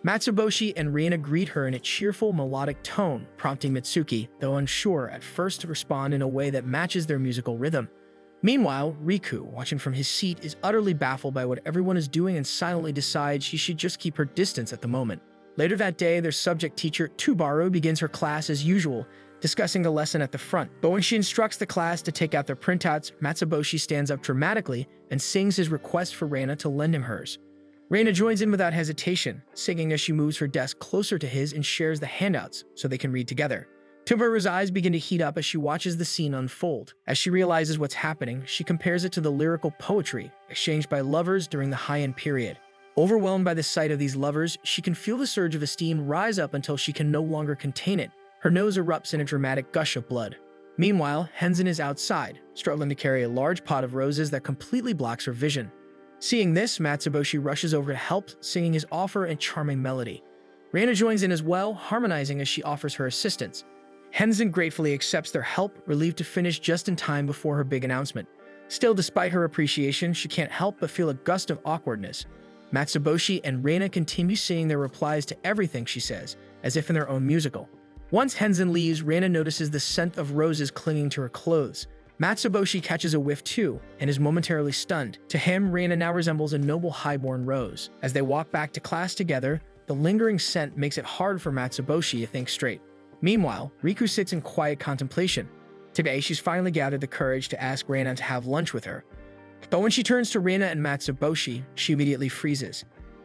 Matsuboshi and Reina greet her in a cheerful, melodic tone, prompting Mitsuki, though unsure at first, to respond in a way that matches their musical rhythm. Meanwhile, Riku, watching from his seat, is utterly baffled by what everyone is doing and silently decides she should just keep her distance at the moment. Later that day, their subject teacher, Tubaru, begins her class as usual, discussing the lesson at the front. But when she instructs the class to take out their printouts, Matsuboshi stands up dramatically and sings his request for Reina to lend him hers. Reina joins in without hesitation, singing as she moves her desk closer to his and shares the handouts so they can read together. Tubaru's eyes begin to heat up as she watches the scene unfold. As she realizes what's happening, she compares it to the lyrical poetry exchanged by lovers during the Heian period. Overwhelmed by the sight of these lovers, she can feel the surge of esteem rise up until she can no longer contain it. Her nose erupts in a dramatic gush of blood. Meanwhile, Henzen is outside, struggling to carry a large pot of roses that completely blocks her vision. Seeing this, Matsuboshi rushes over to help, singing his offer in charming melody. Reina joins in as well, harmonizing as she offers her assistance. Henzen gratefully accepts their help, relieved to finish just in time before her big announcement. Still, despite her appreciation, she can't help but feel a gust of awkwardness. Matsuboshi and Reina continue singing their replies to everything she says, as if in their own musical. Once Henzen leaves, Reina notices the scent of roses clinging to her clothes. Matsuboshi catches a whiff too, and is momentarily stunned. To him, Reina now resembles a noble highborn rose. As they walk back to class together, the lingering scent makes it hard for Matsuboshi to think straight. Meanwhile, Riku sits in quiet contemplation. Today, she's finally gathered the courage to ask Reina to have lunch with her. But when she turns to Reina and Matsuboshi, she immediately freezes.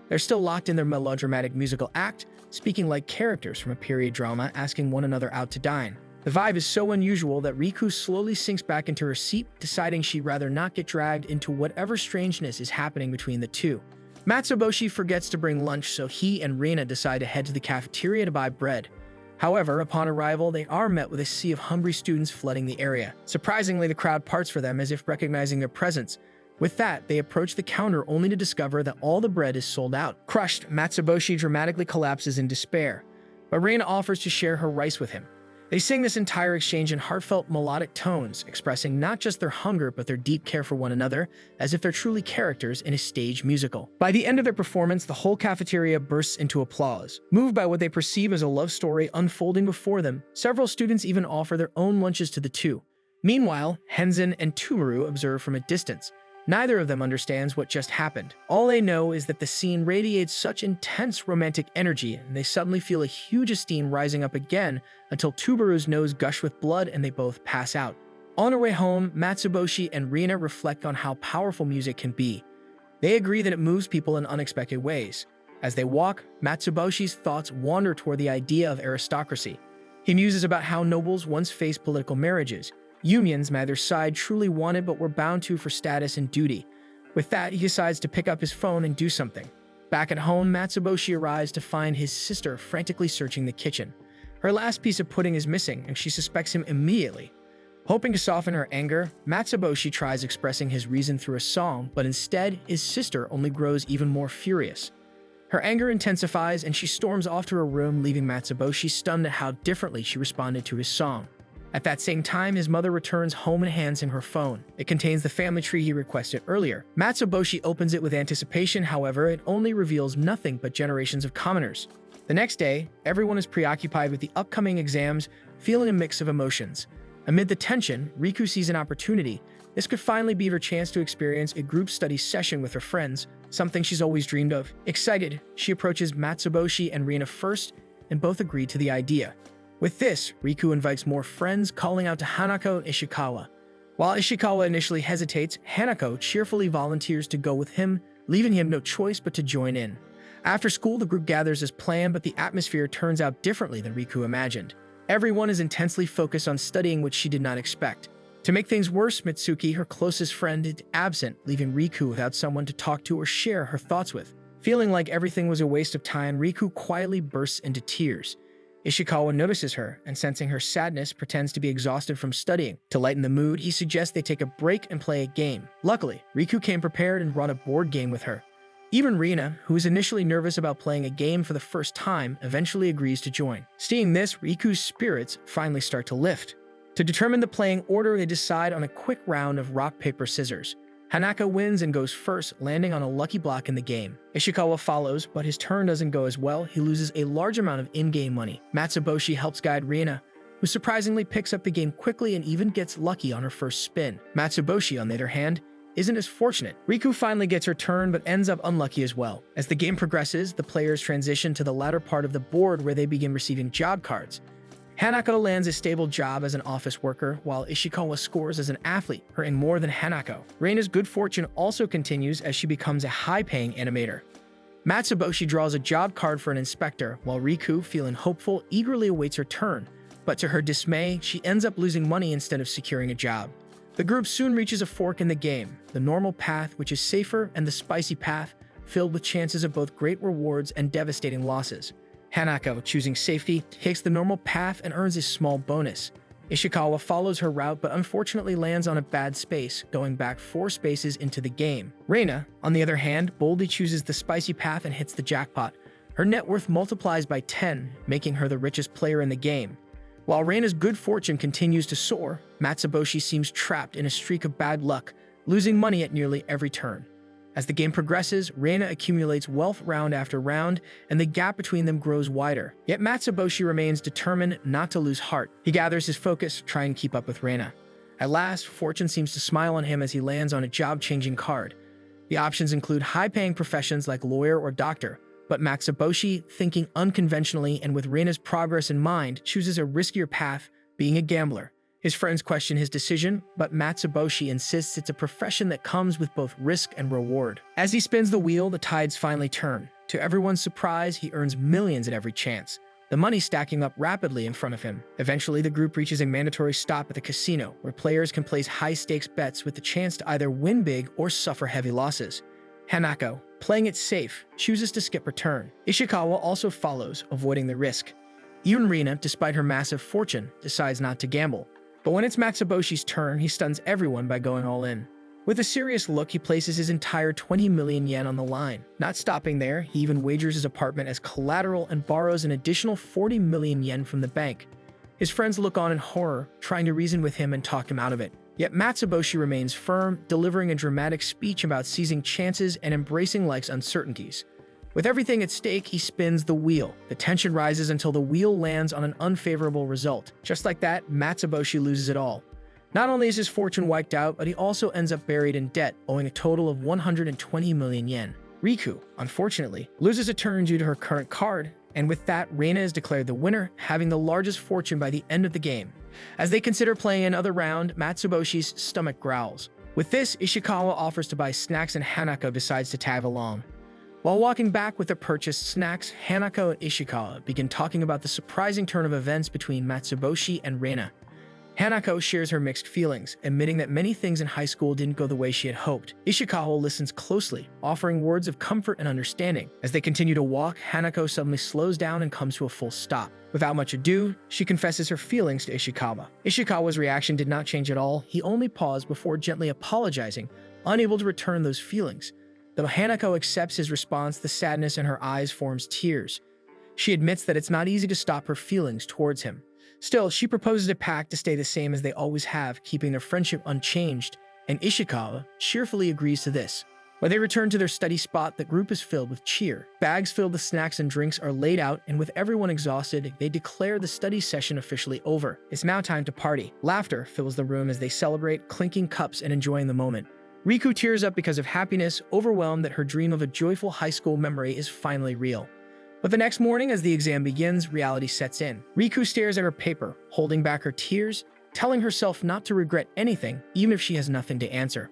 They're still locked in their melodramatic musical act, speaking like characters from a period drama, asking one another out to dine. The vibe is so unusual that Riku slowly sinks back into her seat, deciding she'd rather not get dragged into whatever strangeness is happening between the two. Matsuboshi forgets to bring lunch, so he and Reina decide to head to the cafeteria to buy bread. However, upon arrival, they are met with a sea of hungry students flooding the area. Surprisingly, the crowd parts for them as if recognizing their presence. With that, they approach the counter only to discover that all the bread is sold out. Crushed, Matsuboshi dramatically collapses in despair, but Reina offers to share her rice with him. They sing this entire exchange in heartfelt, melodic tones, expressing not just their hunger but their deep care for one another, as if they're truly characters in a stage musical. By the end of their performance, the whole cafeteria bursts into applause. Moved by what they perceive as a love story unfolding before them, several students even offer their own lunches to the two. Meanwhile, Henzen and Tubaru observe from a distance. Neither of them understands what just happened. All they know is that the scene radiates such intense romantic energy, and they suddenly feel a huge esteem rising up again until Tubaru's nose gushes with blood and they both pass out. On their way home, Matsuboshi and Reina reflect on how powerful music can be. They agree that it moves people in unexpected ways. As they walk, Matsuboshi's thoughts wander toward the idea of aristocracy. He muses about how nobles once faced political marriages, unions neither side truly wanted but were bound to for status and duty. With that, he decides to pick up his phone and do something. Back at home, Matsuboshi arrives to find his sister frantically searching the kitchen. Her last piece of pudding is missing, and she suspects him immediately. Hoping to soften her anger, Matsuboshi tries expressing his reason through a song, but instead, his sister only grows even more furious. Her anger intensifies, and she storms off to her room, leaving Matsuboshi stunned at how differently she responded to his song. At that same time, his mother returns home and hands him her phone. It contains the family tree he requested earlier. Matsuboshi opens it with anticipation, however, it only reveals nothing but generations of commoners. The next day, everyone is preoccupied with the upcoming exams, feeling a mix of emotions. Amid the tension, Riku sees an opportunity. This could finally be her chance to experience a group study session with her friends, something she's always dreamed of. Excited, she approaches Matsuboshi and Reina first, and both agree to the idea. With this, Riku invites more friends, calling out to Hanako and Ishikawa. While Ishikawa initially hesitates, Hanako cheerfully volunteers to go with him, leaving him no choice but to join in. After school, the group gathers as planned, but the atmosphere turns out differently than Riku imagined. Everyone is intensely focused on studying, which she did not expect. To make things worse, Mitsuki, her closest friend, is absent, leaving Riku without someone to talk to or share her thoughts with. Feeling like everything was a waste of time, Riku quietly bursts into tears. Ishikawa notices her, and sensing her sadness, pretends to be exhausted from studying. To lighten the mood, he suggests they take a break and play a game. Luckily, Riku came prepared and brought a board game with her. Even Reina, who was initially nervous about playing a game for the first time, eventually agrees to join. Seeing this, Riku's spirits finally start to lift. To determine the playing order, they decide on a quick round of rock, paper, scissors. Hanako wins and goes first, landing on a lucky block in the game. Ishikawa follows, but his turn doesn't go as well. He loses a large amount of in-game money. Matsuboshi helps guide Riina, who surprisingly picks up the game quickly and even gets lucky on her first spin. Matsuboshi, on the other hand, isn't as fortunate. Riku finally gets her turn but ends up unlucky as well. As the game progresses, the players transition to the latter part of the board where they begin receiving job cards. Hanako lands a stable job as an office worker, while Ishikawa scores as an athlete, earning more than Hanako. Reina's good fortune also continues as she becomes a high-paying animator. Matsuboshi draws a job card for an inspector, while Riku, feeling hopeful, eagerly awaits her turn. But to her dismay, she ends up losing money instead of securing a job. The group soon reaches a fork in the game, the normal path, which is safer, and the spicy path, filled with chances of both great rewards and devastating losses. Hanako, choosing safety, takes the normal path and earns a small bonus. Ishikawa follows her route but unfortunately lands on a bad space, going back 4 spaces into the game. Reina, on the other hand, boldly chooses the spicy path and hits the jackpot. Her net worth multiplies by 10, making her the richest player in the game. While Reina's good fortune continues to soar, Matsuboshi seems trapped in a streak of bad luck, losing money at nearly every turn. As the game progresses, Reina accumulates wealth round after round, and the gap between them grows wider. Yet Matsuboshi remains determined not to lose heart. He gathers his focus, trying to keep up with Reina. At last, fortune seems to smile on him as he lands on a job-changing card. The options include high-paying professions like lawyer or doctor, but Matsuboshi, thinking unconventionally and with Reina's progress in mind, chooses a riskier path, being a gambler. His friends question his decision, but Matsuboshi insists it's a profession that comes with both risk and reward. As he spins the wheel, the tides finally turn. To everyone's surprise, he earns millions at every chance, the money stacking up rapidly in front of him. Eventually, the group reaches a mandatory stop at the casino, where players can place high-stakes bets with the chance to either win big or suffer heavy losses. Hanako, playing it safe, chooses to skip her turn. Ishikawa also follows, avoiding the risk. Even Reina, despite her massive fortune, decides not to gamble. But when it's Matsuboshi's turn, he stuns everyone by going all in. With a serious look, he places his entire 20 million yen on the line. Not stopping there, he even wagers his apartment as collateral and borrows an additional 40 million yen from the bank. His friends look on in horror, trying to reason with him and talk him out of it. Yet Matsuboshi remains firm, delivering a dramatic speech about seizing chances and embracing life's uncertainties. With everything at stake, he spins the wheel. The tension rises until the wheel lands on an unfavorable result. Just like that, Matsuboshi loses it all. Not only is his fortune wiped out, but he also ends up buried in debt, owing a total of 120 million yen. Riku, unfortunately, loses a turn due to her current card, and with that, Reina is declared the winner, having the largest fortune by the end of the game. As they consider playing another round, Matsuboshi's stomach growls. With this, Ishikawa offers to buy snacks and Hanako decides to tag along. While walking back with the purchased snacks, Hanako and Ishikawa begin talking about the surprising turn of events between Matsuboshi and Reina. Hanako shares her mixed feelings, admitting that many things in high school didn't go the way she had hoped. Ishikawa listens closely, offering words of comfort and understanding. As they continue to walk, Hanako suddenly slows down and comes to a full stop. Without much ado, she confesses her feelings to Ishikawa. Ishikawa's reaction did not change at all. He only paused before gently apologizing, unable to return those feelings. Though Hanako accepts his response, the sadness in her eyes forms tears. She admits that it's not easy to stop her feelings towards him. Still, she proposes a pact to stay the same as they always have, keeping their friendship unchanged, and Ishikawa cheerfully agrees to this. When they return to their study spot, the group is filled with cheer. Bags filled with snacks and drinks are laid out, and with everyone exhausted, they declare the study session officially over. It's now time to party. Laughter fills the room as they celebrate, clinking cups and enjoying the moment. Riku tears up because of happiness, overwhelmed that her dream of a joyful high school memory is finally real. But the next morning, as the exam begins, reality sets in. Riku stares at her paper, holding back her tears, telling herself not to regret anything, even if she has nothing to answer.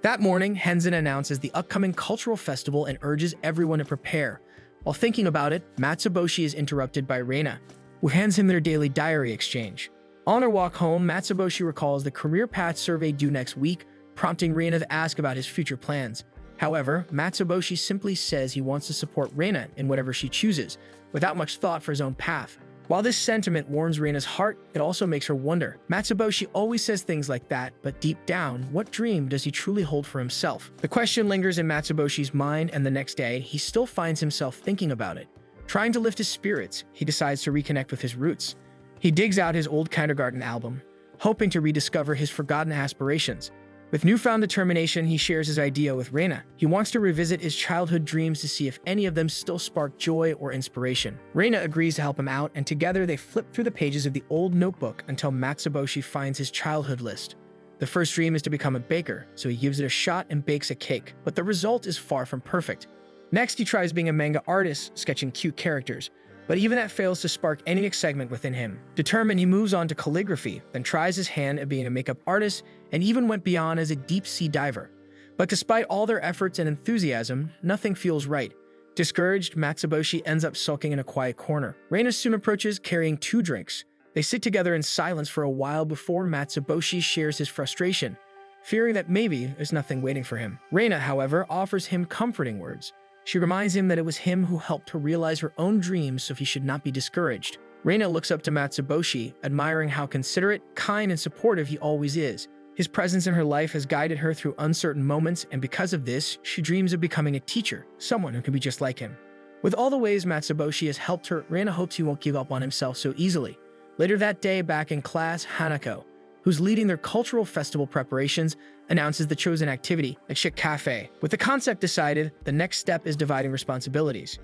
That morning, Henzen announces the upcoming cultural festival and urges everyone to prepare. While thinking about it, Matsuboshi is interrupted by Reina, who hands him their daily diary exchange. On her walk home, Matsuboshi recalls the career path survey due next week, prompting Reina to ask about his future plans. However, Matsuboshi simply says he wants to support Reina in whatever she chooses, without much thought for his own path. While this sentiment warms Reina's heart, it also makes her wonder. Matsuboshi always says things like that, but deep down, what dream does he truly hold for himself? The question lingers in Matsuboshi's mind, and the next day, he still finds himself thinking about it. Trying to lift his spirits, he decides to reconnect with his roots. He digs out his old kindergarten album, hoping to rediscover his forgotten aspirations. With newfound determination, he shares his idea with Reina. He wants to revisit his childhood dreams to see if any of them still spark joy or inspiration. Reina agrees to help him out, and together they flip through the pages of the old notebook until Matsuboshi finds his childhood list. The first dream is to become a baker, so he gives it a shot and bakes a cake, but the result is far from perfect. Next, he tries being a manga artist, sketching cute characters, but even that fails to spark any excitement within him. Determined, he moves on to calligraphy, then tries his hand at being a makeup artist, and even went beyond as a deep-sea diver. But despite all their efforts and enthusiasm, nothing feels right. Discouraged, Matsuboshi ends up sulking in a quiet corner. Reina soon approaches, carrying 2 drinks. They sit together in silence for a while before Matsuboshi shares his frustration, fearing that maybe there's nothing waiting for him. Reina, however, offers him comforting words. She reminds him that it was him who helped her realize her own dreams, so he should not be discouraged. Reina looks up to Matsuboshi, admiring how considerate, kind, and supportive he always is. His presence in her life has guided her through uncertain moments, and because of this, she dreams of becoming a teacher, someone who can be just like him. With all the ways Matsuboshi has helped her, Reina hopes he won't give up on himself so easily. Later that day, back in class, Hanako, who's leading their cultural festival preparations, announces the chosen activity, a chic cafe. With the concept decided, the next step is dividing responsibilities.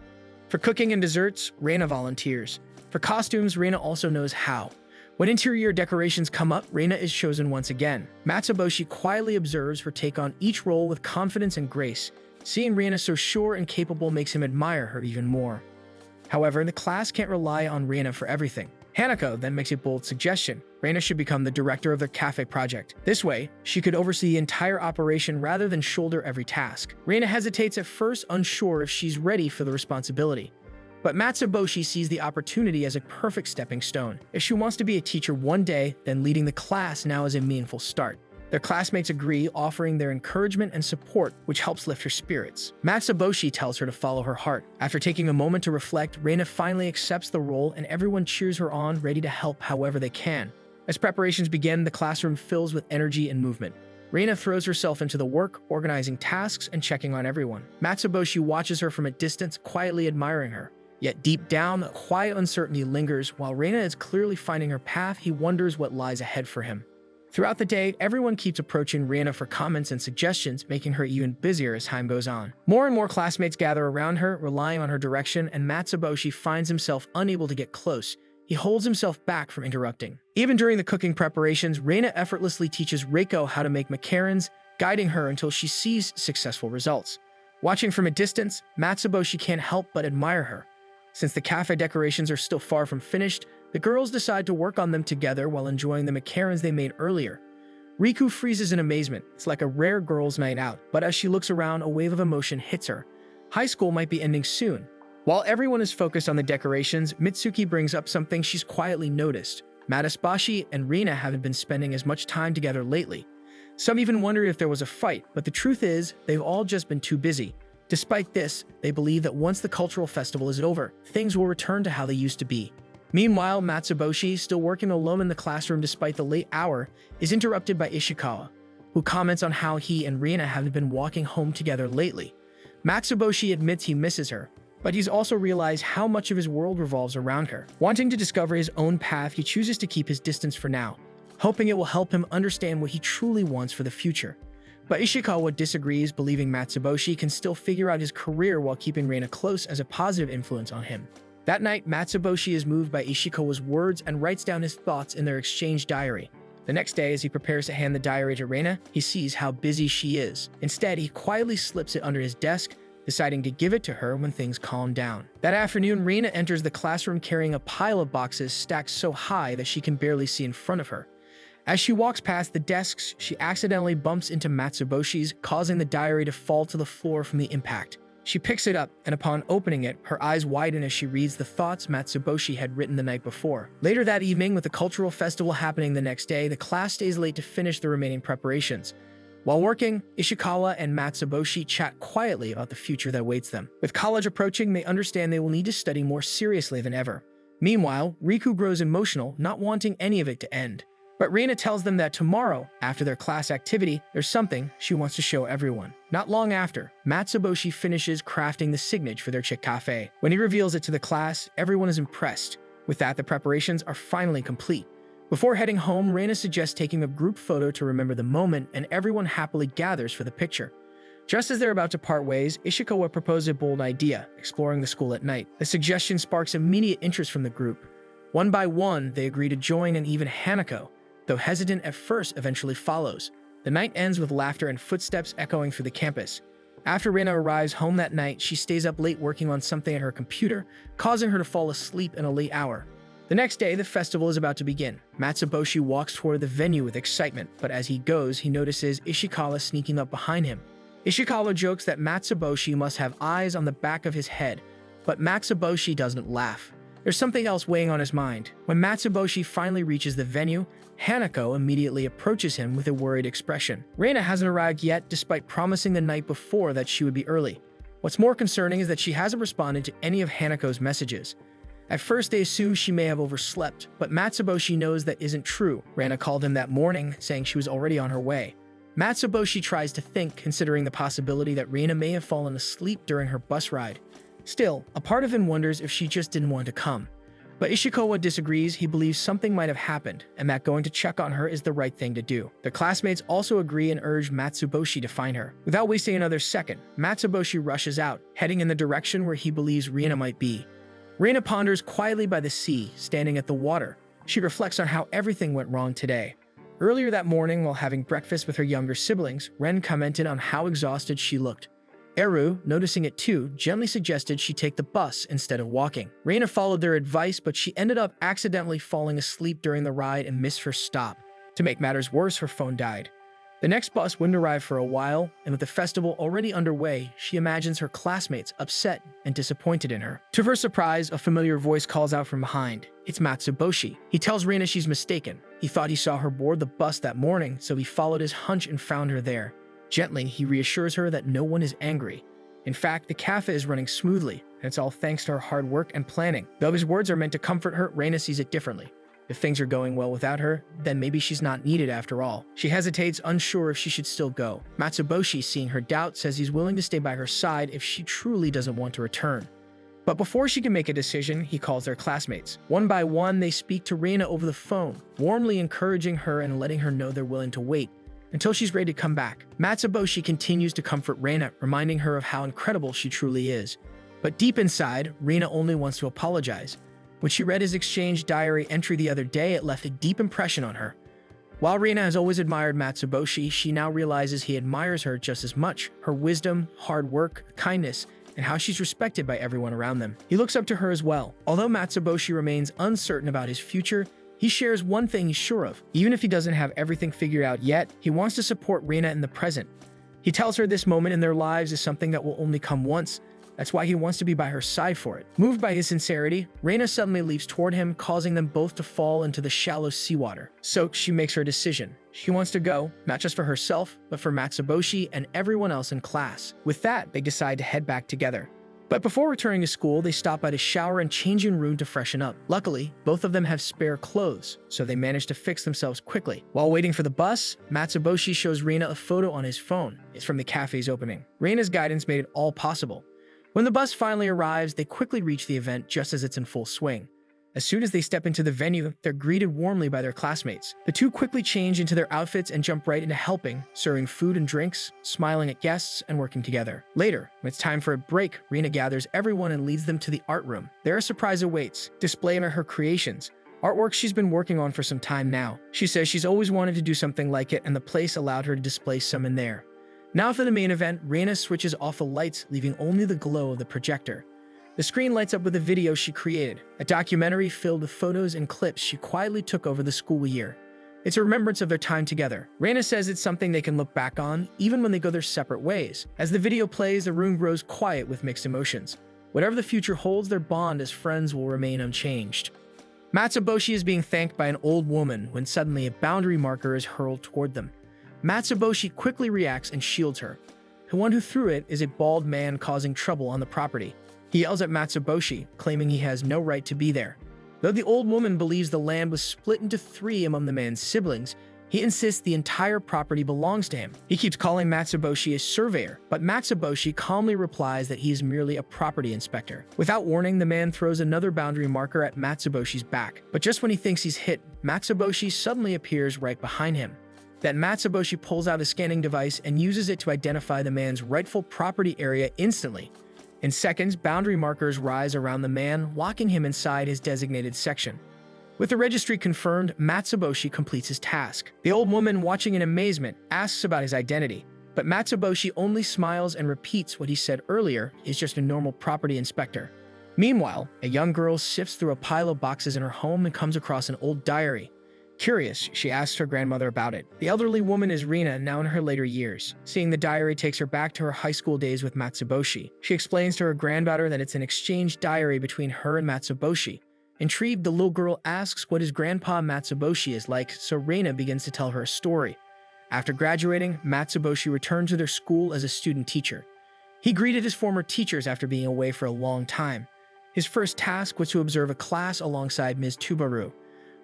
For cooking and desserts, Reina volunteers. For costumes, Reina also knows how. When interior decorations come up, Reina is chosen once again. Matsuboshi quietly observes her take on each role with confidence and grace. Seeing Reina so sure and capable makes him admire her even more. However, the class can't rely on Reina for everything. Hanako then makes a bold suggestion. Reina should become the director of their cafe project. This way, she could oversee the entire operation rather than shoulder every task. Reina hesitates at first, unsure if she's ready for the responsibility. But Matsuboshi sees the opportunity as a perfect stepping stone. If she wants to be a teacher one day, then leading the class now is a meaningful start. Their classmates agree, offering their encouragement and support, which helps lift her spirits. Matsuboshi tells her to follow her heart. After taking a moment to reflect, Reina finally accepts the role and everyone cheers her on, ready to help however they can. As preparations begin, the classroom fills with energy and movement. Reina throws herself into the work, organizing tasks and checking on everyone. Matsuboshi watches her from a distance, quietly admiring her. Yet deep down, a quiet uncertainty lingers. While Reina is clearly finding her path, he wonders what lies ahead for him. Throughout the day, everyone keeps approaching Reina for comments and suggestions, making her even busier as time goes on. More and more classmates gather around her, relying on her direction, and Matsuboshi finds himself unable to get close. He holds himself back from interrupting. Even during the cooking preparations, Reina effortlessly teaches Reiko how to make macarons, guiding her until she sees successful results. Watching from a distance, Matsuboshi can't help but admire her. Since the cafe decorations are still far from finished, the girls decide to work on them together while enjoying the macarons they made earlier. Riku freezes in amazement. It's like a rare girls' night out, but as she looks around, a wave of emotion hits her. High school might be ending soon. While everyone is focused on the decorations, Mitsuki brings up something she's quietly noticed. Matsuboshi and Reina haven't been spending as much time together lately. Some even wonder if there was a fight, but the truth is, they've all just been too busy. Despite this, they believe that once the cultural festival is over, things will return to how they used to be. Meanwhile, Matsuboshi, still working alone in the classroom despite the late hour, is interrupted by Ishikawa, who comments on how he and Reina haven't been walking home together lately. Matsuboshi admits he misses her, but he's also realized how much of his world revolves around her. Wanting to discover his own path, he chooses to keep his distance for now, hoping it will help him understand what he truly wants for the future. But Ishikawa disagrees, believing Matsuboshi can still figure out his career while keeping Reina close as a positive influence on him. That night, Matsuboshi is moved by Ishikawa's words and writes down his thoughts in their exchange diary. The next day, as he prepares to hand the diary to Reina, he sees how busy she is. Instead, he quietly slips it under his desk, deciding to give it to her when things calm down. That afternoon, Reina enters the classroom carrying a pile of boxes stacked so high that she can barely see in front of her. As she walks past the desks, she accidentally bumps into Matsuboshi's, causing the diary to fall to the floor from the impact. She picks it up, and upon opening it, her eyes widen as she reads the thoughts Matsuboshi had written the night before. Later that evening, with the cultural festival happening the next day, the class stays late to finish the remaining preparations. While working, Ishikawa and Matsuboshi chat quietly about the future that awaits them. With college approaching, they understand they will need to study more seriously than ever. Meanwhile, Riku grows emotional, not wanting any of it to end. But Reina tells them that tomorrow, after their class activity, there's something she wants to show everyone. Not long after, Matsuboshi finishes crafting the signage for their chic cafe. When he reveals it to the class, everyone is impressed. With that, the preparations are finally complete. Before heading home, Reina suggests taking a group photo to remember the moment, and everyone happily gathers for the picture. Just as they're about to part ways, Ishikawa proposes a bold idea, exploring the school at night. The suggestion sparks immediate interest from the group. One by one, they agree to join, and even Hanako, though hesitant at first, eventually follows. The night ends with laughter and footsteps echoing through the campus. After Reina arrives home that night, she stays up late working on something at her computer, causing her to fall asleep in a late hour. The next day, the festival is about to begin. Matsuboshi walks toward the venue with excitement, but as he goes, he notices Ishikawa sneaking up behind him. Ishikawa jokes that Matsuboshi must have eyes on the back of his head, but Matsuboshi doesn't laugh. There's something else weighing on his mind. When Matsuboshi finally reaches the venue, Hanako immediately approaches him with a worried expression. Reina hasn't arrived yet, despite promising the night before that she would be early. What's more concerning is that she hasn't responded to any of Hanako's messages. At first, they assume she may have overslept, but Matsuboshi knows that isn't true. Reina called him that morning, saying she was already on her way. Matsuboshi tries to think, considering the possibility that Reina may have fallen asleep during her bus ride. Still, a part of him wonders if she just didn't want to come. But Ishikawa disagrees. He believes something might have happened, and that going to check on her is the right thing to do. The classmates also agree and urge Matsuboshi to find her. Without wasting another second, Matsuboshi rushes out, heading in the direction where he believes Reina might be. Reina ponders quietly by the sea, standing at the water. She reflects on how everything went wrong today. Earlier that morning, while having breakfast with her younger siblings, Ren commented on how exhausted she looked. Eru, noticing it too, gently suggested she take the bus instead of walking. Reina followed their advice, but she ended up accidentally falling asleep during the ride and missed her stop. To make matters worse, her phone died. The next bus wouldn't arrive for a while, and with the festival already underway, she imagines her classmates upset and disappointed in her. To her surprise, a familiar voice calls out from behind. It's Matsuboshi. He tells Reina she's mistaken. He thought he saw her board the bus that morning, so he followed his hunch and found her there. Gently, he reassures her that no one is angry. In fact, the cafe is running smoothly, and it's all thanks to her hard work and planning. Though his words are meant to comfort her, Reina sees it differently. If things are going well without her, then maybe she's not needed after all. She hesitates, unsure if she should still go. Matsuboshi, seeing her doubt, says he's willing to stay by her side if she truly doesn't want to return. But before she can make a decision, he calls their classmates. One by one, they speak to Reina over the phone, warmly encouraging her and letting her know they're willing to wait until she's ready to come back. Matsuboshi continues to comfort Reina, reminding her of how incredible she truly is. But deep inside, Reina only wants to apologize. When she read his exchange diary entry the other day, it left a deep impression on her. While Reina has always admired Matsuboshi, she now realizes he admires her just as much. Her wisdom, hard work, kindness, and how she's respected by everyone around them. He looks up to her as well. Although Matsuboshi remains uncertain about his future, he shares one thing he's sure of. Even if he doesn't have everything figured out yet, he wants to support Reina in the present. He tells her this moment in their lives is something that will only come once. That's why he wants to be by her side for it. Moved by his sincerity, Reina suddenly leaps toward him, causing them both to fall into the shallow seawater. Soaked, she makes her decision. She wants to go, not just for herself, but for Matsuboshi and everyone else in class. With that, they decide to head back together. But before returning to school, they stop by to shower and changing room to freshen up. Luckily, both of them have spare clothes, so they manage to fix themselves quickly. While waiting for the bus, Matsuboshi shows Reina a photo on his phone. It's from the cafe's opening. Reina's guidance made it all possible. When the bus finally arrives, they quickly reach the event just as it's in full swing. As soon as they step into the venue, they're greeted warmly by their classmates. The two quickly change into their outfits and jump right into helping, serving food and drinks, smiling at guests, and working together. Later, when it's time for a break, Reina gathers everyone and leads them to the art room. There a surprise awaits, displaying her creations. Artwork she's been working on for some time now. She says she's always wanted to do something like it, and the place allowed her to display some in there. Now for the main event, Reina switches off the lights, leaving only the glow of the projector. The screen lights up with a video she created, a documentary filled with photos and clips she quietly took over the school year. It's a remembrance of their time together. Reina says it's something they can look back on, even when they go their separate ways. As the video plays, the room grows quiet with mixed emotions. Whatever the future holds, their bond as friends will remain unchanged. Matsuboshi is being thanked by an old woman when suddenly a boundary marker is hurled toward them. Matsuboshi quickly reacts and shields her. The one who threw it is a bald man causing trouble on the property. He yells at Matsuboshi, claiming he has no right to be there. Though the old woman believes the land was split into three among the man's siblings, He insists the entire property belongs to him. He keeps calling Matsuboshi a surveyor, but Matsuboshi calmly replies that he is merely a property inspector. Without warning, the man throws another boundary marker at Matsuboshi's back. But just when he thinks he's hit, Matsuboshi suddenly appears right behind him. Then Matsuboshi pulls out a scanning device and uses it to identify the man's rightful property area instantly. In seconds, boundary markers rise around the man, locking him inside his designated section. With the registry confirmed, Matsuboshi completes his task. The old woman, watching in amazement, asks about his identity, but Matsuboshi only smiles and repeats what he said earlier is just a normal property inspector. Meanwhile, a young girl sifts through a pile of boxes in her home and comes across an old diary. Curious, she asks her grandmother about it. The elderly woman is Rina, now in her later years. Seeing the diary takes her back to her high school days with Matsuboshi. She explains to her granddaughter that it's an exchange diary between her and Matsuboshi. Intrigued, the little girl asks what his grandpa Matsuboshi is like, so Reina begins to tell her a story. After graduating, Matsuboshi returned to their school as a student teacher. He greeted his former teachers after being away for a long time. His first task was to observe a class alongside Ms. Tubaru.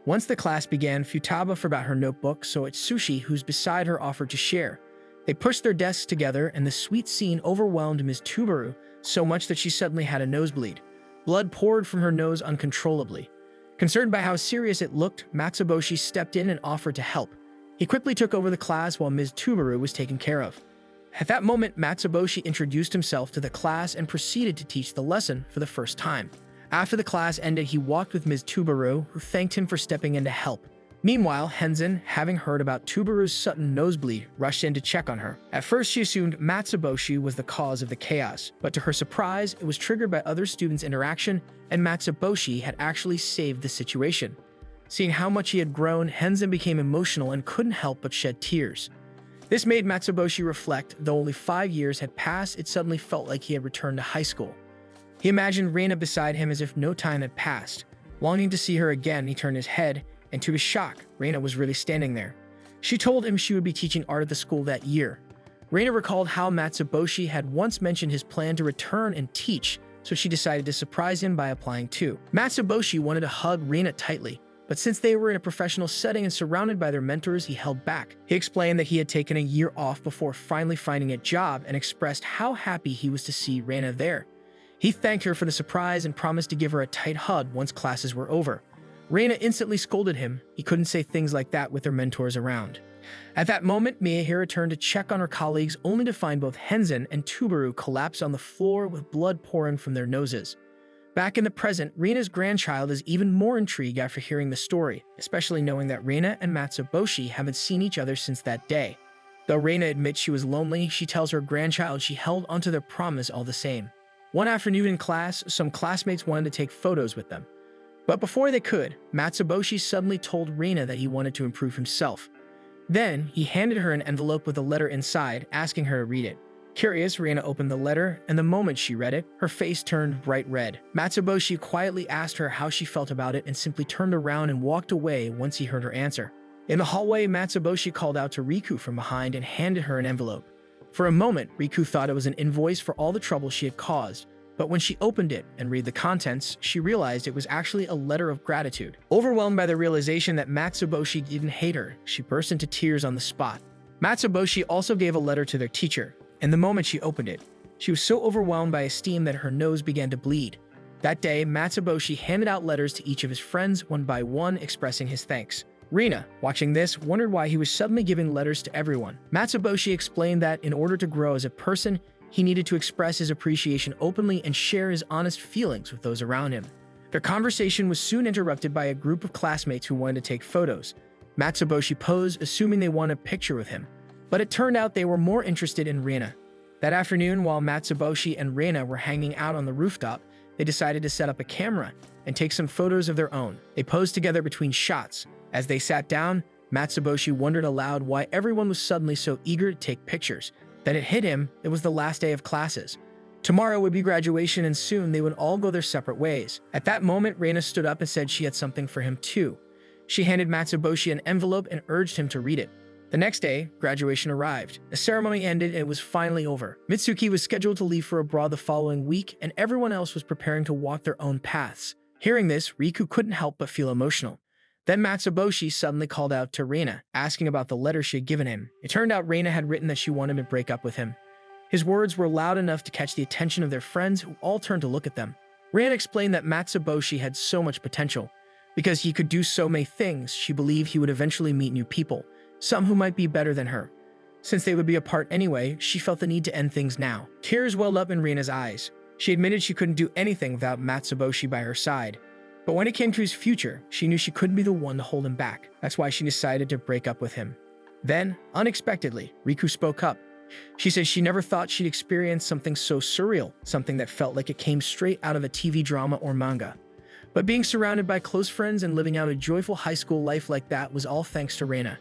Once the class began, Futaba forgot her notebook, so Itsushi, who's beside her, offered to share. They pushed their desks together, and the sweet scene overwhelmed Ms. Tubaru so much that she suddenly had a nosebleed. Blood poured from her nose uncontrollably. Concerned by how serious it looked, Matsuboshi stepped in and offered to help. He quickly took over the class while Ms. Tubaru was taken care of. At that moment, Matsuboshi introduced himself to the class and proceeded to teach the lesson for the first time. After the class ended, he walked with Ms. Tubaru, who thanked him for stepping in to help. Meanwhile, Henzen, having heard about Tubaru's sudden nosebleed, rushed in to check on her. At first, she assumed Matsuboshi was the cause of the chaos, but to her surprise, it was triggered by other students' interaction, and Matsuboshi had actually saved the situation. Seeing how much he had grown, Henzen became emotional and couldn't help but shed tears. This made Matsuboshi reflect. Though only 5 years had passed, it suddenly felt like he had returned to high school. He imagined Reina beside him as if no time had passed. Longing to see her again, he turned his head, and to his shock, Reina was really standing there. She told him she would be teaching art at the school that year. Reina recalled how Matsuboshi had once mentioned his plan to return and teach, so she decided to surprise him by applying too. Matsuboshi wanted to hug Reina tightly, but since they were in a professional setting and surrounded by their mentors, he held back. He explained that he had taken a year off before finally finding a job and expressed how happy he was to see Reina there. He thanked her for the surprise and promised to give her a tight hug once classes were over. Reina instantly scolded him. He couldn't say things like that with their mentors around. At that moment, Miyahira turned to check on her colleagues, only to find both Henzen and Tubaru collapse on the floor with blood pouring from their noses. Back in the present, Reina's grandchild is even more intrigued after hearing the story, especially knowing that Reina and Matsuboshi haven't seen each other since that day. Though Reina admits she was lonely, she tells her grandchild she held onto their promise all the same. One afternoon in class, some classmates wanted to take photos with them. But before they could, Matsuboshi suddenly told Reina that he wanted to improve himself. Then, he handed her an envelope with a letter inside, asking her to read it. Curious, Reina opened the letter, and the moment she read it, her face turned bright red. Matsuboshi quietly asked her how she felt about it and simply turned around and walked away once he heard her answer. In the hallway, Matsuboshi called out to Riku from behind and handed her an envelope. For a moment, Riku thought it was an invoice for all the trouble she had caused, but when she opened it and read the contents, she realized it was actually a letter of gratitude. Overwhelmed by the realization that Matsuboshi didn't hate her, she burst into tears on the spot. Matsuboshi also gave a letter to their teacher, and the moment she opened it, she was so overwhelmed by esteem that her nose began to bleed. That day, Matsuboshi handed out letters to each of his friends one by one, expressing his thanks. Reina, watching this, wondered why he was suddenly giving letters to everyone. Matsuboshi explained that in order to grow as a person, he needed to express his appreciation openly and share his honest feelings with those around him. Their conversation was soon interrupted by a group of classmates who wanted to take photos. Matsuboshi posed, assuming they wanted a picture with him, but it turned out they were more interested in Reina. That afternoon, while Matsuboshi and Reina were hanging out on the rooftop, they decided to set up a camera and take some photos of their own. They posed together between shots. As they sat down, Matsuboshi wondered aloud why everyone was suddenly so eager to take pictures. Then it hit him, it was the last day of classes. Tomorrow would be graduation and soon they would all go their separate ways. At that moment, Reina stood up and said she had something for him too. She handed Matsuboshi an envelope and urged him to read it. The next day, graduation arrived. The ceremony ended and it was finally over. Mitsuki was scheduled to leave for abroad the following week, and everyone else was preparing to walk their own paths. Hearing this, Riku couldn't help but feel emotional. Then Matsuboshi suddenly called out to Reina, asking about the letter she had given him. It turned out Reina had written that she wanted to break up with him. His words were loud enough to catch the attention of their friends, who all turned to look at them. Reina explained that Matsuboshi had so much potential. Because he could do so many things, she believed he would eventually meet new people, some who might be better than her. Since they would be apart anyway, she felt the need to end things now. Tears welled up in Reina's eyes. She admitted she couldn't do anything without Matsuboshi by her side. But when it came to his future, she knew she couldn't be the one to hold him back. That's why she decided to break up with him. Then, unexpectedly, Riku spoke up. She said she never thought she'd experience something so surreal, something that felt like it came straight out of a TV drama or manga. But being surrounded by close friends and living out a joyful high school life like that was all thanks to Reina.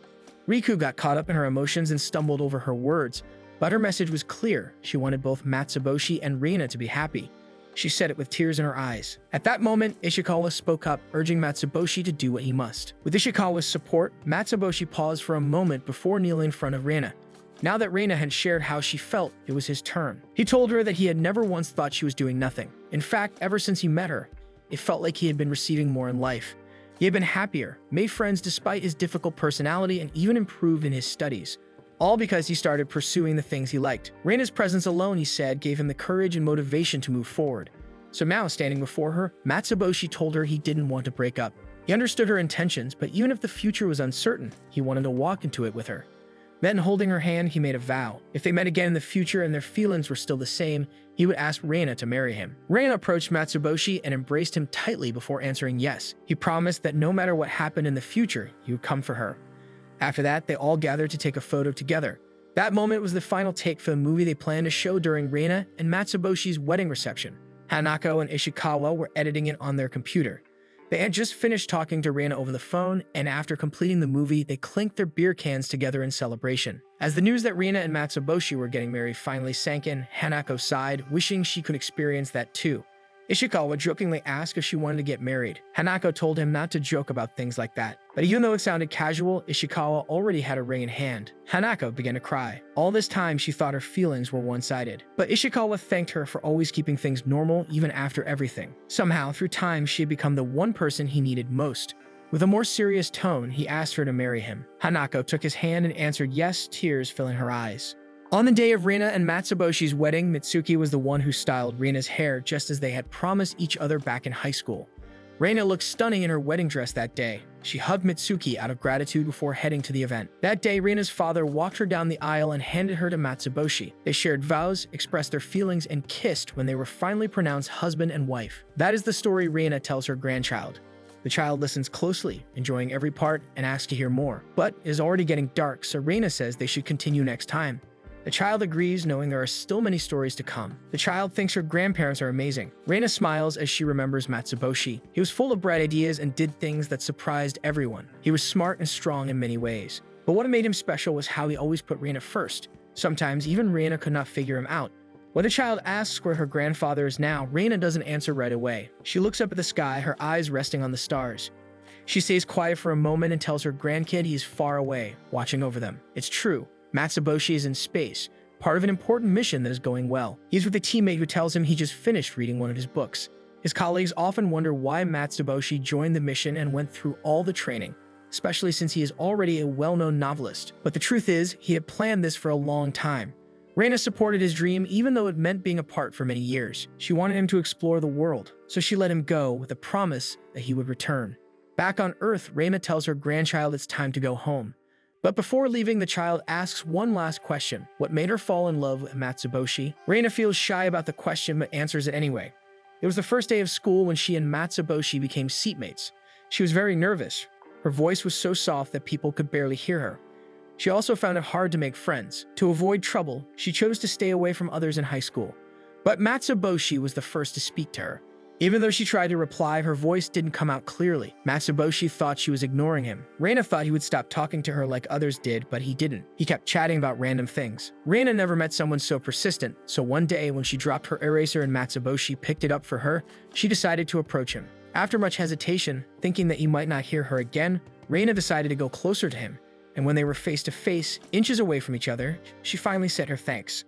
Riku got caught up in her emotions and stumbled over her words, but her message was clear. She wanted both Matsuboshi and Reina to be happy. She said it with tears in her eyes. At that moment, Ishikawa spoke up, urging Matsuboshi to do what he must. With Ishikawa's support, Matsuboshi paused for a moment before kneeling in front of Reina. Now that Reina had shared how she felt, it was his turn. He told her that he had never once thought she was doing nothing. In fact, ever since he met her, it felt like he had been receiving more in life. He had been happier, made friends despite his difficult personality, and even improved in his studies. All because he started pursuing the things he liked. Reina's presence alone, he said, gave him the courage and motivation to move forward. So now, standing before her, Matsuboshi told her he didn't want to break up. He understood her intentions, but even if the future was uncertain, he wanted to walk into it with her. Then, holding her hand, he made a vow. If they met again in the future and their feelings were still the same, he would ask Reina to marry him. Reina approached Matsuboshi and embraced him tightly before answering yes. He promised that no matter what happened in the future, he would come for her. After that, they all gathered to take a photo together. That moment was the final take for the movie they planned to show during Reina and Matsuboshi's wedding reception. Hanako and Ishikawa were editing it on their computer. They had just finished talking to Reina over the phone, and after completing the movie, they clinked their beer cans together in celebration. As the news that Reina and Matsuboshi were getting married finally sank in, Hanako sighed, wishing she could experience that too. Ishikawa jokingly asked if she wanted to get married. Hanako told him not to joke about things like that. But even though it sounded casual, Ishikawa already had a ring in hand. Hanako began to cry. All this time, she thought her feelings were one-sided. But Ishikawa thanked her for always keeping things normal even after everything. Somehow, through time, she had become the one person he needed most. With a more serious tone, he asked her to marry him. Hanako took his hand and answered yes, tears filling her eyes. On the day of Reina and Matsuboshi's wedding, Mitsuki was the one who styled Reina's hair just as they had promised each other back in high school. Reina looked stunning in her wedding dress that day. She hugged Mitsuki out of gratitude before heading to the event. That day, Reina's father walked her down the aisle and handed her to Matsuboshi. They shared vows, expressed their feelings, and kissed when they were finally pronounced husband and wife. That is the story Reina tells her grandchild. The child listens closely, enjoying every part, and asks to hear more. But it is already getting dark, so Reina says they should continue next time. The child agrees, knowing there are still many stories to come. The child thinks her grandparents are amazing. Reina smiles as she remembers Matsuboshi. He was full of bright ideas and did things that surprised everyone. He was smart and strong in many ways. But what made him special was how he always put Reina first. Sometimes even Reina could not figure him out. When the child asks where her grandfather is now, Reina doesn't answer right away. She looks up at the sky, her eyes resting on the stars. She stays quiet for a moment and tells her grandkid he is far away, watching over them. It's true. Matsuboshi is in space, part of an important mission that is going well. He's with a teammate who tells him he just finished reading one of his books. His colleagues often wonder why Matsuboshi joined the mission and went through all the training, especially since he is already a well-known novelist. But the truth is, he had planned this for a long time. Reina supported his dream even though it meant being apart for many years. She wanted him to explore the world, so she let him go with a promise that he would return. Back on Earth, Reina tells her grandchild it's time to go home. But before leaving, the child asks one last question. What made her fall in love with Matsuboshi? Reina feels shy about the question but answers it anyway. It was the first day of school when she and Matsuboshi became seatmates. She was very nervous. Her voice was so soft that people could barely hear her. She also found it hard to make friends. To avoid trouble, she chose to stay away from others in high school. But Matsuboshi was the first to speak to her. Even though she tried to reply, her voice didn't come out clearly. Matsuboshi thought she was ignoring him. Reina thought he would stop talking to her like others did, but he didn't. He kept chatting about random things. Reina never met someone so persistent, so one day when she dropped her eraser and Matsuboshi picked it up for her, she decided to approach him. After much hesitation, thinking that he might not hear her again, Reina decided to go closer to him. And when they were face to face, inches away from each other, she finally said her thanks.